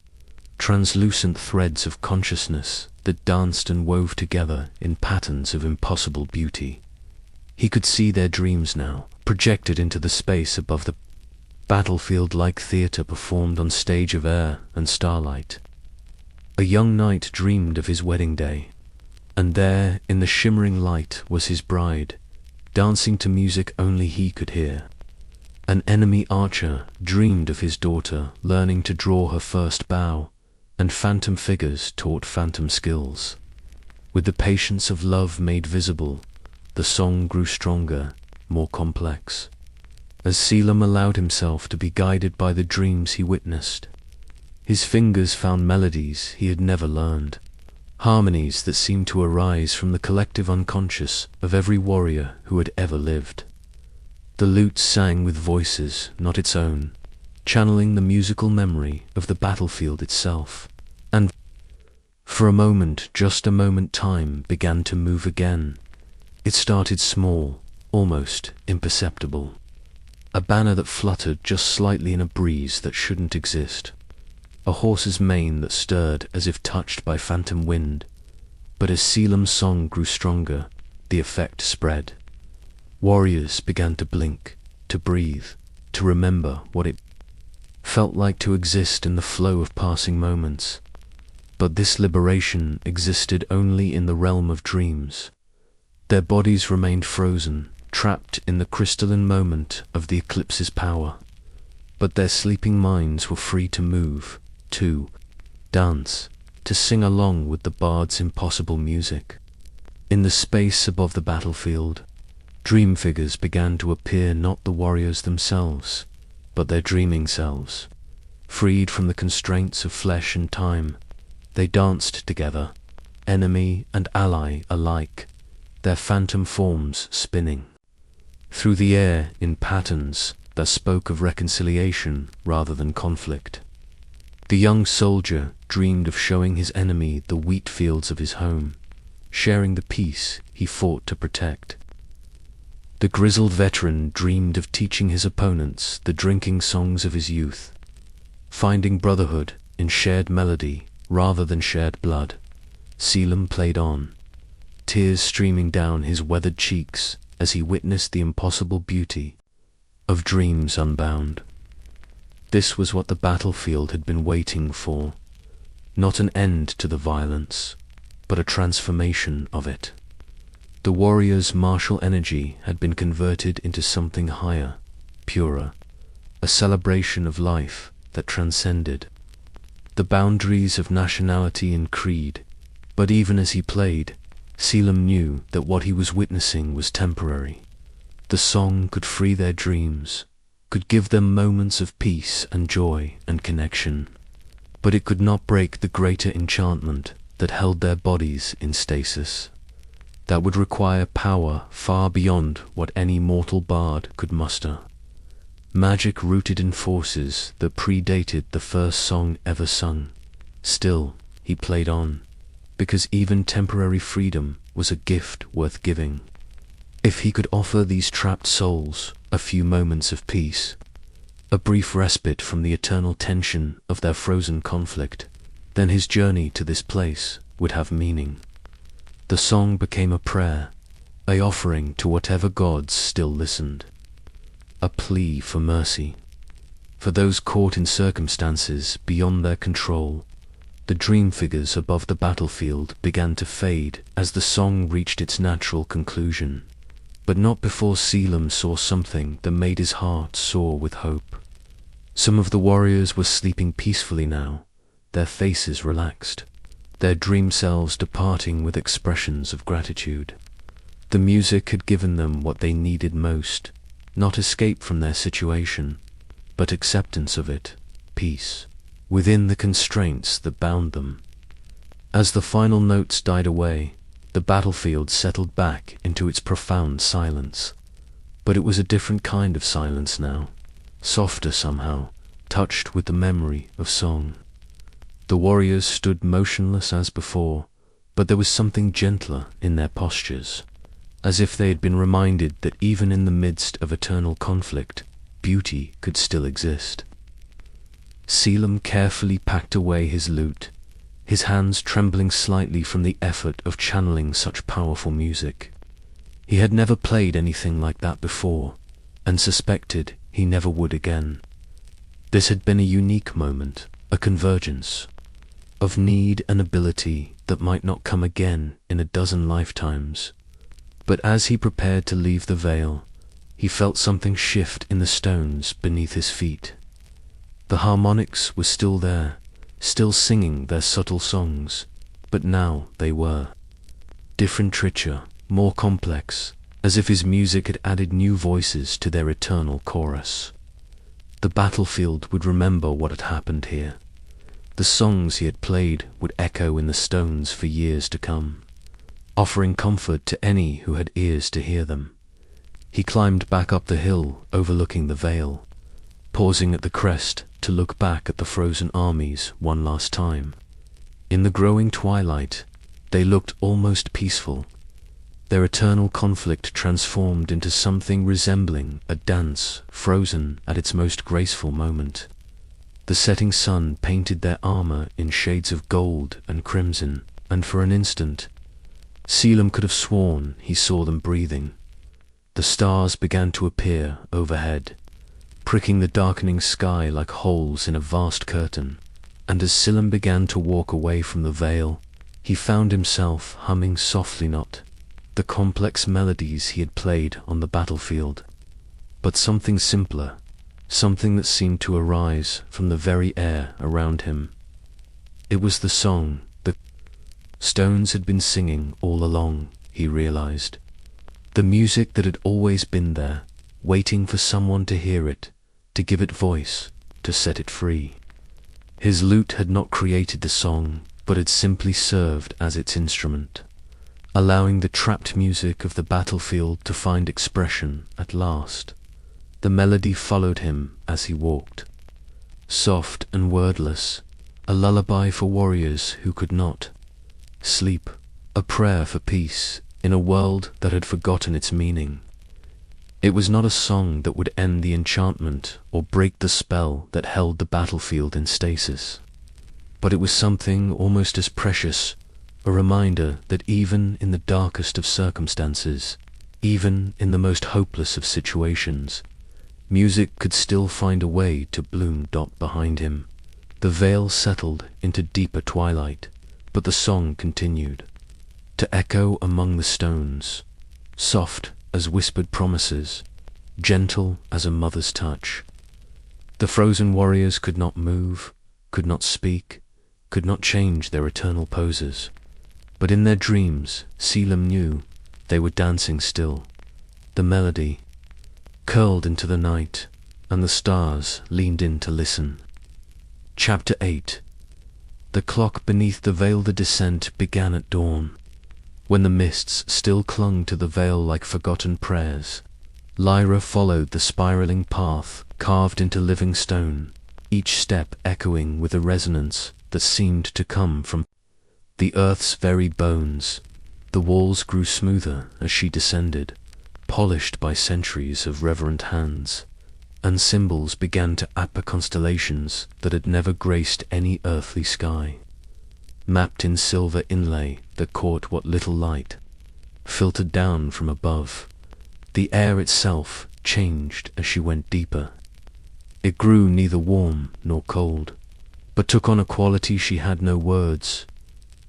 translucent threads of consciousness that danced and wove together in patterns of impossible beauty. He could see their dreams now, projected into the space above the battlefield-like theater performed on stage of air and starlight. A young knight dreamed of his wedding day, and there, in the shimmering light, was his bride, dancing to music only he could hear. An enemy archer dreamed of his daughter learning to draw her first bow, and phantom figures taught phantom skills. With the patience of love made visible, the song grew stronger, more complex, as Selim allowed himself to be guided by the dreams he witnessed. His fingers found melodies he had never learned, harmonies that seemed to arise from the collective unconscious of every warrior who had ever lived. The lute sang with voices not its own, channeling the musical memory of the battlefield itself. And for a moment, just a moment, time began to move again. It started small, almost imperceptible. A banner that fluttered just slightly in a breeze that shouldn't exist. A horse's mane that stirred as if touched by phantom wind. But as Selim's song grew stronger, the effect spread. Warriors began to blink, to breathe, to remember what it felt like to exist in the flow of passing moments. But this liberation existed only in the realm of dreams. Their bodies remained frozen, trapped in the crystalline moment of the eclipse's power. But their sleeping minds were free to move, to dance, to sing along with the bard's impossible music. In the space above the battlefield, dream figures began to appear, not the warriors themselves, but their dreaming selves. Freed from the constraints of flesh and time, they danced together, enemy and ally alike, their phantom forms spinning through the air in patterns that spoke of reconciliation rather than conflict. The young soldier dreamed of showing his enemy the wheat fields of his home, sharing the peace he fought to protect. The grizzled veteran dreamed of teaching his opponents the drinking songs of his youth, finding brotherhood in shared melody rather than shared blood. Selim played on, tears streaming down his weathered cheeks as he witnessed the impossible beauty of dreams unbound. This was what the battlefield had been waiting for, not an end to the violence, but a transformation of it. The warrior's martial energy had been converted into something higher, purer, a celebration of life that transcended the boundaries of nationality and creed. But even as he played, Selim knew that what he was witnessing was temporary. The song could free their dreams, could give them moments of peace and joy and connection, but it could not break the greater enchantment that held their bodies in stasis. That would require power far beyond what any mortal bard could muster. Magic rooted in forces that predated the first song ever sung. Still, he played on, because even temporary freedom was a gift worth giving. If he could offer these trapped souls a few moments of peace, a brief respite from the eternal tension of their frozen conflict, then his journey to this place would have meaning. The song became a prayer, an offering to whatever gods still listened, a plea for mercy. For those caught in circumstances beyond their control, the dream figures above the battlefield began to fade as the song reached its natural conclusion, but not before Selim saw something that made his heart soar with hope. Some of the warriors were sleeping peacefully now, their faces relaxed, their dream selves departing with expressions of gratitude. The music had given them what they needed most, not escape from their situation, but acceptance of it, peace, within the constraints that bound them. As the final notes died away, the battlefield settled back into its profound silence. But it was a different kind of silence now, softer somehow, touched with the memory of song. The warriors stood motionless as before, but there was something gentler in their postures, as if they had been reminded that even in the midst of eternal conflict, beauty could still exist. Selim carefully packed away his lute, his hands trembling slightly from the effort of channeling such powerful music. He had never played anything like that before, and suspected he never would again. This had been a unique moment, a convergence of need and ability that might not come again in a dozen lifetimes. But as he prepared to leave the Vale, he felt something shift in the stones beneath his feet. The harmonics were still there, still singing their subtle songs, but now they were different, richer, more complex, as if his music had added new voices to their eternal chorus. The battlefield would remember what had happened here. The songs he had played would echo in the stones for years to come, offering comfort to any who had ears to hear them. He climbed back up the hill overlooking the vale, pausing at the crest to look back at the frozen armies one last time. In the growing twilight, they looked almost peaceful, their eternal conflict transformed into something resembling a dance frozen at its most graceful moment. The setting sun painted their armor in shades of gold and crimson, and for an instant, Selim could have sworn he saw them breathing. The stars began to appear overhead, pricking the darkening sky like holes in a vast curtain, and as Selim began to walk away from the vale, he found himself humming softly not the complex melodies he had played on the battlefield, but something simpler, something that seemed to arise from the very air around him. It was the song the stones had been singing all along, he realized. The music that had always been there, waiting for someone to hear it, to give it voice, to set it free. His lute had not created the song, but had simply served as its instrument, allowing the trapped music of the battlefield to find expression at last. The melody followed him as he walked, soft and wordless, a lullaby for warriors who could not sleep, a prayer for peace in a world that had forgotten its meaning. It was not a song that would end the enchantment or break the spell that held the battlefield in stasis, but it was something almost as precious, a reminder that even in the darkest of circumstances, even in the most hopeless of situations, music could still find a way to bloom. Behind him, the vale settled into deeper twilight, but the song continued to echo among the stones, soft as whispered promises, gentle as a mother's touch. The frozen warriors could not move, could not speak, could not change their eternal poses, but in their dreams, Selim knew they were dancing still. The melody curled into the night, and the stars leaned in to listen. Chapter 8. The clock beneath the veil. The descent began at dawn, when the mists still clung to the veil like forgotten prayers. Lyra followed the spiraling path carved into living stone, each step echoing with a resonance that seemed to come from the earth's very bones. The walls grew smoother as she descended, polished by centuries of reverent hands, and symbols began to appear, constellations that had never graced any earthly sky, mapped in silver inlay that caught what little light filtered down from above. The air itself changed as she went deeper. It grew neither warm nor cold, but took on a quality she had no words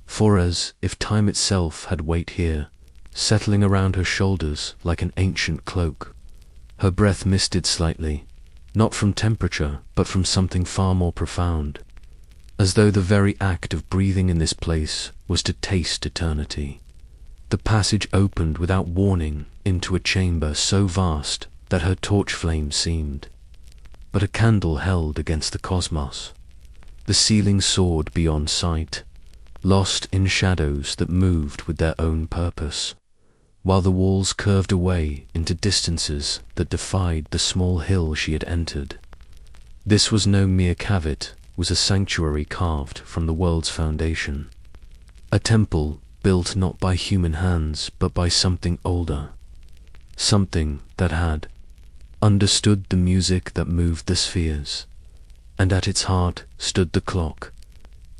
for, as if time itself had weight here, settling around her shoulders like an ancient cloak. Her breath misted slightly, not from temperature, but from something far more profound, as though the very act of breathing in this place was to taste eternity. The passage opened without warning into a chamber so vast that her torch flame seemed but a candle held against the cosmos. The ceiling soared beyond sight, lost in shadows that moved with their own purpose, while the walls curved away into distances that defied the small hill she had entered. This was no mere cavern, was a sanctuary carved from the world's foundation, a temple built not by human hands but by something older, something that had understood the music that moved the spheres. And at its heart stood the clock.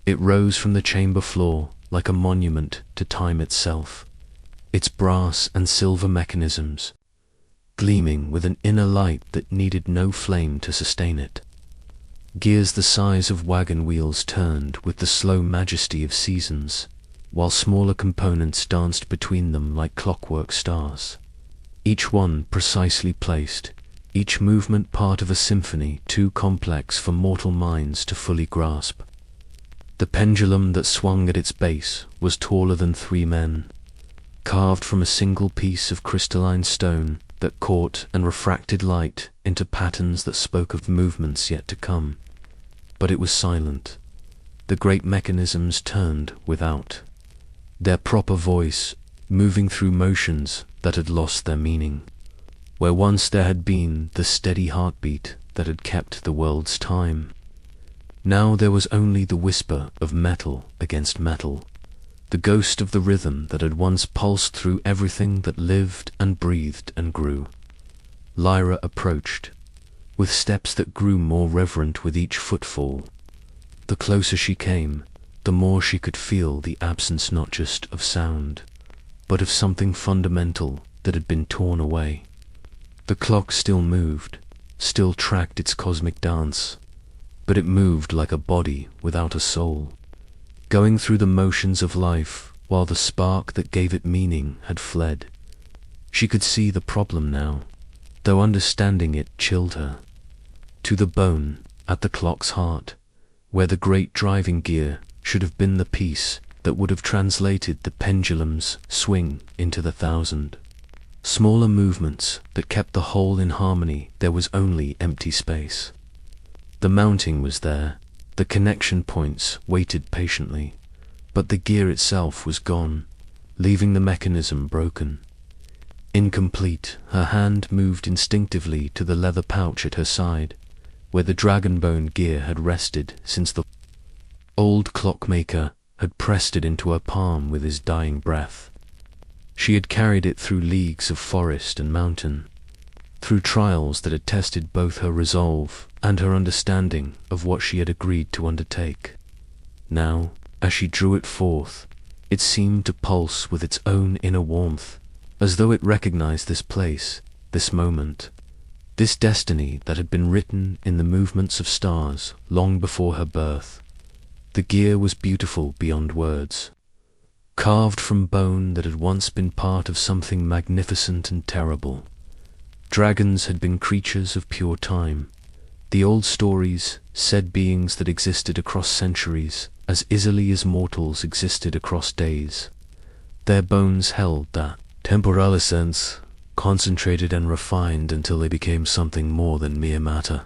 It rose from the chamber floor like a monument to time itself, its brass and silver mechanisms gleaming with an inner light that needed no flame to sustain it. Gears the size of wagon wheels turned with the slow majesty of seasons, while smaller components danced between them like clockwork stars, each one precisely placed, each movement part of a symphony too complex for mortal minds to fully grasp. The pendulum that swung at its base was taller than 3 men, carved from a single piece of crystalline stone that caught and refracted light into patterns that spoke of movements yet to come. But it was silent. the great mechanisms turned without, their proper voice moving through motions that had lost their meaning. Where once there had been the steady heartbeat that had kept the world's time, now there was only the whisper of metal against metal, the ghost of the rhythm that had once pulsed through everything that lived and breathed and grew. Lyra approached, with steps that grew more reverent with each footfall. The closer she came, the more she could feel the absence not just of sound, but of something fundamental that had been torn away. The clock still moved, still tracked its cosmic dance, but it moved like a body without a soul, going through the motions of life while the spark that gave it meaning had fled. She could see the problem now, though understanding it chilled her. To the bone, at the clock's heart, where the great driving gear should have been the piece that would have translated the pendulum's swing into the thousand. Smaller movements that kept the whole in harmony, there was only empty space. The mounting was there, the connection points waited patiently, but the gear itself was gone, leaving the mechanism broken. Incomplete, her hand moved instinctively to the leather pouch at her side, where the dragonbone gear had rested since the old clockmaker had pressed it into her palm with his dying breath. She had carried it through leagues of forest and mountain, through trials that had tested both her resolve and her understanding of what she had agreed to undertake. Now, as she drew it forth, it seemed to pulse with its own inner warmth, as though it recognized this place, this moment, this destiny that had been written in the movements of stars long before her birth. The gear was beautiful beyond words, carved from bone that had once been part of something magnificent and terrible. Dragons had been creatures of pure time. The old stories said beings that existed across centuries as easily as mortals existed across days. Their bones held that temporal essence, concentrated and refined until they became something more than mere matter.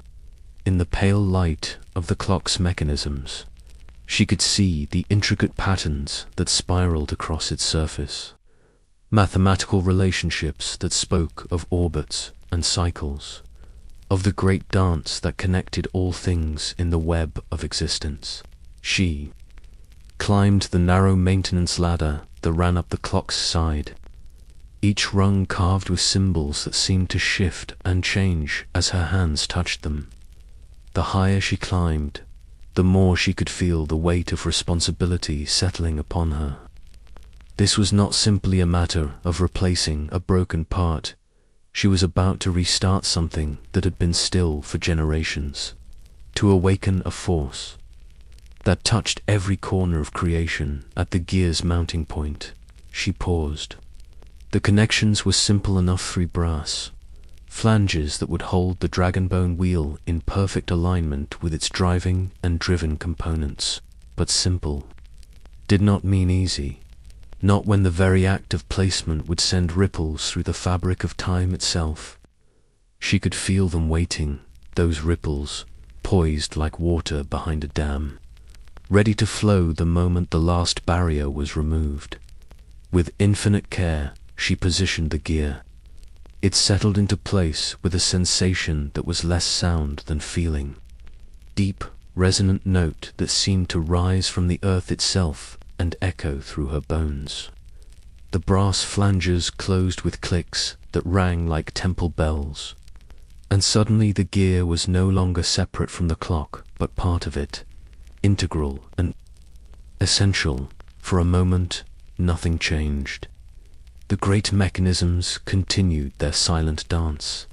In the pale light of the clock's mechanisms, she could see the intricate patterns that spiraled across its surface, mathematical relationships that spoke of orbits and cycles, of the great dance that connected all things in the web of existence. She climbed the narrow maintenance ladder that ran up the clock's side, each rung carved with symbols that seemed to shift and change as her hands touched them. The higher she climbed, the more she could feel the weight of responsibility settling upon her. This was not simply a matter of replacing a broken part. She was about to restart something that had been still for generations, to awaken a force that touched every corner of creation. At the gear's mounting point, she paused. The connections were simple enough through brass, flanges that would hold the dragonbone wheel in perfect alignment with its driving and driven components. But simple did not mean easy, not when the very act of placement would send ripples through the fabric of time itself. She could feel them waiting, those ripples, poised like water behind a dam, ready to flow the moment the last barrier was removed. With infinite care, she positioned the gear. It settled into place with a sensation that was less sound than feeling. Deep, resonant note that seemed to rise from the earth itself and echo through her bones. The brass flanges closed with clicks that rang like temple bells, and suddenly the gear was no longer separate from the clock, but part of it, integral and essential. For a moment, nothing changed. The great mechanisms continued their silent dance.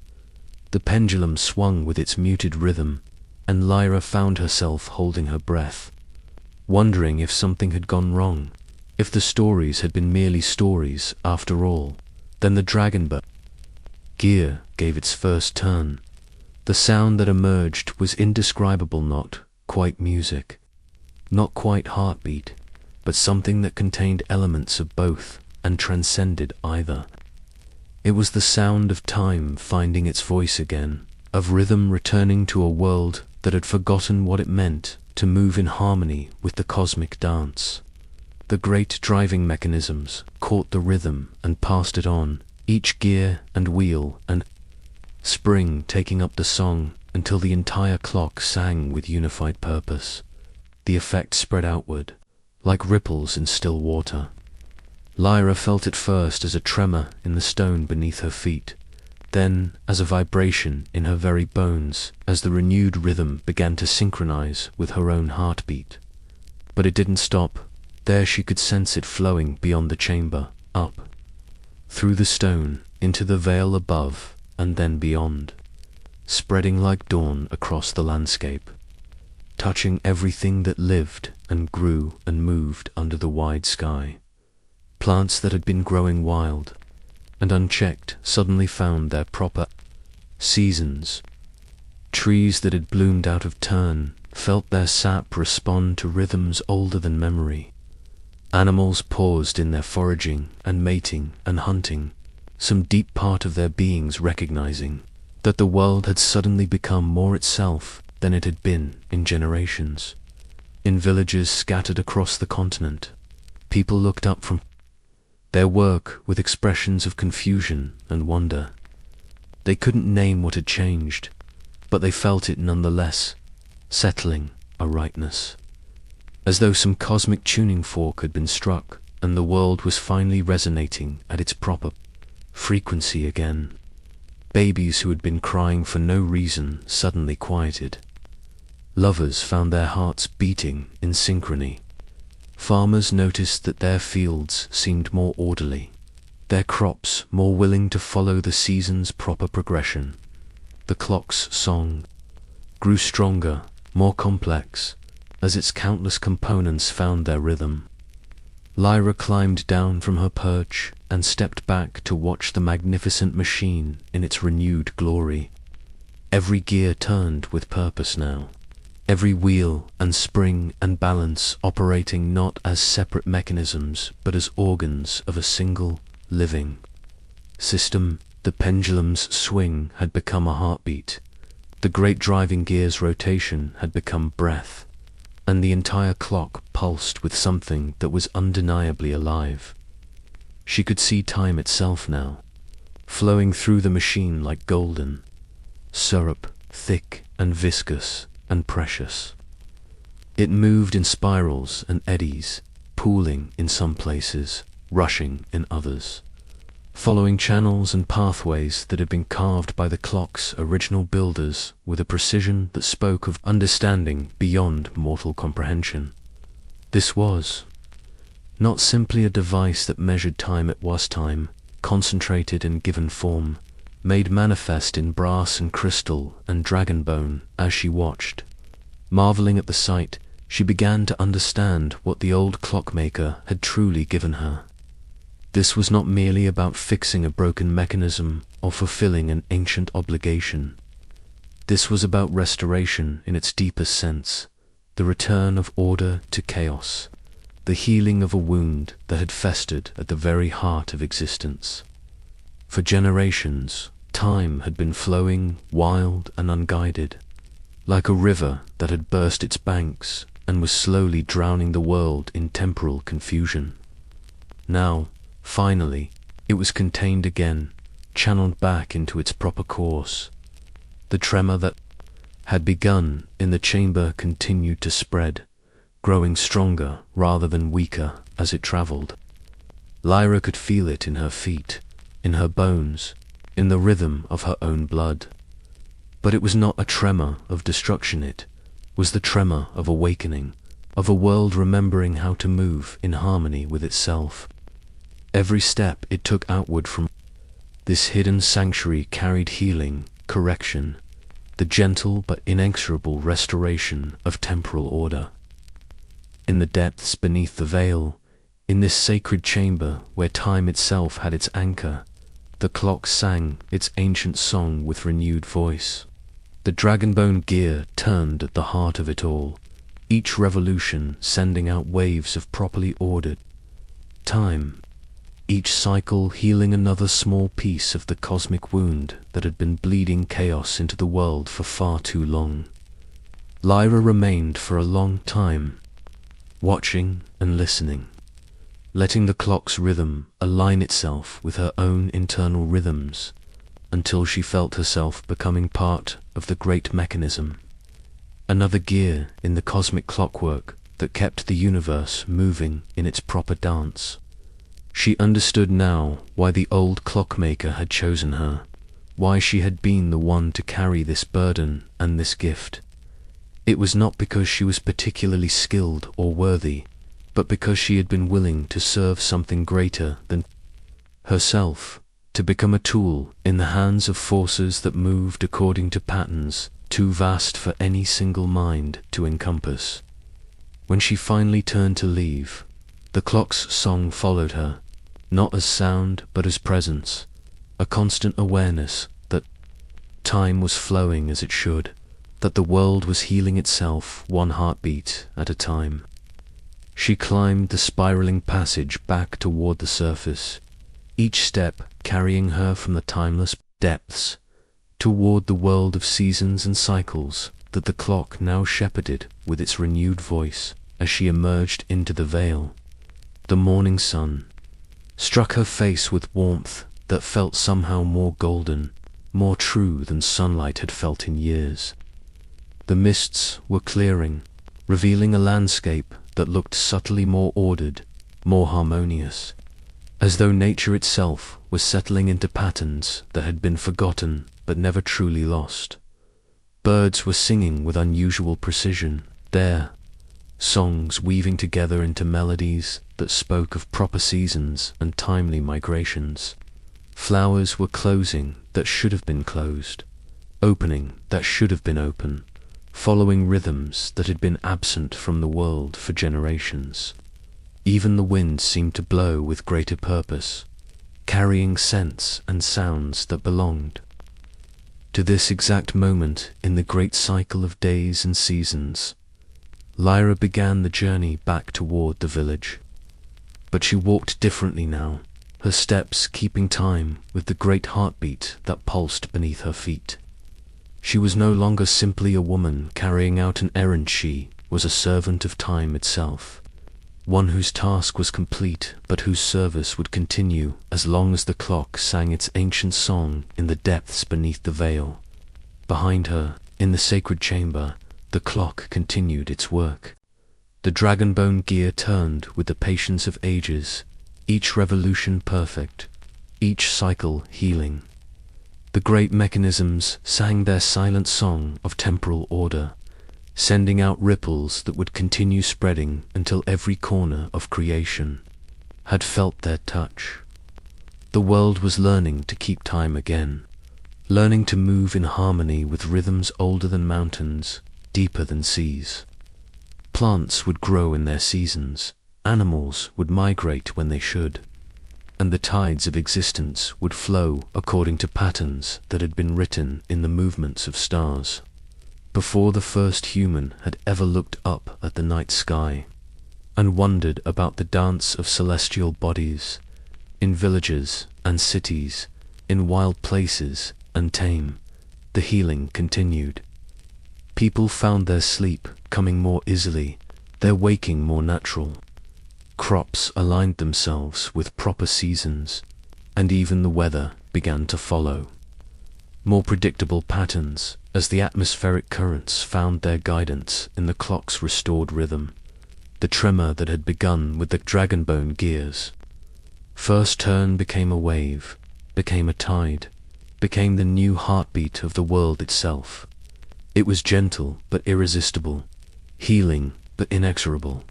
The pendulum swung with its muted rhythm, and Lyra found herself holding her breath, wondering if something had gone wrong, if the stories had been merely stories after all. Then the dragonbone gear gave its first turn. The sound that emerged was indescribable, not quite music, not quite heartbeat, but something that contained elements of both and transcended either. It was the sound of time finding its voice again, of rhythm returning to a world that had forgotten what it meant to move in harmony with the cosmic dance. The great driving mechanisms caught the rhythm and passed it on, each gear and wheel and spring taking up the song until the entire clock sang with unified purpose. The effect spread outward, like ripples in still water. Lyra felt it first as a tremor in the stone beneath her feet, then as a vibration in her very bones as the renewed rhythm began to synchronize with her own heartbeat. But it didn't stop. There she could sense it flowing beyond the chamber, up, through the stone, into the vale above, and then beyond, spreading like dawn across the landscape, touching everything that lived and grew and moved under the wide sky. Plants that had been growing wild and unchecked suddenly found their proper seasons. Trees that had bloomed out of turn felt their sap respond to rhythms older than memory. Animals paused in their foraging and mating and hunting, some deep part of their beings recognizing that the world had suddenly become more itself than it had been in generations. In villages scattered across the continent, people looked up from their work with expressions of confusion and wonder. They couldn't name what had changed, but they felt it nonetheless, settling a rightness, as though some cosmic tuning fork had been struck and the world was finally resonating at its proper frequency again. Babies who had been crying for no reason suddenly quieted. Lovers found their hearts beating in synchrony. Farmers noticed that their fields seemed more orderly, their crops more willing to follow the season's proper progression. The clock's song grew stronger, more complex, as its countless components found their rhythm. Lyra climbed down from her perch and stepped back to watch the magnificent machine in its renewed glory. Every gear turned with purpose now, every wheel and spring and balance operating not as separate mechanisms but as organs of a single, living system. The pendulum's swing had become a heartbeat, the great driving gear's rotation had become breath, and the entire clock pulsed with something that was undeniably alive. She could see time itself now, flowing through the machine like golden syrup, thick and viscous and precious. It moved in spirals and eddies, pooling in some places, rushing in others, following channels and pathways that had been carved by the clock's original builders with a precision that spoke of understanding beyond mortal comprehension. This was not simply a device that measured time, it was time, concentrated and given form, made manifest in brass and crystal and dragon bone. As she watched, marveling at the sight, she began to understand what the old clockmaker had truly given her. This was not merely about fixing a broken mechanism or fulfilling an ancient obligation. This was about restoration in its deepest sense, the return of order to chaos, the healing of a wound that had festered at the very heart of existence. For generations, time had been flowing wild and unguided, like a river that had burst its banks and was slowly drowning the world in temporal confusion. Now, finally, it was contained again, channeled back into its proper course. The tremor that had begun in the chamber continued to spread, growing stronger rather than weaker as it traveled. Lyra could feel it in her feet, in her bones, in the rhythm of her own blood. But it was not a tremor of destruction, it was the tremor of awakening, of a world remembering how to move in harmony with itself. Every step it took outward from this hidden sanctuary carried healing, correction, the gentle but inexorable restoration of temporal order. In the depths beneath the veil, in this sacred chamber where time itself had its anchor, the clock sang its ancient song with renewed voice. The dragonbone gear turned at the heart of it all, each revolution sending out waves of properly ordered time, each cycle healing another small piece of the cosmic wound that had been bleeding chaos into the world for far too long. Lyra remained for a long time, watching and listening, letting the clock's rhythm align itself with her own internal rhythms, until she felt herself becoming part of the great mechanism, another gear in the cosmic clockwork that kept the universe moving in its proper dance. She understood now why the old clockmaker had chosen her, why she had been the one to carry this burden and this gift. It was not because she was particularly skilled or worthy, but because she had been willing to serve something greater than herself, to become a tool in the hands of forces that moved according to patterns too vast for any single mind to encompass. When she finally turned to leave, the clock's song followed her, not as sound but as presence, a constant awareness that time was flowing as it should, that the world was healing itself one heartbeat at a time. She climbed the spiraling passage back toward the surface, each step carrying her from the timeless depths toward the world of seasons and cycles that the clock now shepherded with its renewed voice. As she emerged into the vale, the morning sun struck her face with warmth that felt somehow more golden, more true than sunlight had felt in years. The mists were clearing, revealing a landscape that looked subtly more ordered, more harmonious, as though nature itself was settling into patterns that had been forgotten but never truly lost. Birds were singing with unusual precision, their songs weaving together into melodies that spoke of proper seasons and timely migrations. Flowers were closing that should have been closed, opening that should have been open, following rhythms that had been absent from the world for generations. Even the wind seemed to blow with greater purpose, carrying scents and sounds that belonged to this exact moment in the great cycle of days and seasons. Lyra began the journey back toward the village, but she walked differently now, her steps keeping time with the great heartbeat that pulsed beneath her feet. She was no longer simply a woman carrying out an errand. She was a servant of time itself, one whose task was complete but whose service would continue as long as the clock sang its ancient song in the depths beneath the veil. Behind her, in the sacred chamber, the clock continued its work. The dragonbone gear turned with the patience of ages, each revolution perfect, each cycle healing. The great mechanisms sang their silent song of temporal order, sending out ripples that would continue spreading until every corner of creation had felt their touch. The world was learning to keep time again, learning to move in harmony with rhythms older than mountains, deeper than seas. Plants would grow in their seasons, animals would migrate when they should, and the tides of existence would flow according to patterns that had been written in the movements of stars. Before the first human had ever looked up at the night sky and wondered about the dance of celestial bodies, in villages and cities, in wild places and tame, the healing continued. People found their sleep coming more easily, their waking more natural. Crops aligned themselves with proper seasons, and even the weather began to follow. More predictable patterns, as the atmospheric currents found their guidance in the clock's restored rhythm, the tremor that had begun with the dragonbone gears. First turn became a wave, became a tide, became the new heartbeat of the world itself. It was gentle but irresistible, healing but inexorable,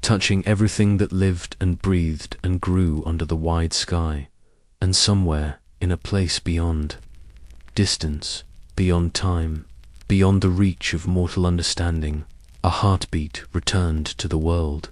touching everything that lived and breathed and grew under the wide sky, and somewhere in a place beyond distance, beyond time, beyond the reach of mortal understanding, a heartbeat returned to the world.